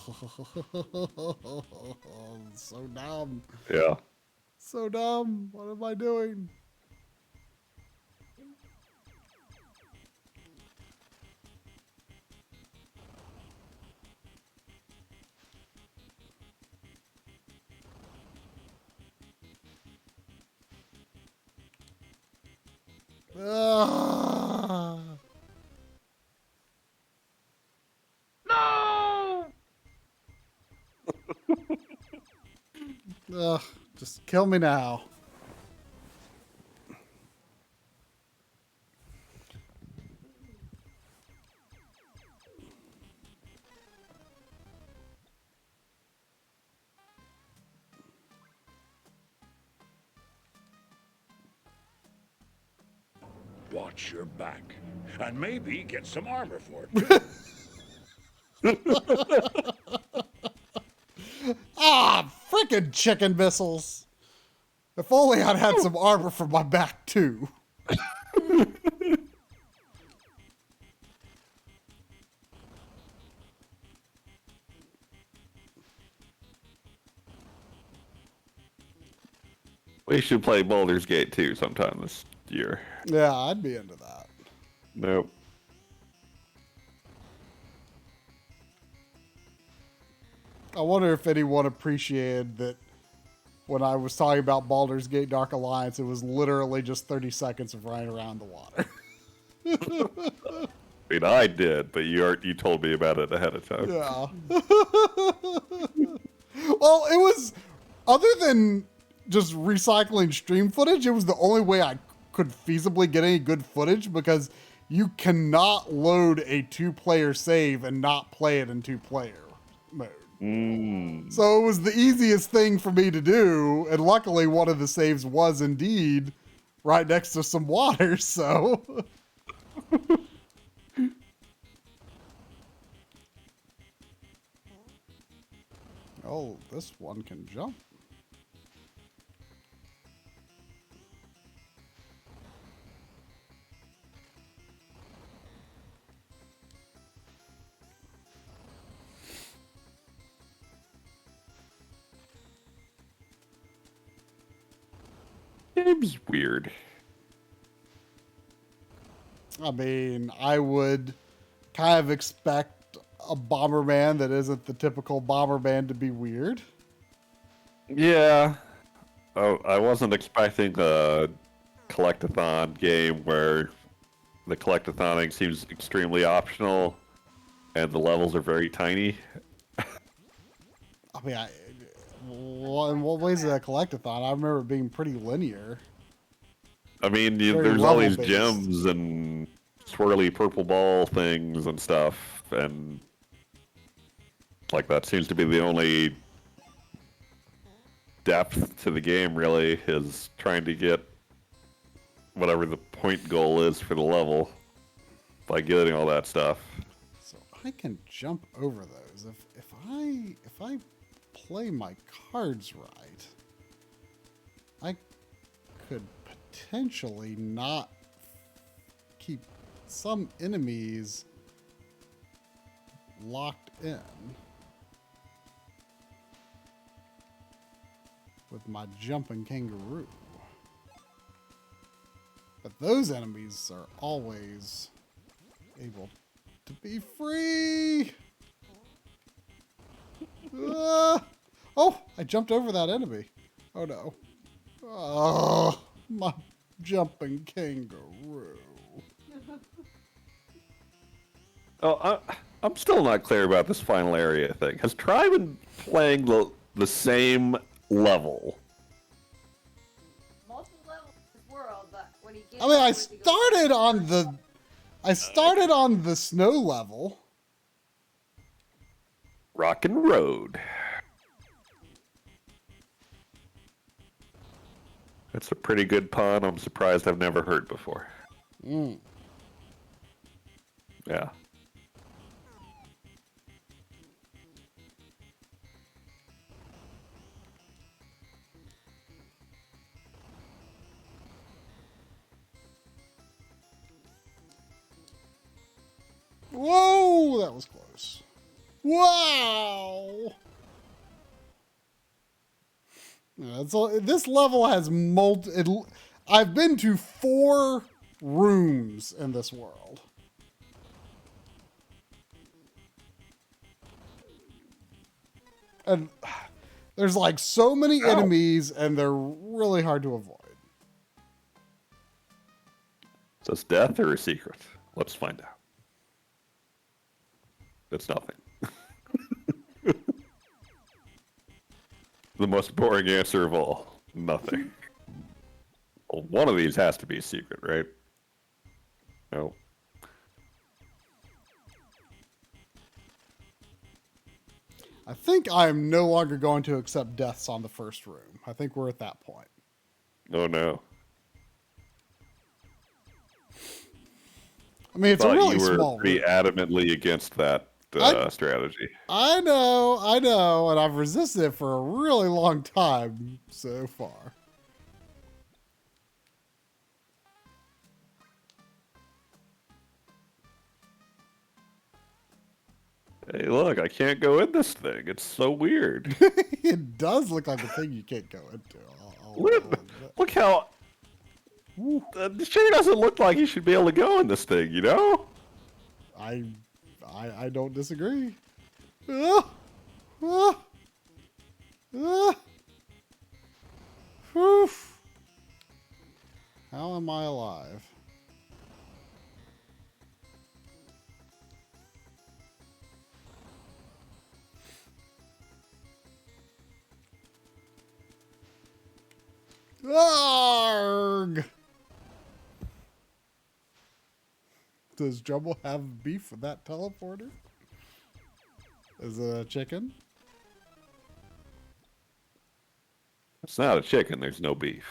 so dumb. Yeah. So dumb. What am I doing? Ah. No! Ugh, just kill me now. Watch your back. And maybe get some armor for it. Ah, frickin' chicken missiles. If only I'd had some armor for my back, too. We should play Baldur's Gate 2 sometime this year. Yeah, I'd be into that. Nope. I wonder if anyone appreciated that when I was talking about Baldur's Gate Dark Alliance, it was literally just 30 seconds of running around the water. I mean, I did, but you told me about it ahead of time. Yeah. Well, it was, other than just recycling stream footage, it was the only way I could feasibly get any good footage, because you cannot load a 2-player save and not play it in 2-player mode. So it was the easiest thing for me to do, and luckily one of the saves was indeed right next to some water, so... Oh, this one can jump. Game's weird. I mean, I would kind of expect a Bomberman that isn't the typical Bomberman to be weird. Yeah. Oh, I wasn't expecting a collectathon game where the collectathoning seems extremely optional and the levels are very tiny. I mean, in what ways is that a collectathon? I remember it being pretty linear. I mean, Very there's all these level-based. gems and swirly purple ball things and stuff, and like that seems to be the only depth to the game, really, is trying to get whatever the point goal is for the level by getting all that stuff. So I can jump over those if I play my cards right. I could potentially not keep some enemies locked in with my jumping kangaroo. But those enemies are always able to be free. Oh, I jumped over that enemy. Oh no. Oh, my jumping kangaroo. Oh, I'm still not clear about this final area thing. Has Tri been playing the same level? Multiple levels in this world, but when he gets I mean, I started on the snow level. Rockin' Road. That's a pretty good pun. I'm surprised I've never heard before. Yeah. Whoa, that was close. Wow. Yeah, this level has I've been to 4 rooms in this world. And there's like so many enemies, and they're really hard to avoid. Is this death or a secret? Let's find out. It's nothing. The most boring answer of all. Nothing. Well, one of these has to be a secret, right? No. I think I'm no longer going to accept deaths on the first room. I think we're at that point. Oh no. I mean, it's a really you were small pretty room. adamantly against that strategy. I know, and I've resisted it for a really long time so far. Hey, look, I can't go in this thing. It's so weird. It does look like a thing you can't go into. Look how... the sure doesn't look like you should be able to go in this thing, you know? I don't disagree. Ah! Ah! Ah! Whew. How am I alive? Arg! Does Jumbo have beef with that teleporter? Is it a chicken? It's not a chicken. There's no beef.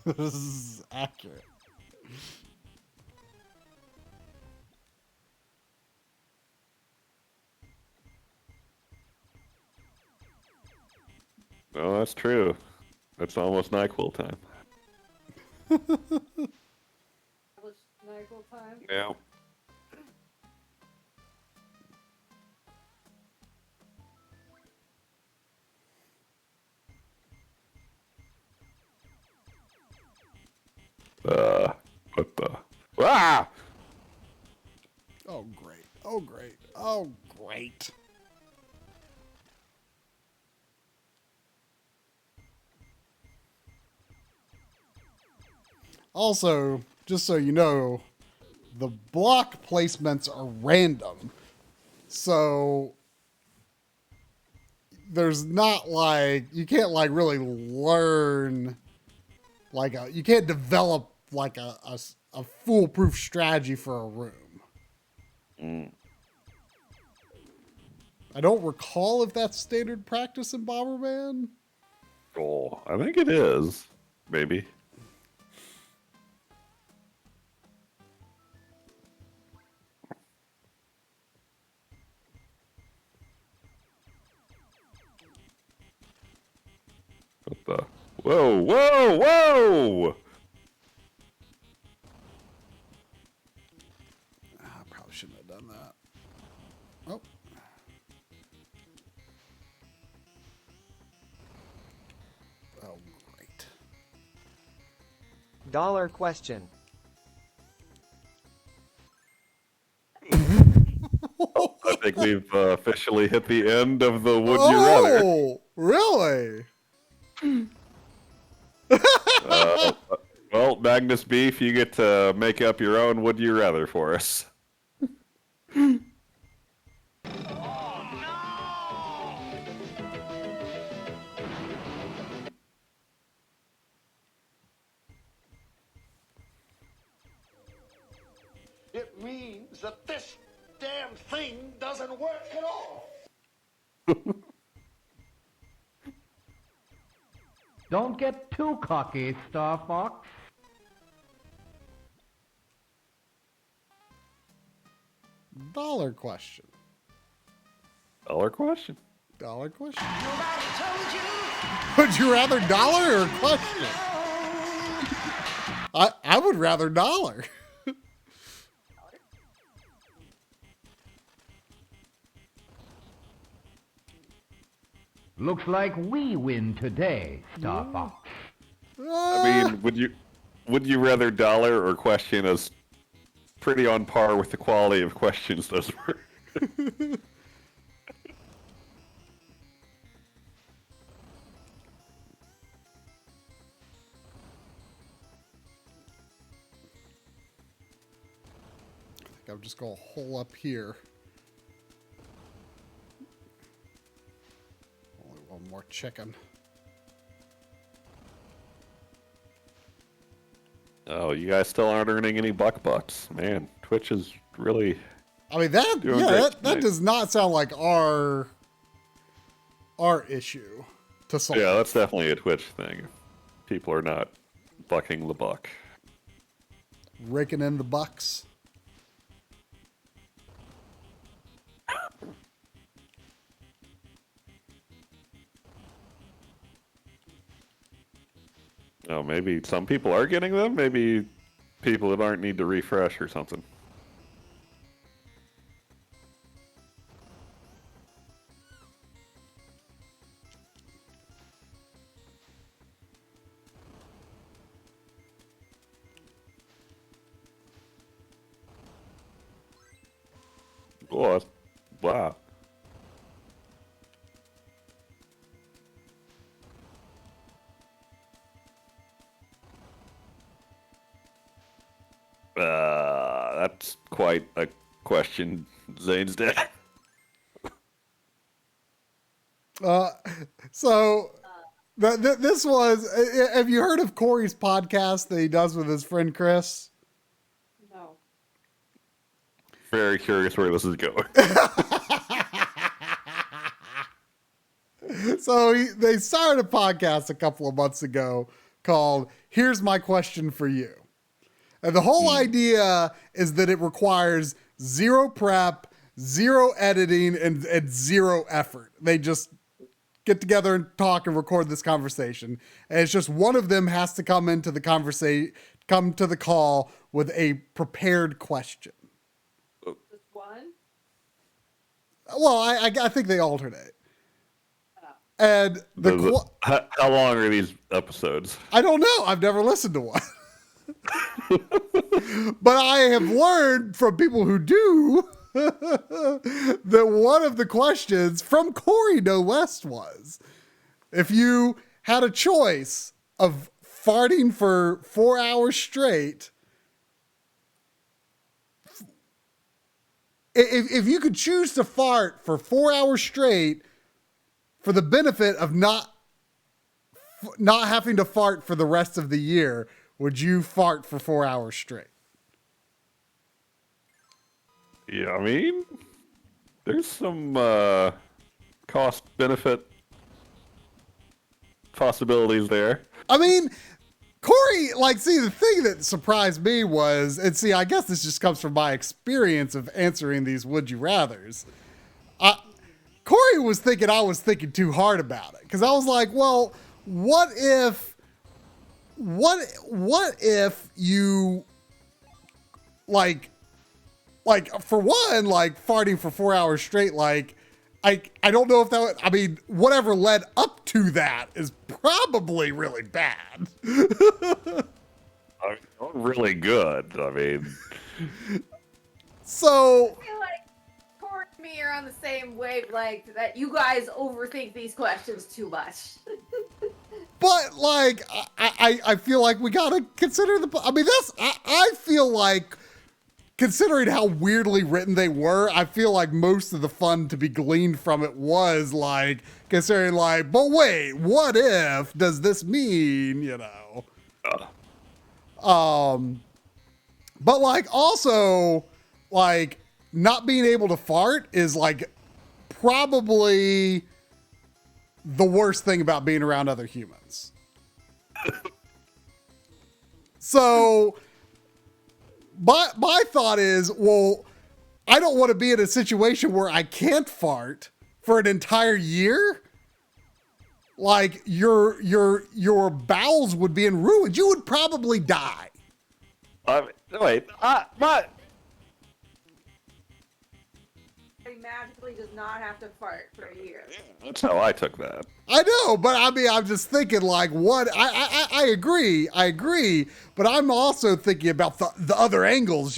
This is accurate. Oh, that's true. That's almost NyQuil time. NyQuil time? Yeah. What the? Ah! Oh, great. Oh, great. Oh, great. Also, just so you know, the block placements are random. So there's not like, you can't like really learn like you can't develop like a foolproof strategy for a room. I don't recall if that's standard practice in Bomberman. Oh, I think it is. Maybe. What the? Whoa, whoa, whoa! I probably shouldn't have done that. Oh. Oh, great. Dollar question. I think we've officially hit the end of the Would You Rather. Oh, really? Well, Magnus Beef, you get to make up your own Would You Rather for us. It means that this damn thing doesn't work at all. Don't get too cocky, Star Fox. Dollar question. Dollar question? Dollar question. Would you rather dollar or question? I would rather dollar. Looks like we win today, Star Fox. I mean, would you rather dollar or question is pretty on par with the quality of questions those were. I think I'll just go a hole up here. Only one more chicken. Oh, you guys still aren't earning any bucks. Man, Twitch is really... I mean, that does not sound like our issue to solve. Yeah, that's definitely a Twitch thing. People are not bucking the buck. Raking in the bucks. Oh, maybe some people are getting them. Maybe people that aren't need to refresh or something. Oh, wow. That's quite a question, Zane's dad. So this was. Have you heard of Corey's podcast that he does with his friend Chris? No. Very curious where this is going. So they started a podcast a couple of months ago called "Here's My Question for You," and the whole idea is that it requires zero prep, zero editing, and zero effort. They just get together and talk and record this conversation. And it's just one of them has to come into the come to the call with a prepared question. Just one? Well, I think they alternate. And how long are these episodes? I don't know. I've never listened to one. But I have learned from people who do that one of the questions from Corey, no less, was if you had a choice of farting for 4 hours straight, if you could choose to fart for 4 hours straight for the benefit of not having to fart for the rest of the year, would you fart for 4 hours straight? Yeah, I mean, there's some cost-benefit possibilities there. I mean, Corey, the thing that surprised me was, and see, I guess this just comes from my experience of answering these would you rathers. Corey was thinking I was thinking too hard about it, because I was like, well, what if you for one, farting for 4 hours straight, I don't know if that would, I mean, whatever led up to that is probably really bad. Really good. I mean, so I feel like Corey and me are on the same wavelength that you guys overthink these questions too much. But I feel like we gotta consider I feel like, considering how weirdly written they were, I feel like most of the fun to be gleaned from it was considering but wait, what if, does this mean, but also not being able to fart is probably the worst thing about being around other humans. So my thought is, well, I don't want to be in a situation where I can't fart for an entire year. Your bowels would be in ruins. You would probably die. He magically does not have to fart for a year. That's how I took that. I know, but I mean, I'm just thinking what I agree, but I'm also thinking about the other angles,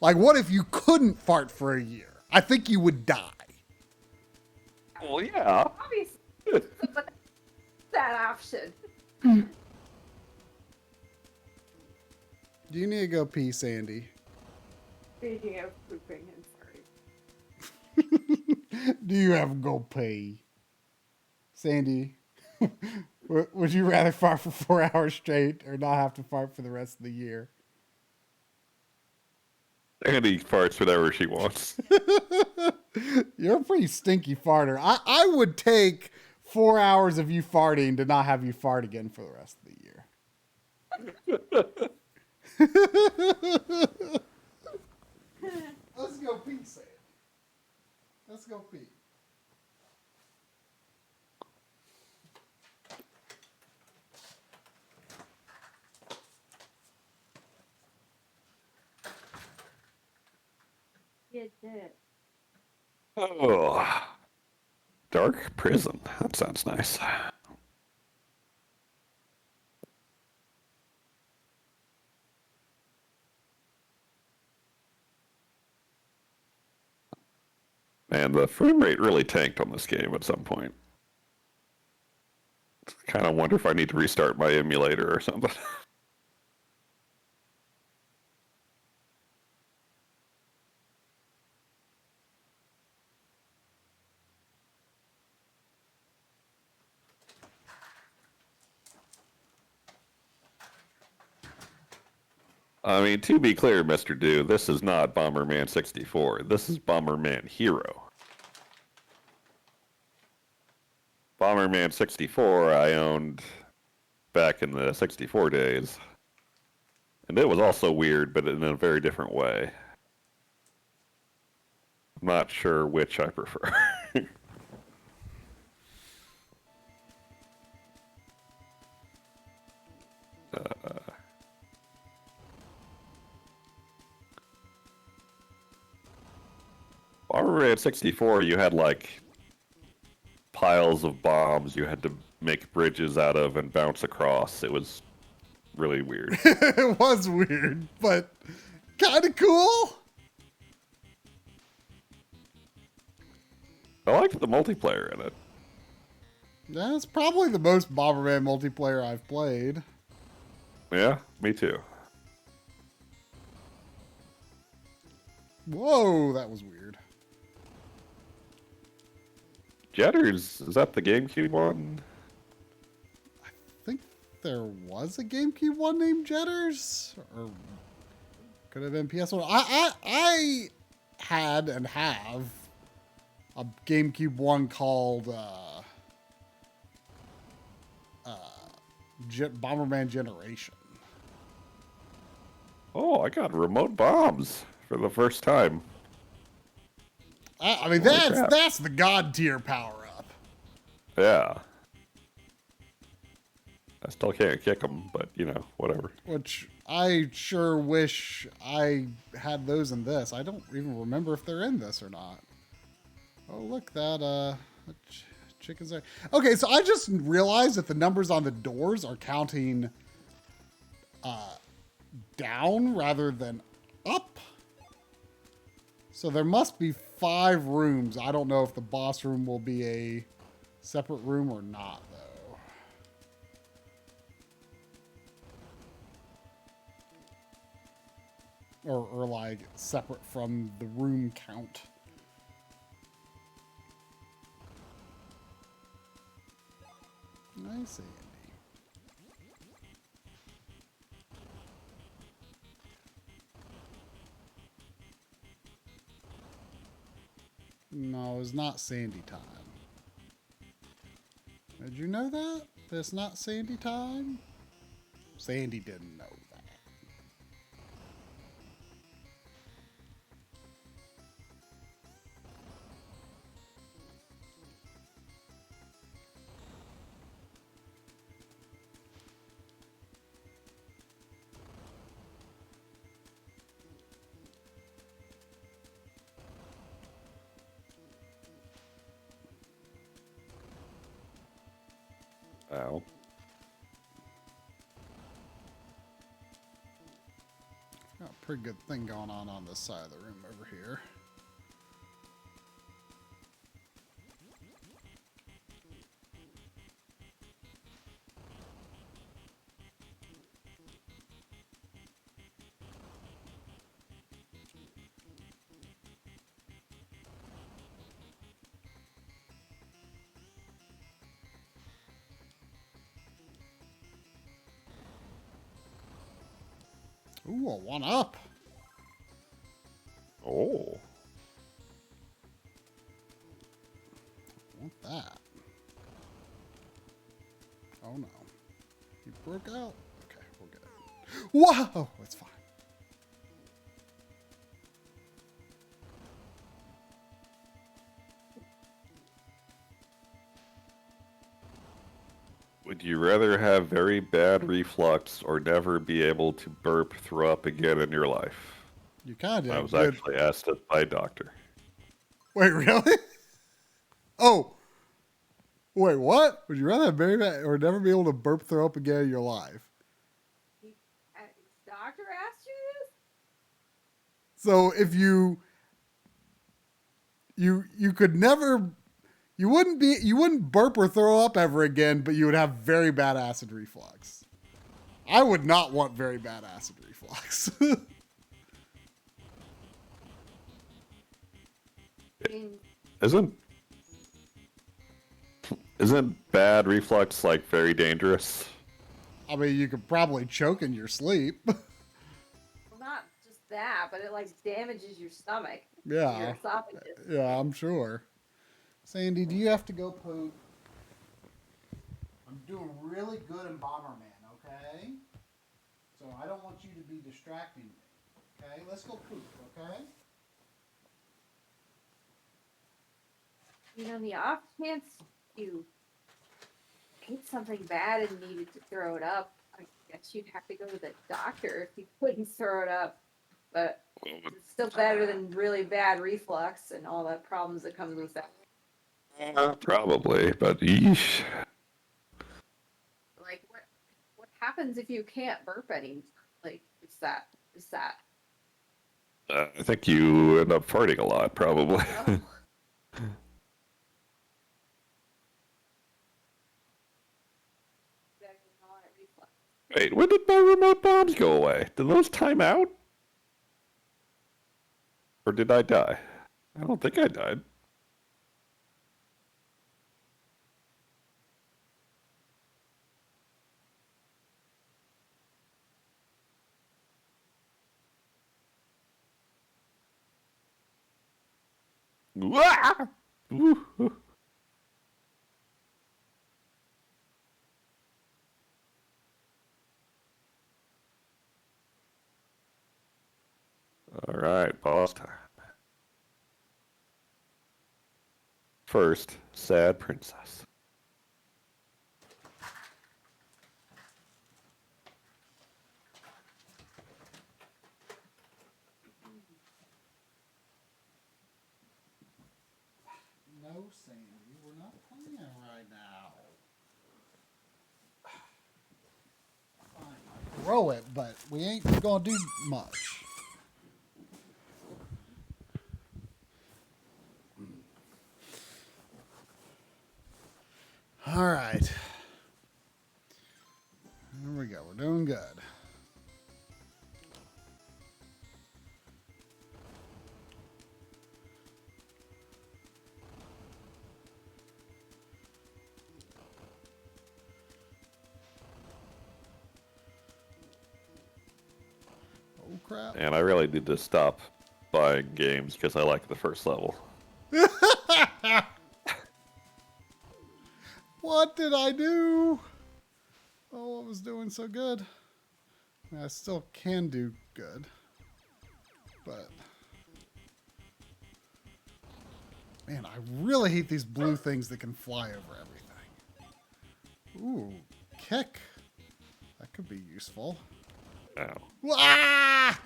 what if you couldn't fart for a year? I think you would die. Well, yeah. Obviously, but that option. Do you need to go pee, Sandy? Speaking of pooping and farting. Do you have to go pee? Sandy, would you rather fart for 4 hours straight or not have to fart for the rest of the year? Sandy farts whatever she wants. You're a pretty stinky farter. I would take 4 hours of you farting to not have you fart again for the rest of the year. Let's go pee, Sandy. Let's go pee. You did. Oh, dark prison. That sounds nice. And the frame rate really tanked on this game at some point. Kind of wonder if I need to restart my emulator or something. I mean, to be clear, Mr. Do, this is not Bomberman 64. This is Bomberman Hero. Bomberman 64 I owned back in the 64 days. And it was also weird, but in a very different way. I'm not sure which I prefer. Bomberman 64, you had like piles of bombs you had to make bridges out of and bounce across. It was really weird. It was weird, but kind of cool. I liked the multiplayer in it. That's probably the most Bomberman multiplayer I've played. Yeah, me too. Whoa, that was weird. Jetters, is that the GameCube one? I think there was a GameCube one named Jetters, or could have been PS1. I had and have a GameCube one called Bomberman Generation. Oh, I got remote bombs for the first time. I mean, Holy crap. that's the god tier power up. Yeah. I still can't kick them, but, you know, whatever. Which I sure wish I had those in this. I don't even remember if they're in this or not. Oh, look, that chicken's there. Okay, so I just realized that the numbers on the doors are counting down rather than up. So there must be 5 rooms. I don't know if the boss room will be a separate room or not, though. Or like separate from the room count. I see. No, it's not Sandy time. Did you know that? It's not Sandy time? Sandy didn't know that. Ow. Got a pretty good thing going on this side of the room over here. Ooh, a 1-up. Oh. Want that. Oh no. He broke out? Okay, we'll get it. Whoa! It's fine. Would you rather have very bad reflux or never be able to burp, throw up again in your life? You kind of I was did. actually asked it by a doctor. Wait, really? Oh. Wait, what? Would you rather have very bad or never be able to burp, throw up again in your life? Doctor asked you this? So if you you could never, you wouldn't burp or throw up ever again, but you would have very bad acid reflux. I would not want very bad acid reflux. Isn't bad reflux like very dangerous? I mean, you could probably choke in your sleep. Well, not just that, but it like damages your stomach. Yeah. Your esophagus. Yeah, I'm sure. Sandy, do you have to go poop? I'm doing really good in Bomberman, okay? So I don't want you to be distracting me. Okay? Let's go poop, okay? You know, in the off chance you ate something bad and needed to throw it up, I guess you'd have to go to the doctor if you couldn't throw it up. But it's still better than really bad reflux and all the problems that comes with that. Probably, but yeesh. Like what happens if you can't burp any? Like it's that. I think you end up farting a lot, probably. Oh. Wait, when did my remote bombs go away? Did those time out? Or did I die? I don't think I died. Wah! Woo. All right, boss time. First, sad princess. No, Sandy, we're not playing right now. Fine, I'll throw it, but we ain't gonna do much. All right. Here we go. We're doing good. Oh, crap. And I really need to stop buying games because I like the first level. What did I do? Oh, I was doing so good. I mean, I still can do good. But... man, I really hate these blue things that can fly over everything. Ooh, kick. That could be useful. Ow. Ah!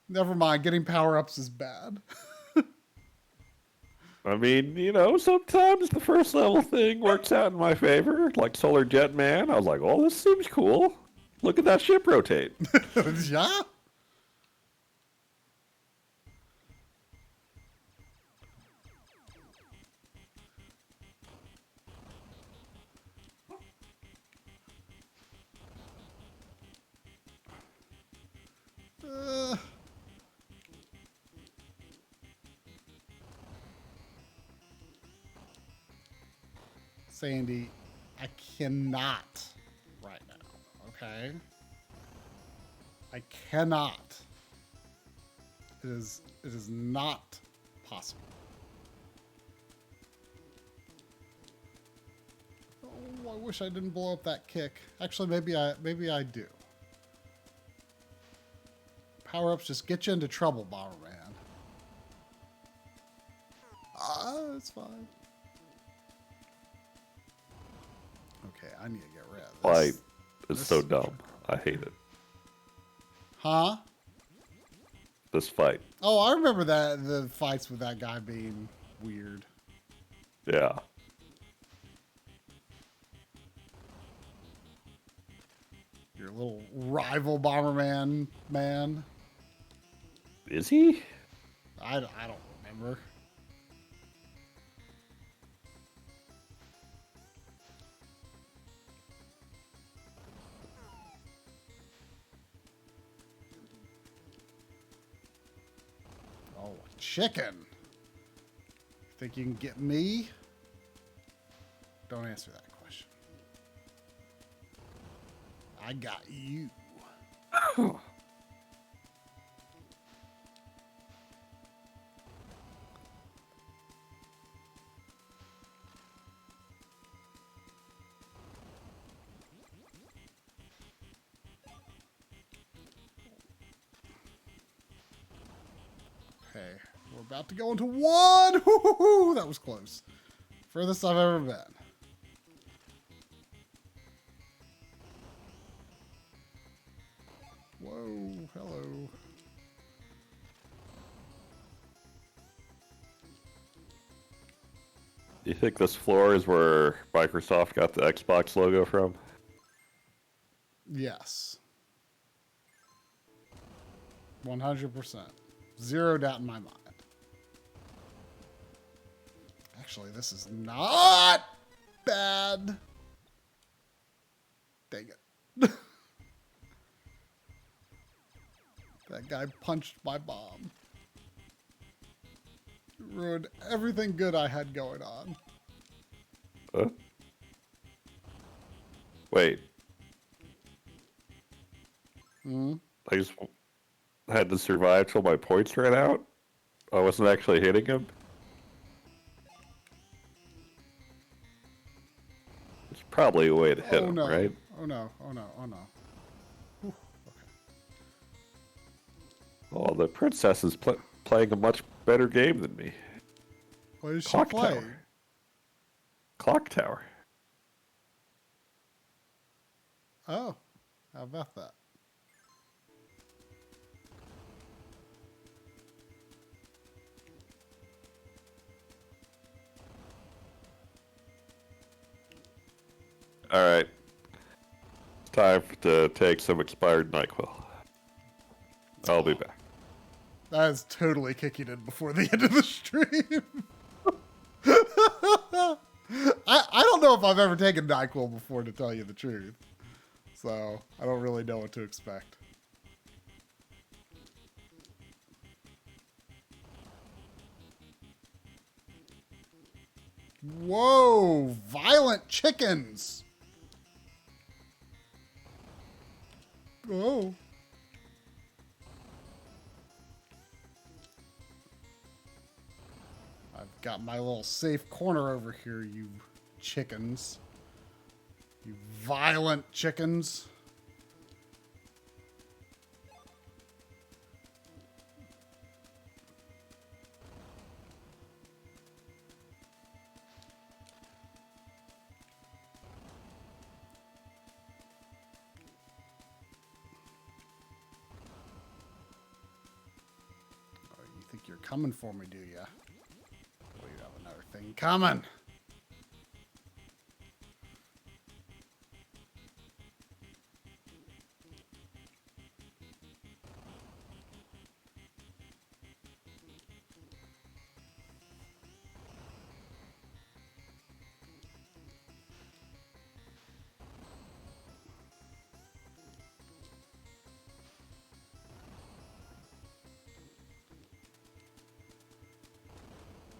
Never mind, getting power-ups is bad. I mean, you know, sometimes the first level thing works out in my favor, like Solar Jet Man. I was like, oh, this seems cool. Look at that ship rotate. Yeah? Sandy, I cannot right now, okay? I cannot. It is not possible. Oh, I wish I didn't blow up that kick. Actually, maybe I do. Power-ups just get you into trouble, Bomberman. Ah, it's fine. Okay, I need to get rid of this. Fight is so dumb. I hate it. Huh? This fight. Oh, I remember that the fights with that guy being weird. Yeah. Your little rival Bomberman man. Is he? I don't remember. Chicken. Think you can get me? Don't answer that question. I got you. Okay, we're about to go into one. Hoo-hoo-hoo, that was close. Furthest I've ever been. Whoa, hello. Do you think this floor is where Microsoft got the Xbox logo from? Yes. 100%. Zero doubt in my mind. Actually, this is not bad. Dang it. That guy punched my bomb. Ruined everything good I had going on. Huh? Wait. I just had to survive till my points ran out? I wasn't actually hitting him? There's probably a way to hit him, no. right? Oh no, oh no, oh no. Whew. Oh, the princess is playing a much better game than me. What is she Clock playing? Tower. Clock Tower. Oh, how about that? Alright. It's time to take some expired NyQuil. I'll be back. That is totally kicking in before the end of the stream. I don't know if I've ever taken NyQuil before, to tell you the truth. So, I don't really know what to expect. Whoa! Violent chickens! Oh. I've got my little safe corner over here, you chickens. You violent chickens. Oh, you think you're coming for me, do ya? Well, you have another thing coming.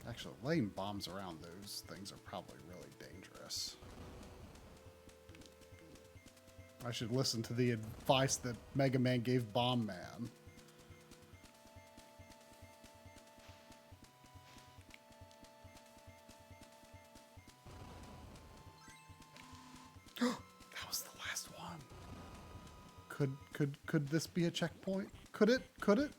Actually, laying bombs around those things are probably really dangerous. I should listen to the advice that Mega Man gave Bomberman. That was the last one. Could this be a checkpoint? Could it? Could it?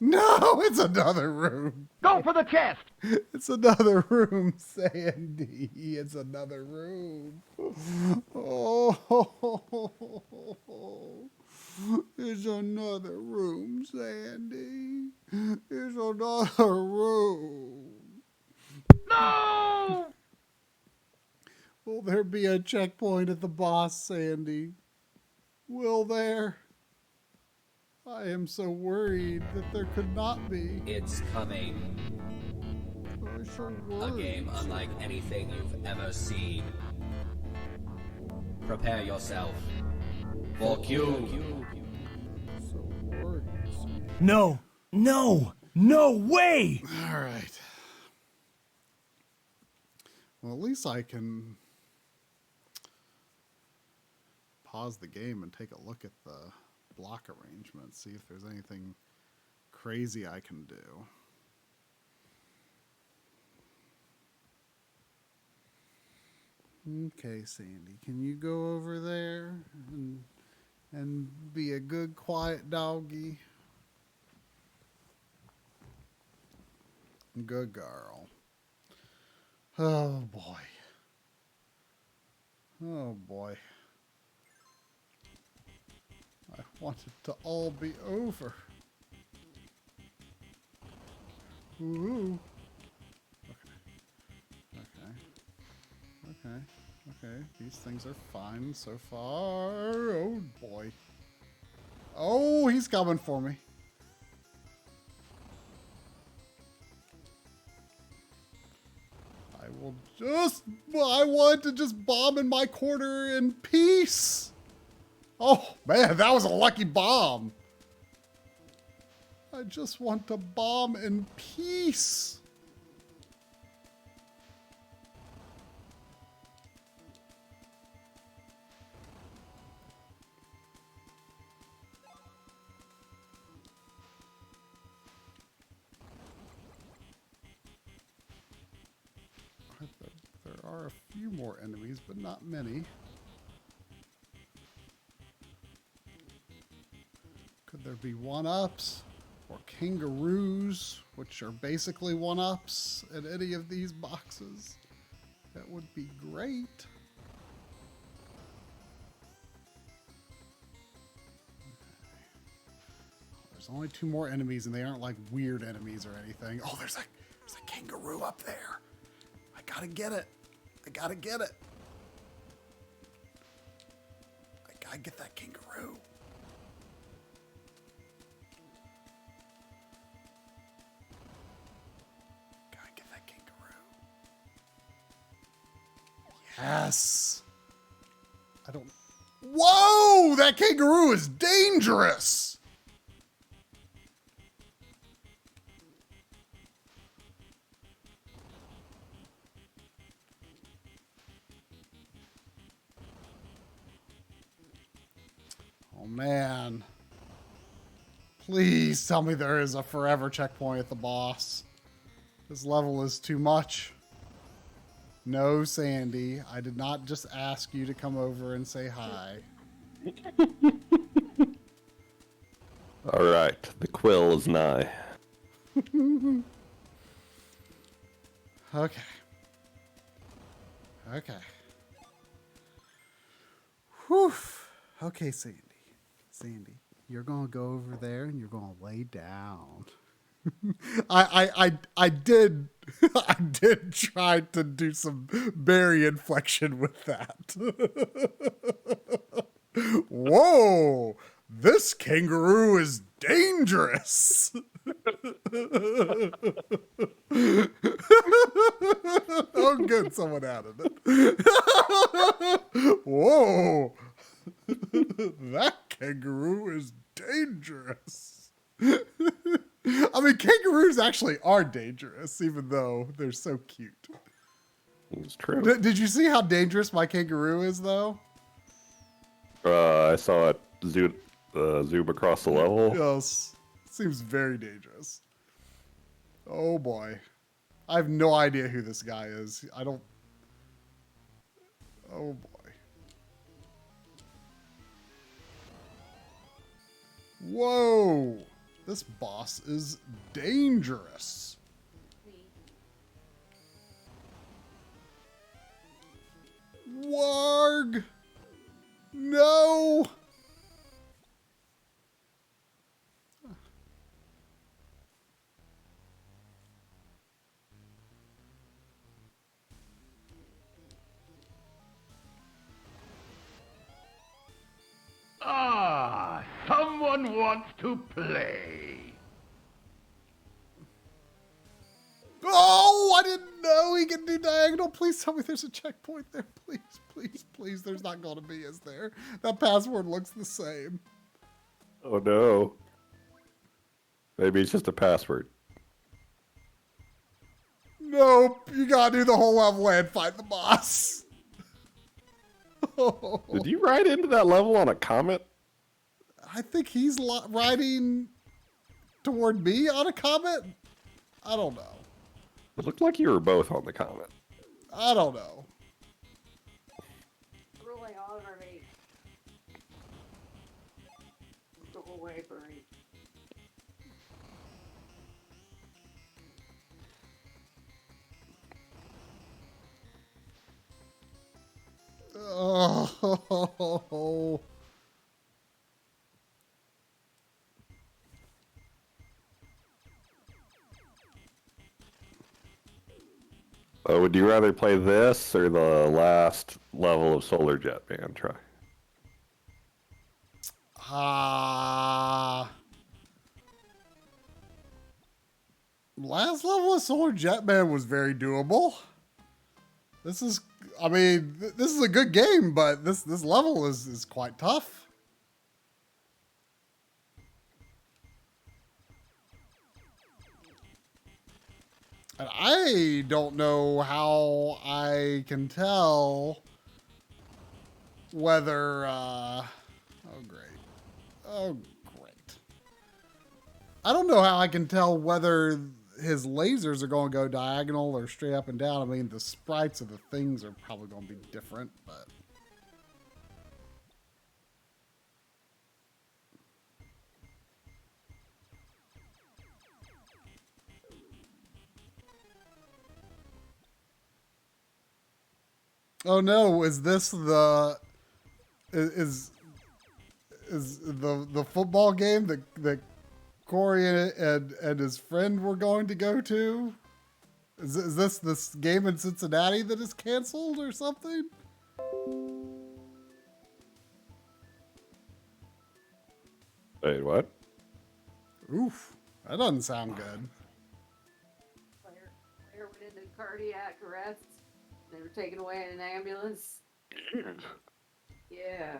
No, it's another room. Go for the chest. It's another room, Sandy. It's another room. Oh, it's another room, Sandy. It's another room. No! Will there be a checkpoint at the boss, Sandy? Will there? I am so worried that there could not be. It's coming. I'm so A worried. game unlike anything you've ever seen. Prepare yourself for Q. So worried. No, no, No way! All right. Well, at least I can pause the game and take a look at the block arrangement, see if there's anything crazy I can do. Okay, Sandy, can you go over there and be a good, quiet doggy? Good girl. Oh, boy. Oh, boy. I want it to all be over. Ooh. Okay. These things are fine so far. Oh, boy. Oh, he's coming for me. I want to just bomb in my corner in peace. Oh, man, that was a lucky bomb. I just want to bomb in peace. There are a few more enemies, but not many. Could there be one-ups or kangaroos, which are basically one-ups in any of these boxes? That would be great. There's only 2 more enemies, and they aren't like weird enemies or anything. Oh, there's a kangaroo up there. I gotta get it. I gotta get it. I gotta get that kangaroo. Gotta get that kangaroo. Yes. I don't... Whoa! That kangaroo is dangerous! Oh, man. Please tell me there is a forever checkpoint at the boss. This level is too much. No, Sandy. I did not just ask you to come over and say hi. All right, the quill is nigh. Okay. Okay. Whew. Okay, Sandy. Sandy, you're gonna go over there and you're gonna lay down. I did I did try to do some berry inflection with that. Whoa! This kangaroo is dangerous. Oh, good, someone added it. Whoa! That kangaroo is dangerous. I mean, kangaroos actually are dangerous, even though they're so cute. It's true. Did you see how dangerous my kangaroo is, though? I saw it zoom across the level. Yes. Seems very dangerous. Oh, boy. I have no idea who this guy is. I don't... Oh, boy. Whoa! This boss is dangerous. Warg! No! Ah, someone wants to play. Oh, I didn't know he could do diagonal. Please tell me there's a checkpoint there. Please, please, please. There's not going to be, is there? That password looks the same. Oh no. Maybe it's just a password. Nope. You gotta do the whole level and fight the boss. Did you ride into that level on a comet? I think he's riding toward me on a comet. I don't know. It looked like you were both on the comet. I don't know. Ruling all over me. Go away, Bernie. Oh. Would you rather play this or the last level of Solar Jet Man? Try. Last level of Solar Jetman was very doable. This is, I mean, this is a good game, but this level is quite tough. And I don't know how I can tell whether, oh great. Oh great. I don't know how I can tell whether his lasers are going to go diagonal or straight up and down. I mean, the sprites of the things are probably going to be different, but... Oh no, is this the... Is the football game that Corey and his friend were going to go to? Is this game in Cincinnati that is canceled or something? Wait, what? Oof, that doesn't sound good. Player went into cardiac arrest. They were taken away in an ambulance. Yeah.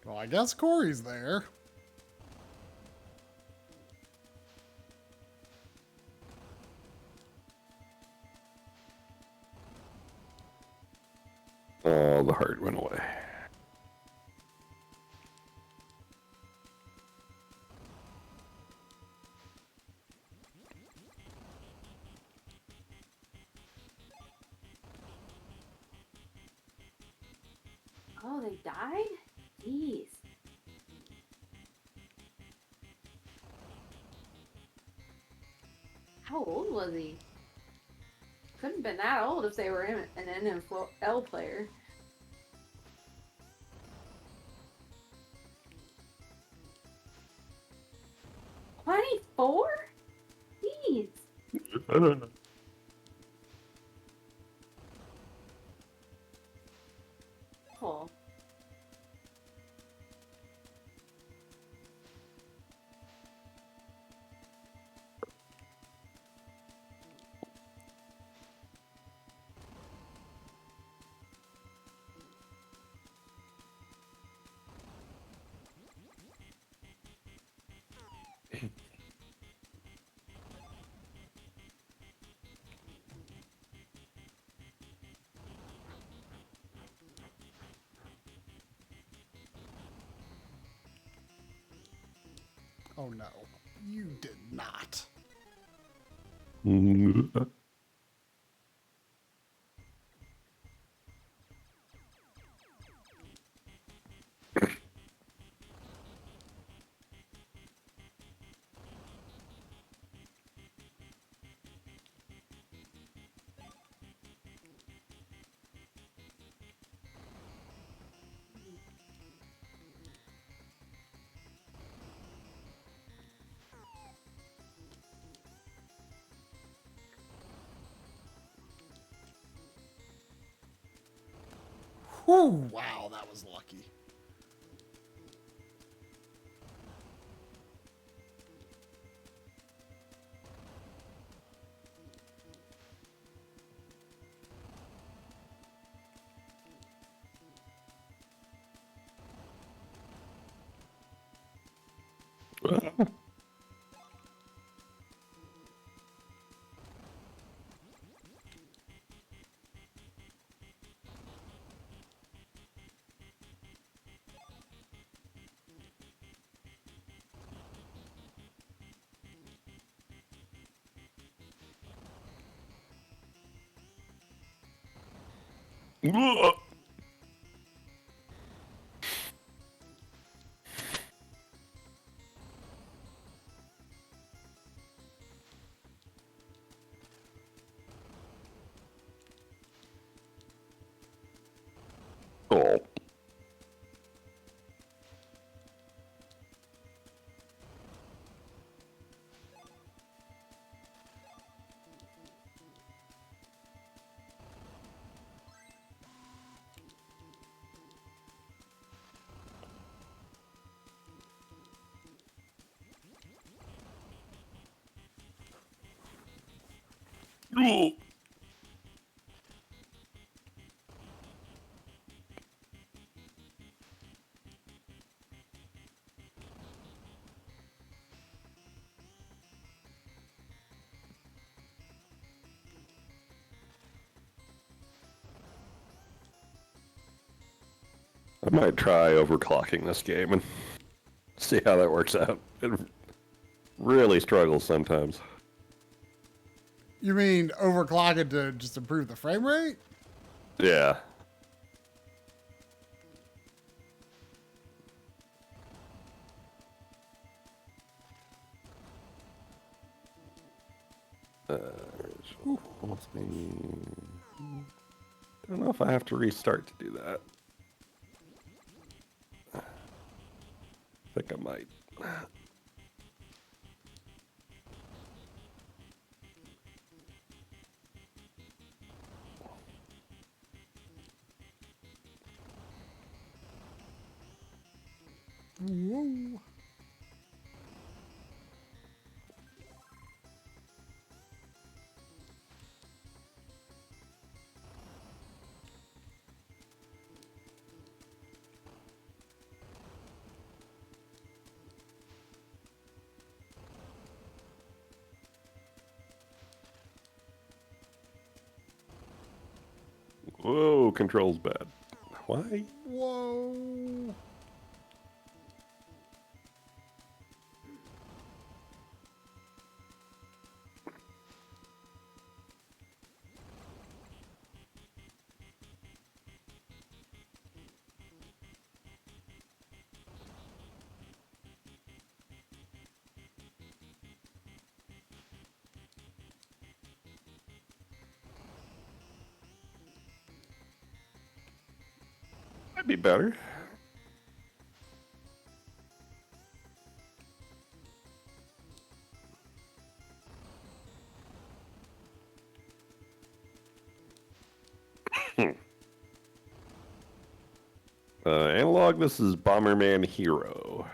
Well, I guess Corey's there. Oh, the heart went away. Oh, they died? Jeez. How old was he? Couldn't have been that old if they were an NFL player. $24? Jeez. I don't know. Cool. Oh no, you did not. Whew, wow, that was lucky. Oh. Oh. I might try overclocking this game and see how that works out. It really struggles sometimes. You mean overclock it to just improve the frame rate? Yeah. Let's see. Don't know if I have to restart to do that. I think I might. Whoa. Whoa, control's bad. Why? Whoa. Might be better. Analog, this is Bomberman Hero.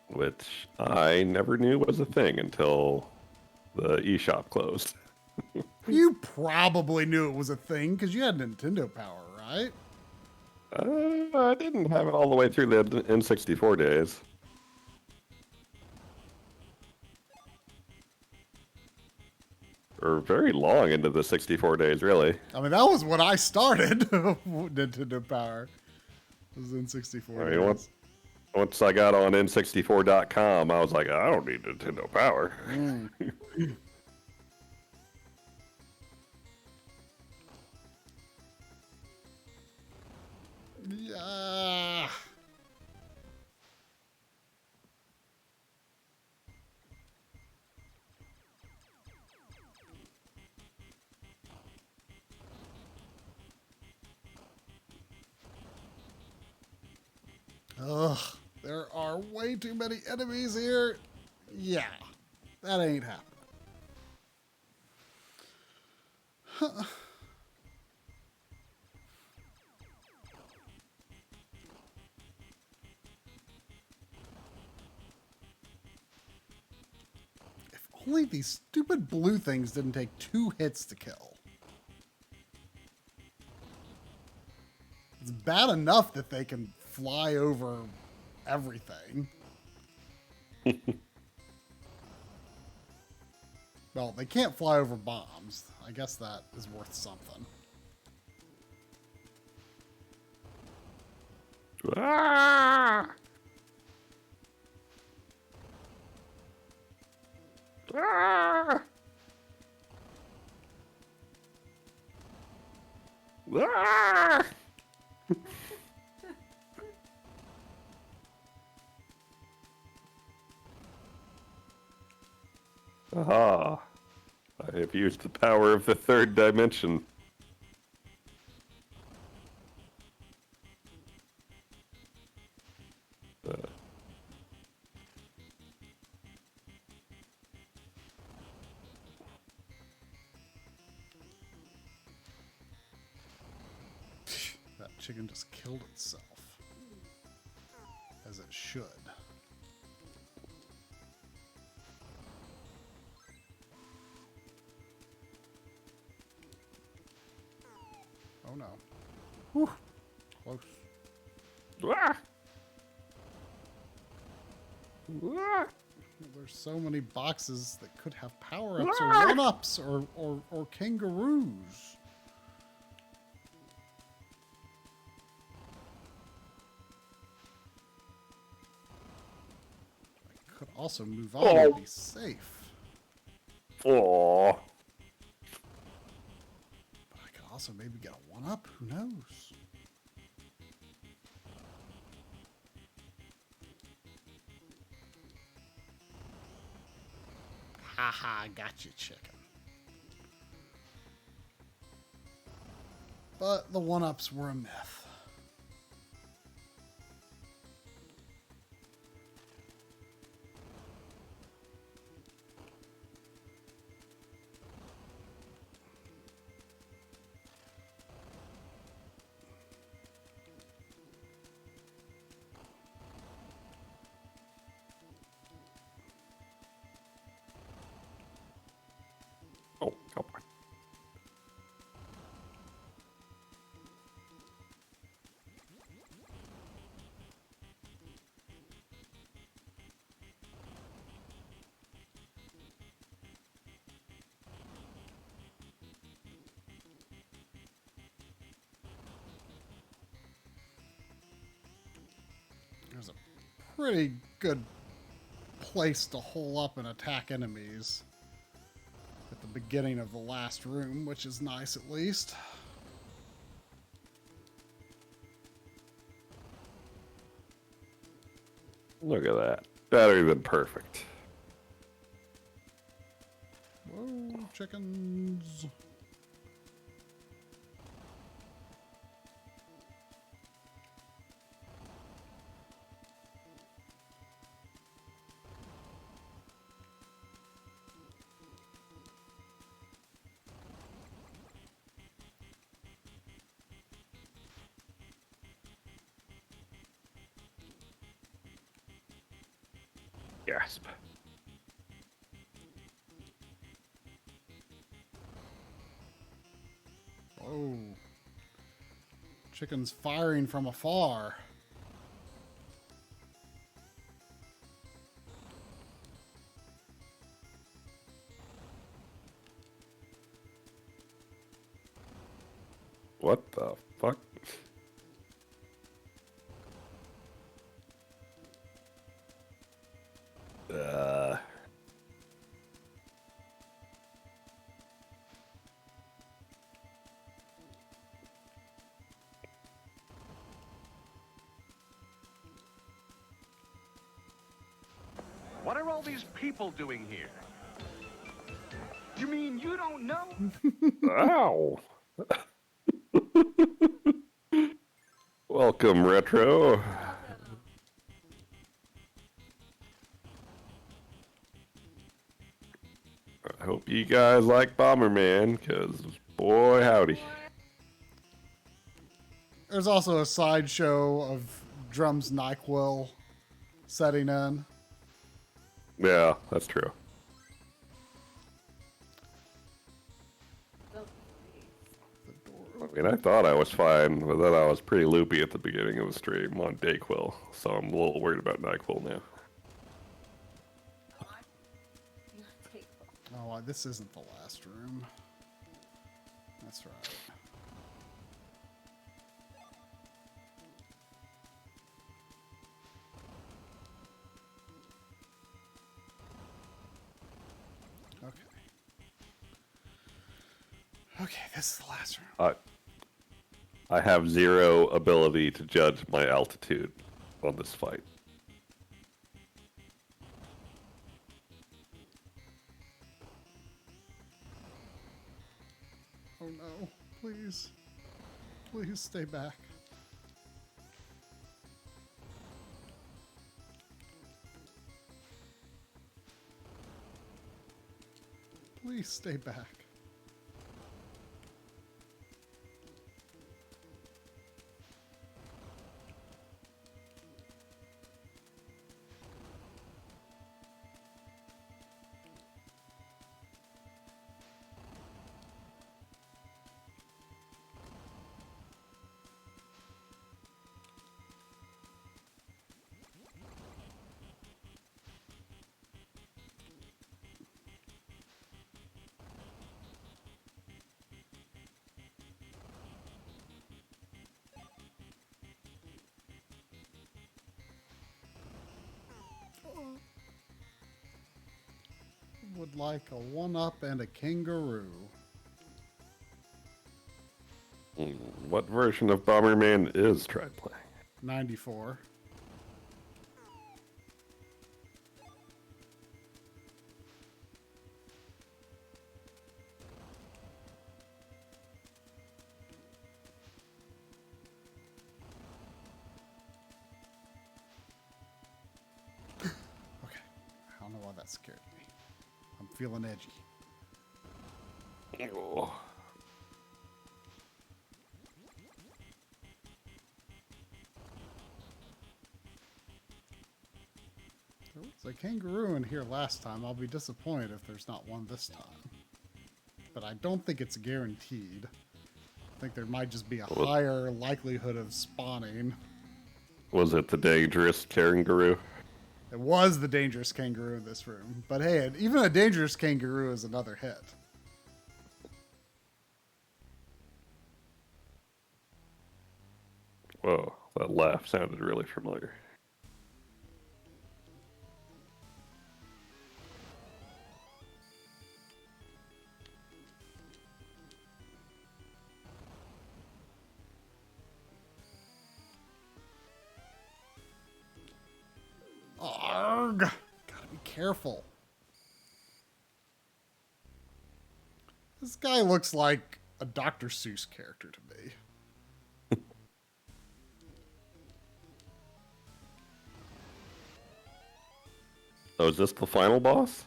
Which I never knew was a thing until the eShop closed. You probably knew it was a thing because you had Nintendo Power, right? I didn't have it all the way through the N64 days. Or very long into the 64 days, really. I mean, that was when I started Nintendo Power. It was in 64 I mean, days. once I got on N64.com, I was like, I don't need Nintendo Power. Yeah. Ugh, there are way too many enemies here. Yeah, that ain't happening. If only these stupid blue things didn't take 2 hits to kill. It's bad enough that they can fly over everything. Well, they can't fly over bombs. I guess that is worth something. Ah! Ah! Ah! Aha! I have used the power of the 3rd dimension. That chicken just killed itself. As it should. Oh no. Whew. Close. Ah! Ah! There's so many boxes that could have power-ups or one-ups or kangaroos. I could also move on and be safe. Oh. But I could also maybe get a one-up. Who knows? Haha, gotcha, chicken. But the one-ups were a myth. Oh, come on. There's a pretty good place to hole up and attack enemies at the beginning of the last room, which is nice at least. Look at that. Better than perfect. Whoa, chickens. Gasp. Whoa. Chickens firing from afar. What the fuck? What are all these people doing here? You mean you don't know? Ow! Welcome, Retro. I hope you guys like Bomberman, because Boy, howdy. There's also a sideshow of Drum's NyQuil setting in. Yeah, that's true. I mean, I thought I was fine, but then I was pretty loopy at the beginning of the stream on Dayquil, so I'm a little worried about NyQuil now. Oh, this isn't the last room. That's right. Okay. Okay, this is the last room. I have zero ability to judge my altitude on this fight. Oh no, please. Please stay back. Please stay back. Would like a 1-up and a kangaroo. What version of Bomberman is try playing? 94. Okay. I don't know why that scared me. I'm feeling edgy. Oh. There was a kangaroo in here last time. I'll be disappointed if there's not one this time. But I don't think it's guaranteed. I think there might just be a higher likelihood of spawning. Was it the dangerous kangaroo? It was the dangerous kangaroo in this room. But hey, even a dangerous kangaroo is another hit. Whoa, that laugh sounded really familiar. Arrgh! Gotta be careful. This guy looks like a Dr. Seuss character to me. Oh, is this the final boss?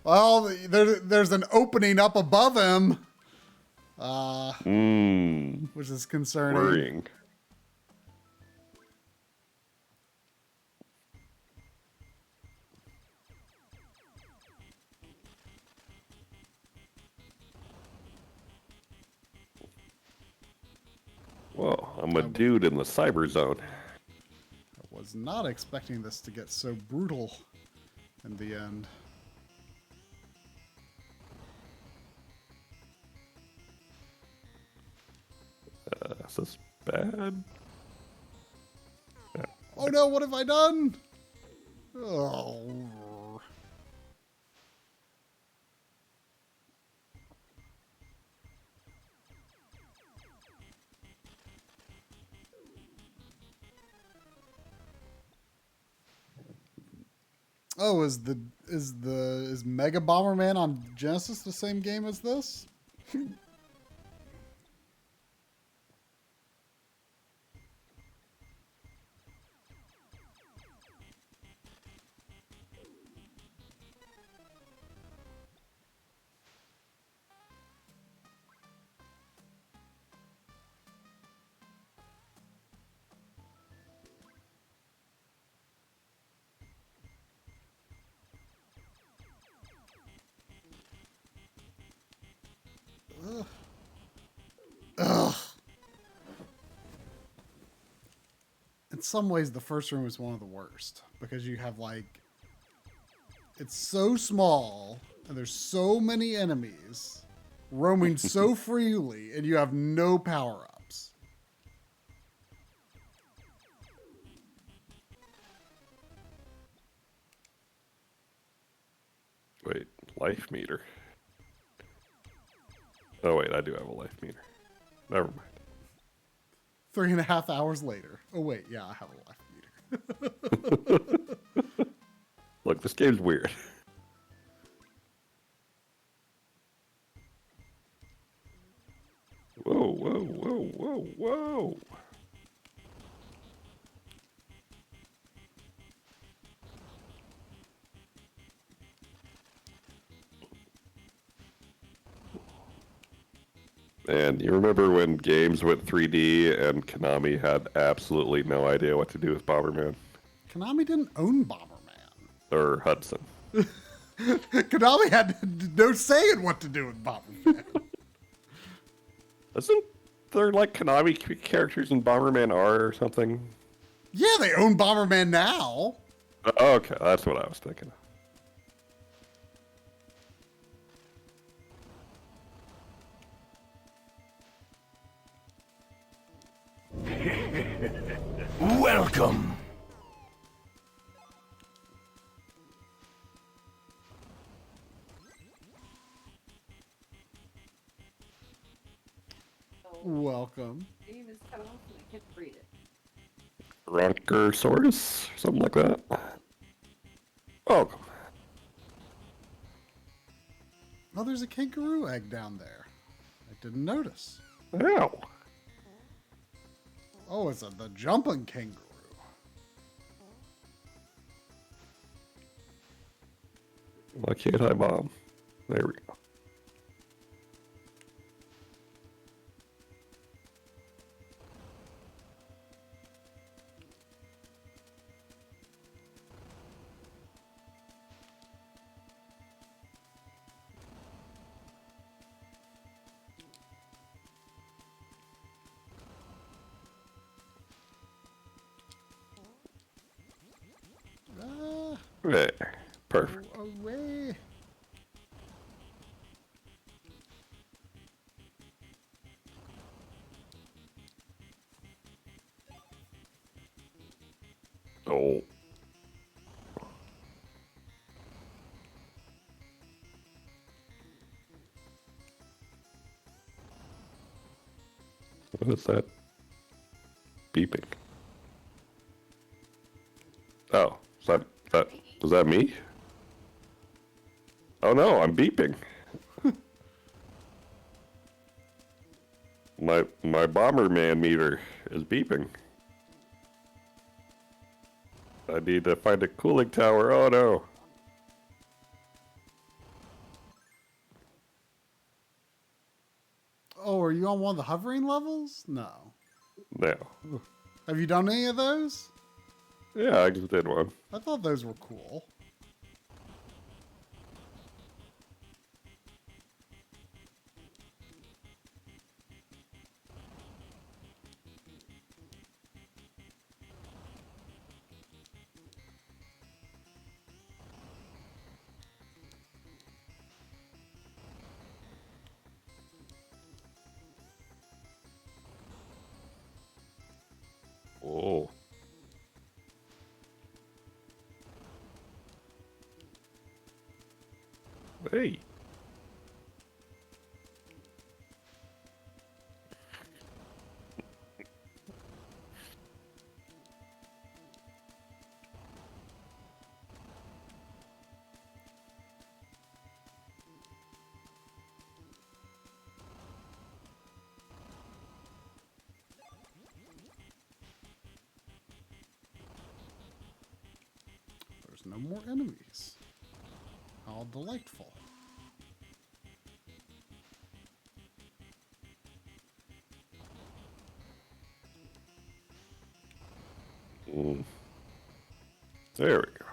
Well, there's an opening up above him. Which is concerning. Worrying. Whoa, I'm a dude in the cyber zone. I was not expecting this to get so brutal in the end. Is this bad? Yeah. Oh no, what have I done? Oh. Oh, is Mega Bomberman on Genesis the same game as this? some ways the first room is one of the worst because you have like, it's so small and there's so many enemies roaming so freely and you have no power-ups. Wait, life meter. Oh wait, I do have a life meter. Never mind. 3.5 hours later. Oh wait, yeah, I have a life meter. Look, this game's weird. Whoa, whoa, whoa, whoa, whoa. And you remember when games went 3D and Konami had absolutely no idea what to do with Bomberman? Konami didn't own Bomberman. Or Hudson. Konami had no say in what to do with Bomberman. Isn't there like Konami characters in Bomberman R or something? Yeah, they own Bomberman now. Okay, that's what I was thinking. Welcome. Welcome. Name is cut off and I can't read it. Ronkersaurus? Something like that. Oh. Oh, there's a kangaroo egg down there. I didn't notice. Ow. Oh, it's the jumping kangaroo. Why can't I bomb? There we go. There. Perfect. Away. Oh. What is that? Beeping. Oh, is that me? Oh no, I'm beeping. my Bomberman meter is beeping. I need to find a cooling tower. Oh no. Oh, are you on one of the hovering levels? No. No. Have you done any of those? Yeah, I just did one. I thought those were cool. Oh. Hey. There's no more enemies. How delightful. There we go.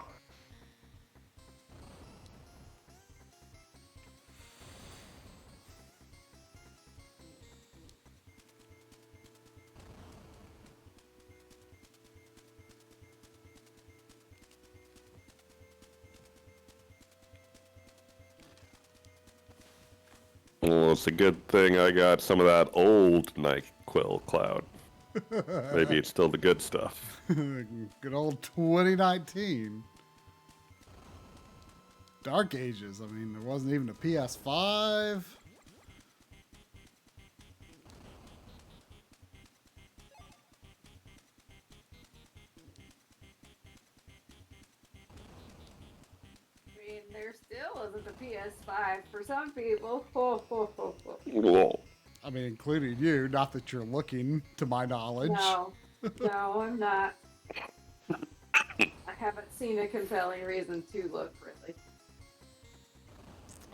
Well, it's a good thing I got some of that old NyQuil cloud. Maybe it's still the good stuff. Good old 2019. Dark Ages. I mean, there wasn't even a PS5. I mean, there still isn't a PS5 for some people. Whoa. I mean, including you. Not that you're looking, to my knowledge. No, I'm not. I haven't seen a compelling reason to look, really.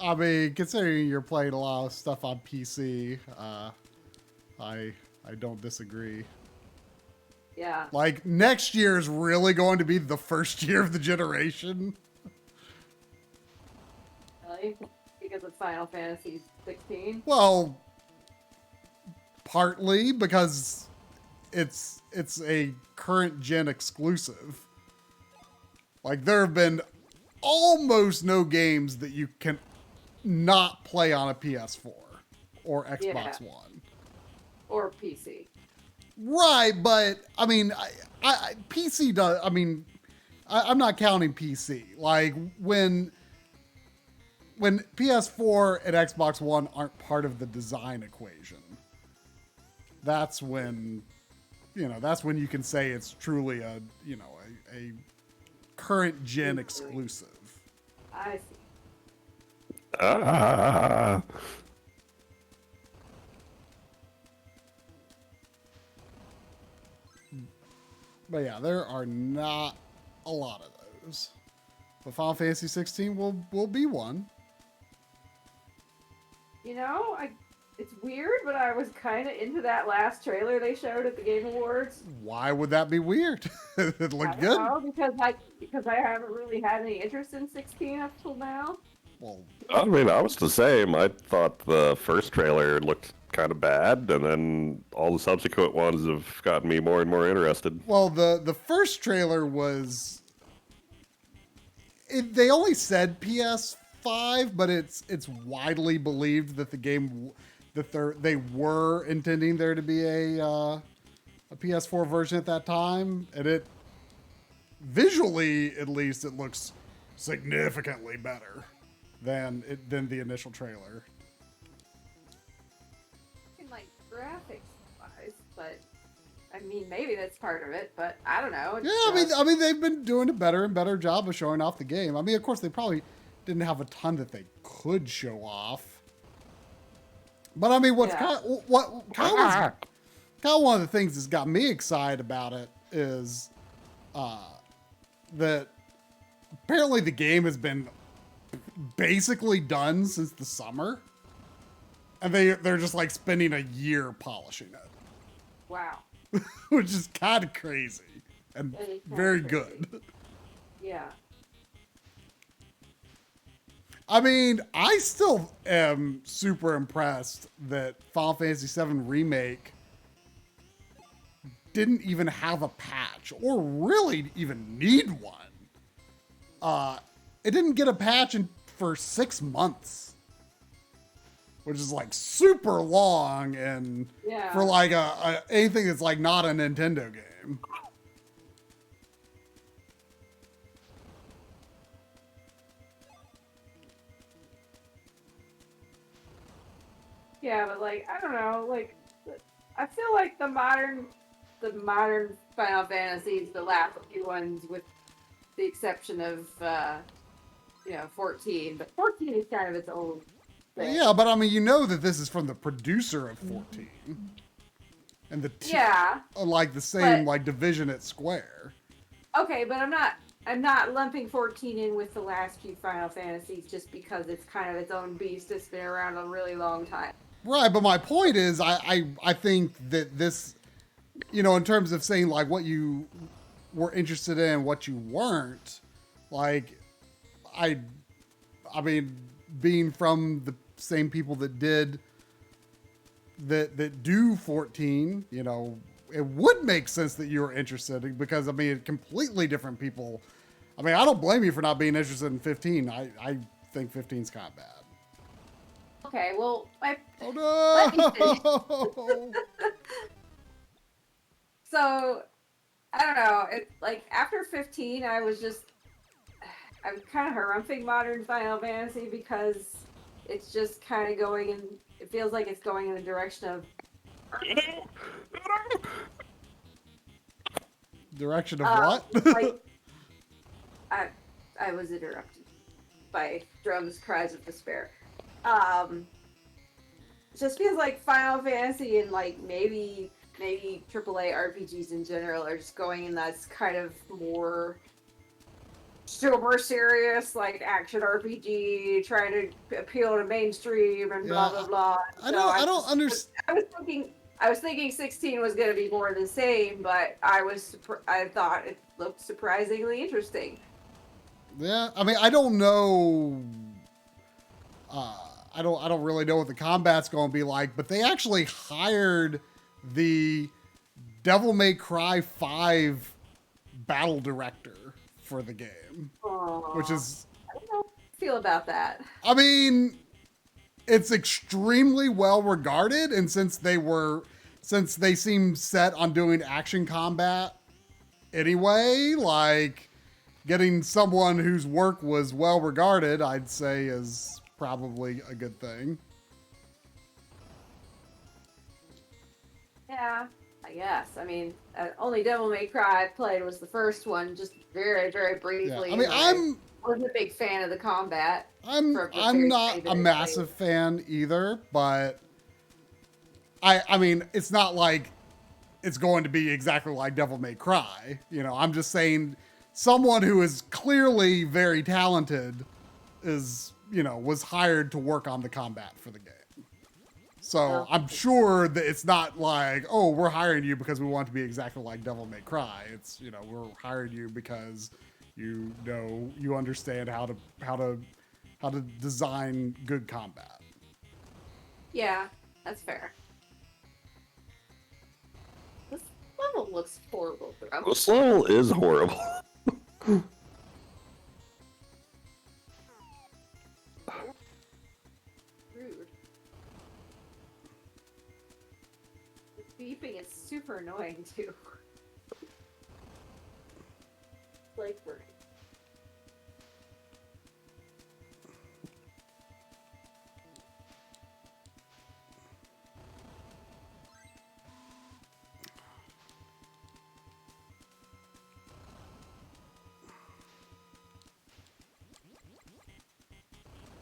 I mean, considering you're playing a lot of stuff on PC, I don't disagree. Yeah. Like, next year is really going to be the first year of the generation. Really? Because of Final Fantasy 16? Well, partly because it's a current gen exclusive. Like, there have been almost no games that you can not play on a PS4 or Xbox One. Or PC. Right, but I mean, I PC does. I mean, I'm not counting PC. Like when PS4 and Xbox One aren't part of the design equation, that's when, that's when you can say it's truly a current gen exclusive. I see. But yeah, there are not a lot of those. But Final Fantasy 16 will be one. It's weird, but I was kind of into that last trailer they showed at the Game Awards. Why would that be weird? It looked good. Know, because I haven't really had any interest in 16 up till now. Well, I mean, I was the same. I thought the first trailer looked kind of bad, and then all the subsequent ones have gotten me more and more interested. Well, the first trailer was... they only said PS5, but it's widely believed that the game... that they were intending there to be a PS4 version at that time, and it... visually, at least, it looks significantly better than the initial trailer. Like graphics wise, but I mean maybe that's part of it, but I don't know. I mean they've been doing a better and better job of showing off the game. I mean, of course they probably didn't have a ton that they could show off. But I mean, what's kind of one of the things that's got me excited about it is that apparently the game has been basically done since the summer, and they're just like spending a year polishing it. Wow. Which is kind of crazy and very good. Yeah. I mean, I still am super impressed that Final Fantasy VII Remake didn't even have a patch or really even need one. It didn't get a patch for 6 months, which is like super long, and for like anything that's like not a Nintendo game. Yeah, but like I don't know, like I feel like the modern Final Fantasies, the last few ones, with the exception of 14, but 14 is kind of its own thing. Yeah, but I mean, you know that this is from the producer of 14, and like the same like division at Square. Okay, but I'm not lumping 14 in with the last few Final Fantasies just because it's kind of its own beast that's been around a really long time. Right, but my point is, I think that this, in terms of saying like what you were interested in, what you weren't, like, I mean, being from the same people that do 14, it would make sense that you were interested, because I mean, completely different people. I mean, I don't blame you for not being interested in 15. I think 15's kind of bad. Okay, well, Oh let me finish. no! So, I don't know. Like after 15, I'm kind of harumphing modern Final Fantasy because it's just kind of going in. It feels like it's going in the direction of Direction of what? like I was interrupted by Drum's cries of despair. It just feels like Final Fantasy and like maybe AAA RPGs in general are just going in that kind of more super serious like action RPG, trying to appeal to mainstream and blah blah blah. I don't understand. I was thinking 16 was going to be more the same, but I thought it looked surprisingly interesting. Yeah, I mean, I don't know. I don't really know what the combat's going to be like, but they actually hired the Devil May Cry 5 battle director for the game, which is. I don't know how I feel about that. I mean, it's extremely well regarded, and since they seem set on doing action combat anyway, like getting someone whose work was well regarded, I'd say is probably a good thing. Yeah, I guess. I mean, only Devil May Cry I played was the first one, just very, very briefly. Yeah. I mean, I wasn't a big fan of the combat. I'm not a massive fan either, but I mean, it's not like it's going to be exactly like Devil May Cry. You know, I'm just saying someone who is clearly very talented was hired to work on the combat for the game. So I'm sure that it's not like, oh, we're hiring you because we want it to be exactly like Devil May Cry. It's, we're hiring you because you understand how to design good combat. Yeah, that's fair. This level looks horrible. This level is horrible. Rude. The beeping is super annoying too. Like we're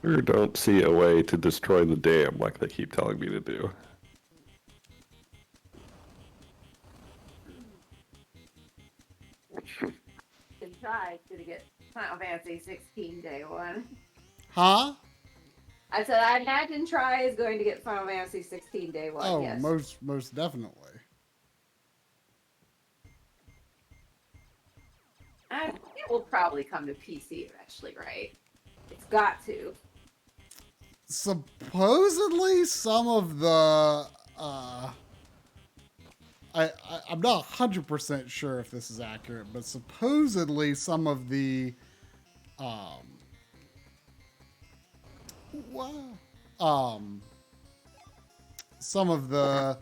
Or don't see a way to destroy the dam like they keep telling me to do. can try to get Final Fantasy 16 day one. Huh? I said I imagine Try is going to get Final Fantasy 16 day one. Oh, yes. most definitely. It will probably come to PC eventually, right? It's got to. Supposedly, some of the I'm not 100% sure if this is accurate, but supposedly some of the some of the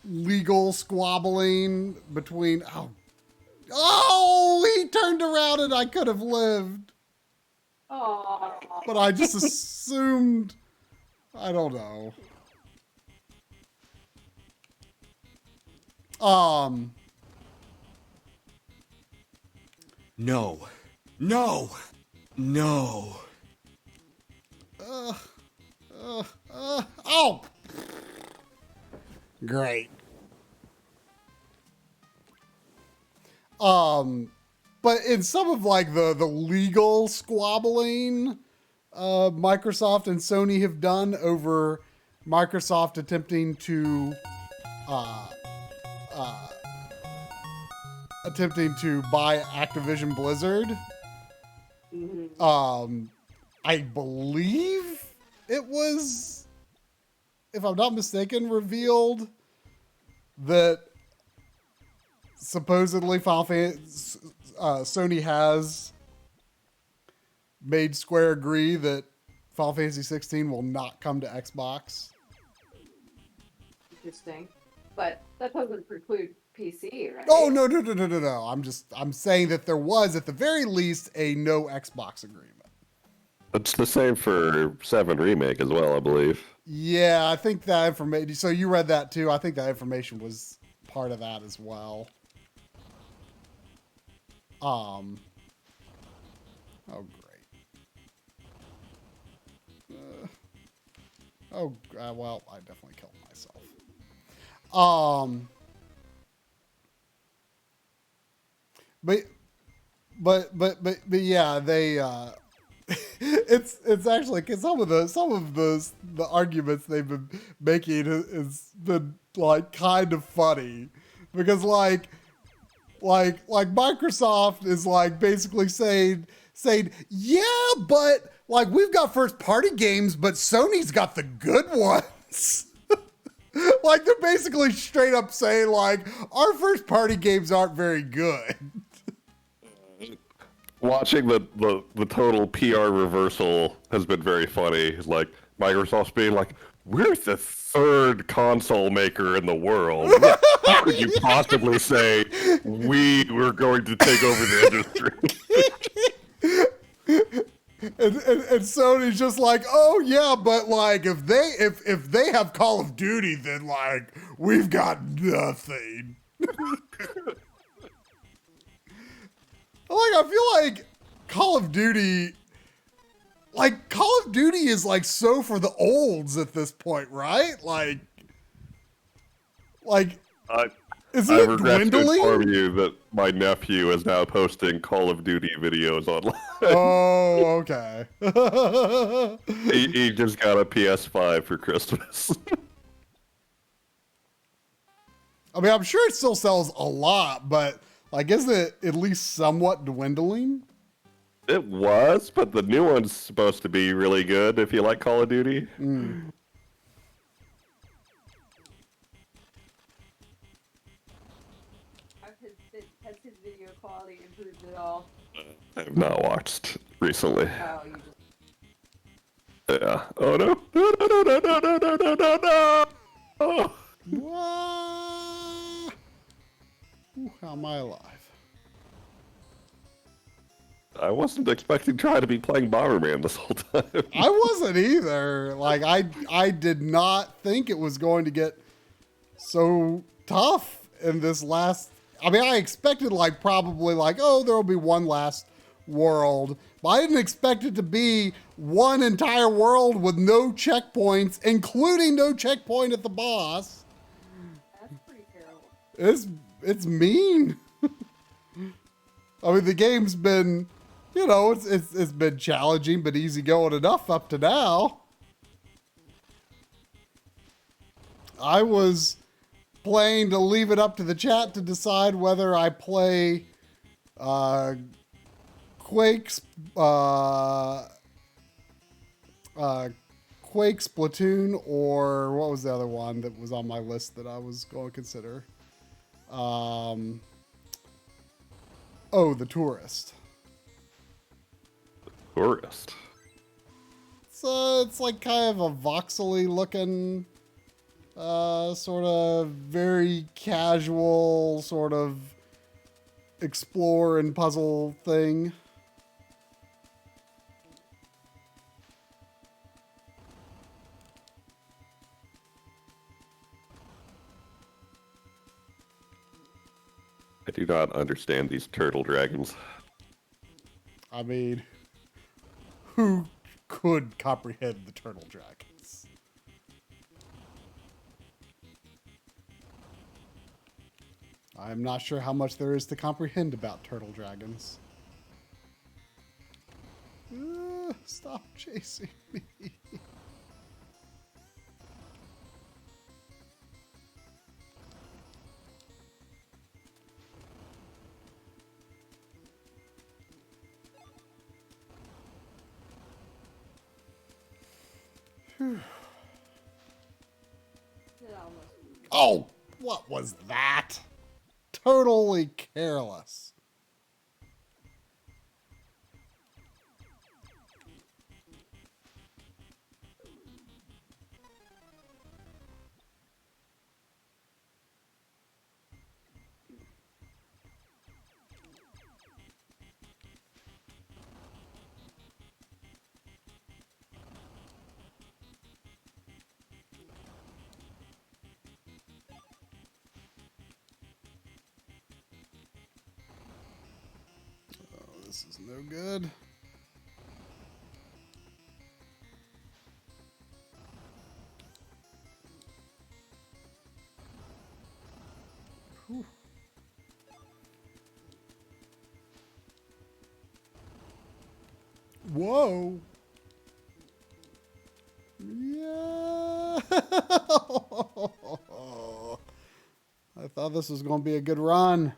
legal squabbling between he turned around and I could have lived. Oh. But I just assumed, I don't know. No. No. No. Oh! Great. But in some of like the legal squabbling Microsoft and Sony have done over Microsoft attempting to buy Activision Blizzard. I believe it was, if I'm not mistaken, revealed that supposedly Sony has made Square agree that Final Fantasy 16 will not come to Xbox. Interesting. But that doesn't preclude PC, right? Oh, no. I'm saying that there was, at the very least, a no Xbox agreement. It's the same for 7 Remake as well, I believe. Yeah, I think that information... So you read that too? I think that information was part of that as well. Oh, great. Well, I definitely killed myself. But yeah, they it's actually, cause some of the arguments they've been making has been like kind of funny, because like Microsoft is like basically saying yeah, but like we've got first party games, but Sony's got the good ones. Like they're basically straight up saying like our first party games aren't very good. Watching the total PR reversal has been very funny. Like Microsoft's being like, we're the 3rd console maker in the world. How could you possibly say we were going to take over the industry? And Sony's just like, oh yeah, but like if they have Call of Duty, then like we've got nothing. I feel like Call of Duty is like so for the olds at this point, right? Isn't I it regret to dwindling? inform you that my nephew is now posting Call of Duty videos online. Oh, okay. He just got a PS5 for Christmas. I mean, I'm sure it still sells a lot, but like, isn't it at least somewhat dwindling? It was, but the new one's supposed to be really good if you like Call of Duty. Has his video quality improved at all? I have not watched recently. Oh, you just... Yeah. Oh no! No! No! No! No! No! No! No! No! No! Oh. What? Ooh, how am I alive? I wasn't expecting Try to be playing Bomberman this whole time. I wasn't either. Like I did not think it was going to get so tough in this last. I mean, I expected like probably like, oh, there will be one last world, but I didn't expect it to be one entire world with no checkpoints, including no checkpoint at the boss. That's pretty terrible. It's mean. I mean, the game's been, you know, it's been challenging but easygoing enough up to now. I was playing to leave it up to the chat to decide whether I play Quake Splatoon, or what was the other one that was on my list that I was going to consider? Oh, The Tourist. Tourist. It's like kind of a voxely looking, sort of very casual sort of explore and puzzle thing. I do not understand these turtle dragons. I mean, who could comprehend the turtle dragons? I'm not sure how much there is to comprehend about turtle dragons. Stop chasing me. Oh, what was that? Totally careless. This is no good. Whew. Whoa. Yeah. I thought this was going to be a good run.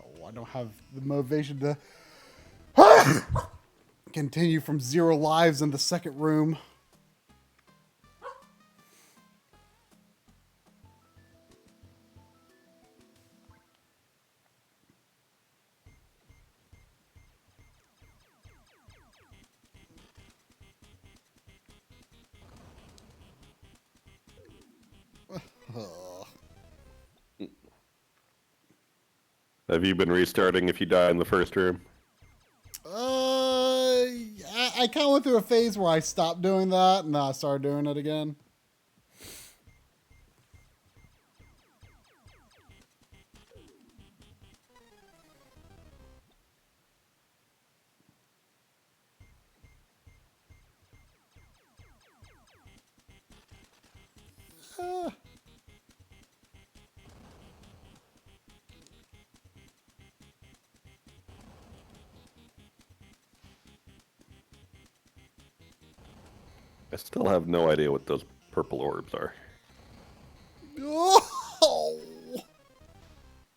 Oh, I don't have the motivation to continue from 0 lives in the second room. Have you been restarting if you die in the first room? I kind of went through a phase where I stopped doing that and then I started doing it again. I still have no idea what those purple orbs are. Oh,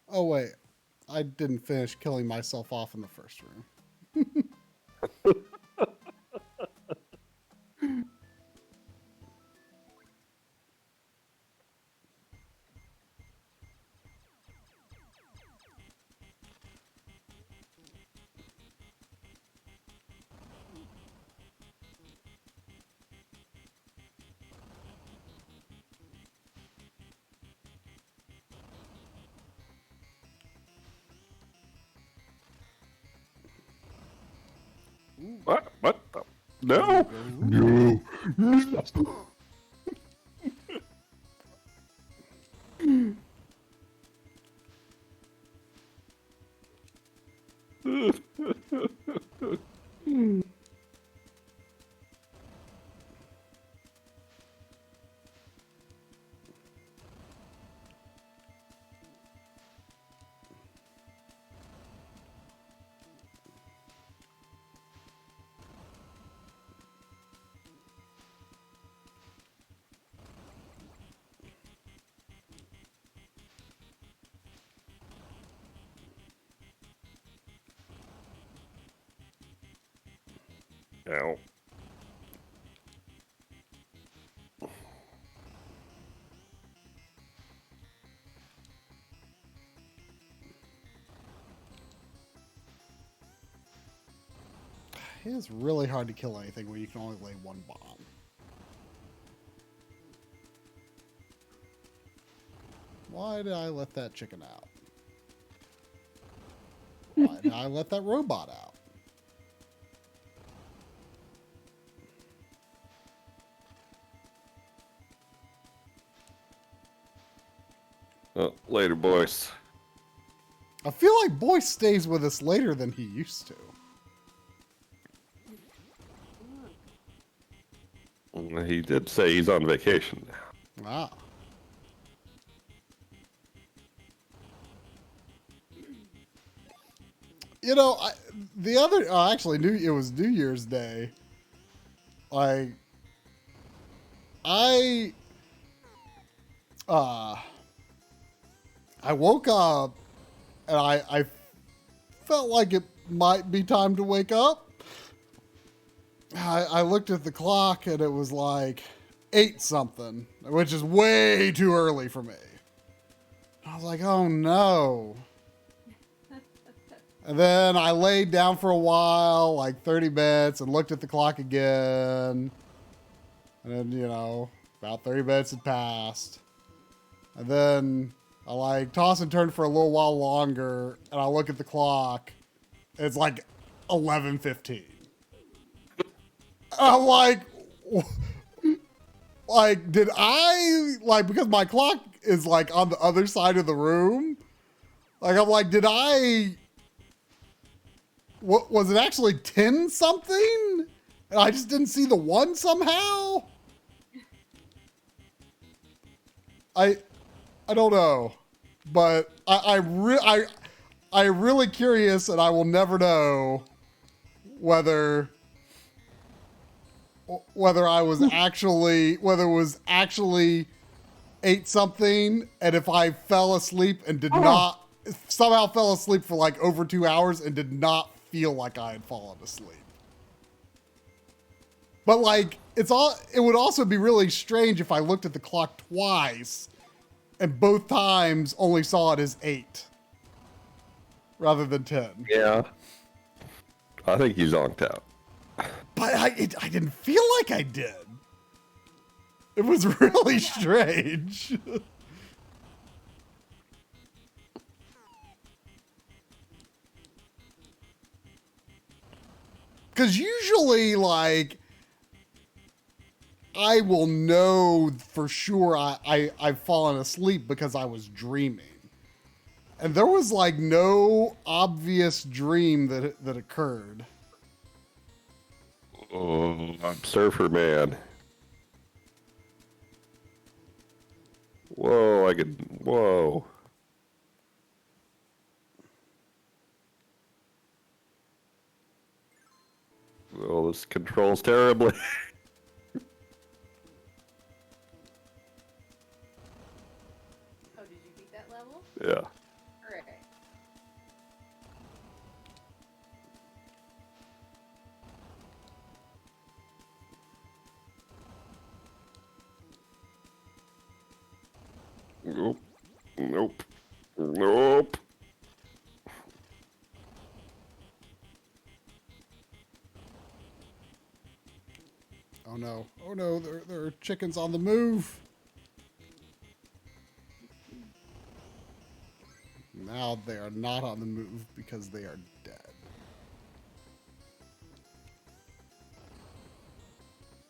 oh wait. I didn't finish killing myself off in the first room. What? What? No! No! Ow. It is really hard to kill anything when you can only lay one bomb. Why did I let that chicken out? Why did I let that robot out? Later, boys. I feel like Boyce stays with us later than he used to. He did say he's on vacation now. Wow. You know, actually, it was New Year's Day. Like, I woke up and I felt like it might be time to wake up. I looked at the clock and it was like 8 something, which is way too early for me. I was like, oh no. And then I laid down for a while, like 30 minutes, and looked at the clock again. And then, about 30 minutes had passed. And then I like toss and turn for a little while longer, and I look at the clock. It's like 11:15. I'm like, did I like, because my clock is like on the other side of the room? Like, I'm like, did I? What was it actually 10 something? And I just didn't see the one somehow. I don't know, but I'm really curious, and I will never know whether I was actually, whether it was actually 8 something, and if I fell asleep and did not, somehow fell asleep for like over 2 hours and did not feel like I had fallen asleep. But like, it would also be really strange if I looked at the clock twice and both times only saw it as 8 rather than 10. Yeah. I think you zonked out. But I didn't feel like I did. It was really strange. Because usually, like, I will know for sure I've fallen asleep because I was dreaming. And there was, like, no obvious dream that occurred. Oh, I'm Surfer Man. Whoa, whoa. Oh, this controls terribly. Oh, did you beat that level? Yeah. Alright. Nope. Nope. Nope. Oh no. Oh no, there are chickens on the move. Now they are not on the move because they are dead.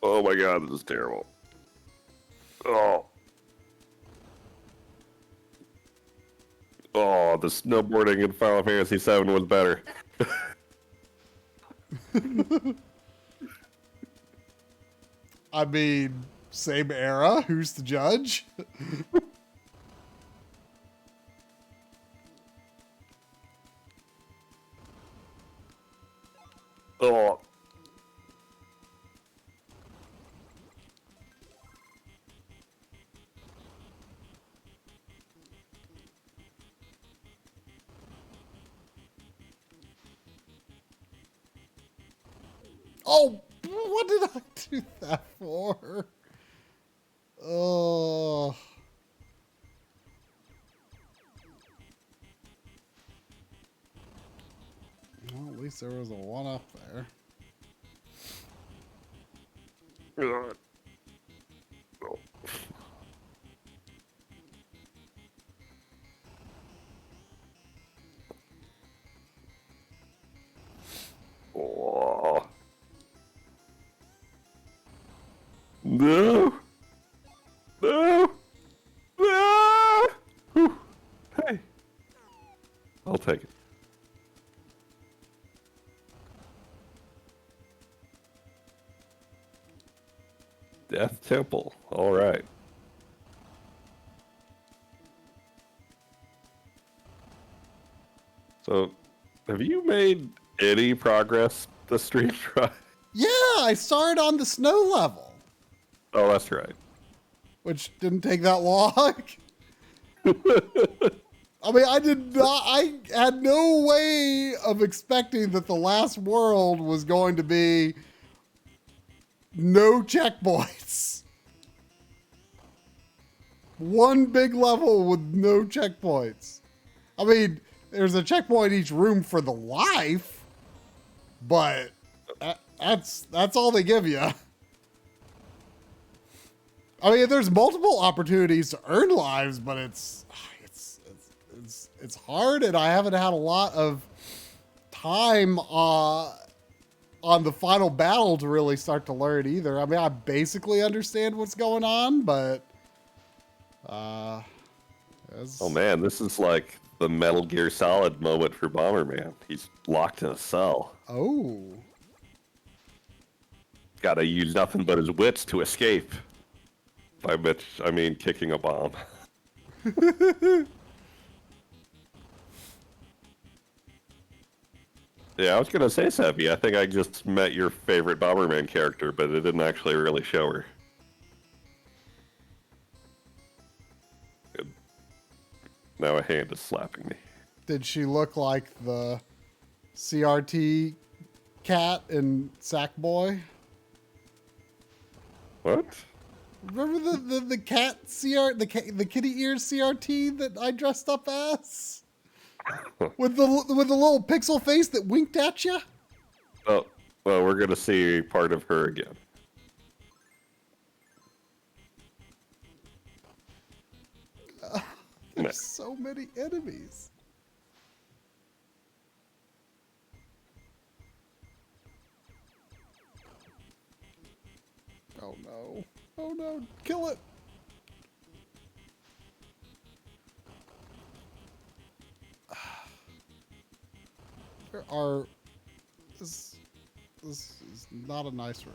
Oh my god, this is terrible. Oh. Oh, the snowboarding in Final Fantasy VII was better. I mean, same era. Who's the judge? Oh. Oh, what did I do that for? Oh. Well, at least there was a one up there. Oh. Oh. No. No. No. Whew. Hey. I'll take it. Death Temple. All right. So, have you made any progress this stream try? Yeah, I started on the snow level. Oh, that's right. Which didn't take that long. I mean, I had no way of expecting that the last world was going to be no checkpoints. One big level with no checkpoints. I mean, there's a checkpoint in each room for the life, but that's all they give you. I mean, there's multiple opportunities to earn lives, but it's it's hard, and I haven't had a lot of time on the final battle to really start to learn either. I mean, I basically understand what's going on, but oh man, this is like the Metal Gear Solid moment for Bomberman. He's locked in a cell. Oh. Gotta use nothing but his wits to escape. By which I mean kicking a bomb. Yeah, I was gonna say, Seppi, I think I just met your favorite Bomberman character, but it didn't actually really show her. Good. Now a hand is slapping me. Did she look like the CRT cat in Sackboy? What? Remember the cat the kitty ears CRT that I dressed up as? with the little pixel face that winked at you? Oh, well, we're gonna see part of her again. There's so many enemies. Oh no. Oh no, kill it. There are... This is not a nice room.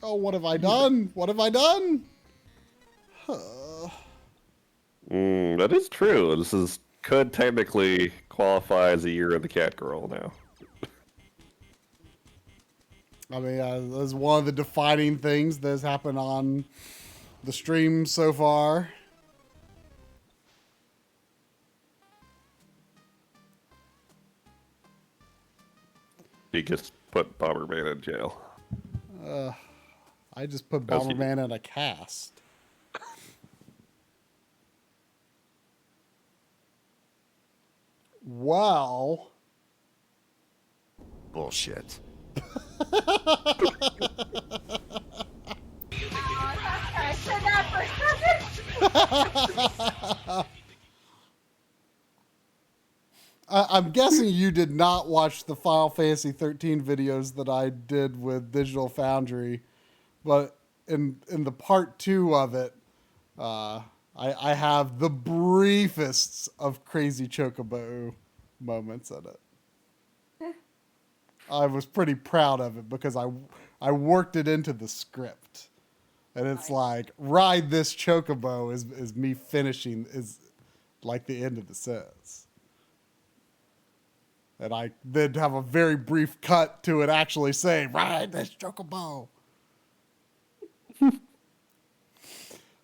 Oh, what have I done? What have I done? That is true. Could technically qualify as a Year of the Cat Girl now. I mean, that's one of the defining things that has happened on the stream so far. He just put Bomberman in jail. I just put Bomberman in a cast. Well. Bullshit. I'm guessing you did not watch the Final Fantasy 13 videos that I did with Digital Foundry, but in the part 2 of it, I have the briefest of crazy chocobo moments in it. I was pretty proud of it because I worked it into the script. And it's like, ride this chocobo is me finishing, is like the end of the sentence. And I then have a very brief cut to it actually saying, ride this chocobo.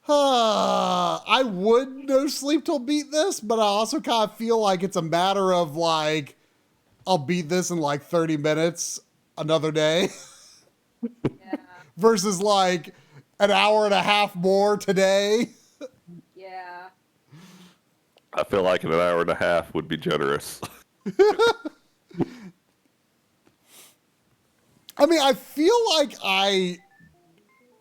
I would no sleep till beat this, but I also kind of feel like it's a matter of like, I'll beat this in like 30 minutes another day. Yeah. Versus like an hour and a half more today. Yeah. I feel like an hour and a half would be generous. I mean, I feel like I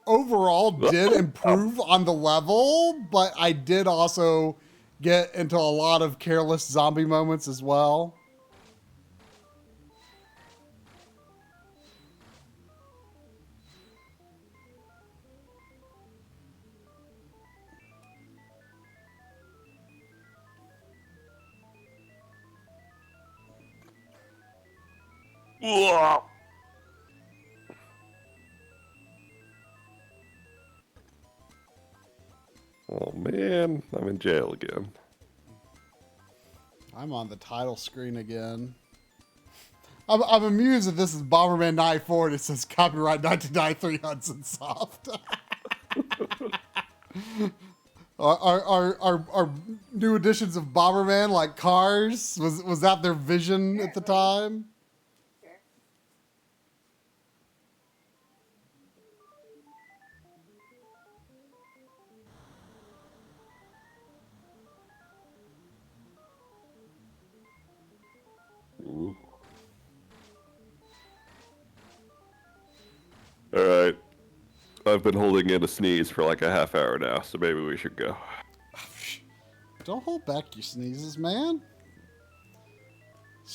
overall did improve on the level, but I did also get into a lot of careless zombie moments as well. Oh man, I'm in jail again. I'm on the title screen again. I'm amused that this is Bomberman 94 and it says copyright 1993 Hudson Soft. Are new editions of Bomberman like Cars? Was that their vision at the time? Ooh. All right. I've been holding in a sneeze for like a half hour now, so maybe we should go. Don't hold back your sneezes, man.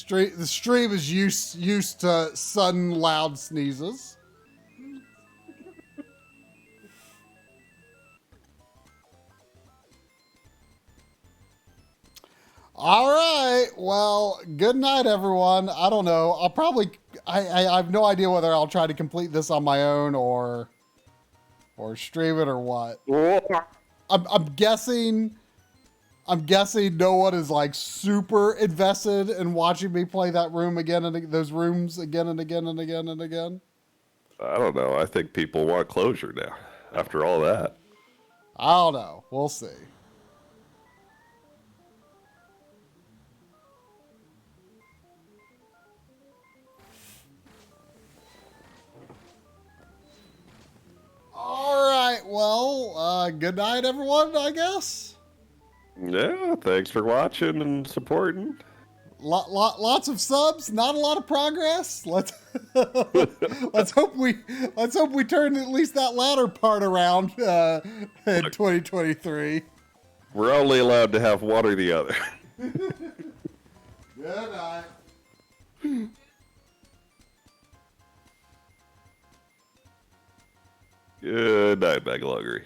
The stream is used to sudden loud sneezes. All right. Well, good night, everyone. I don't know. I'll probably. I have no idea whether I'll try to complete this on my own or stream it or what. I'm guessing. I'm guessing no one is like super invested in watching me play that room again and those rooms again and again and again and again. I don't know. I think people want closure now after all that. I don't know. We'll see. All right. Well, good night, everyone, I guess. Yeah, thanks for watching and supporting. Lots of subs, not a lot of progress. Let's hope we turn at least that latter part around in 2023. We're only allowed to have one or the other. Good night. Good night, Backloggery.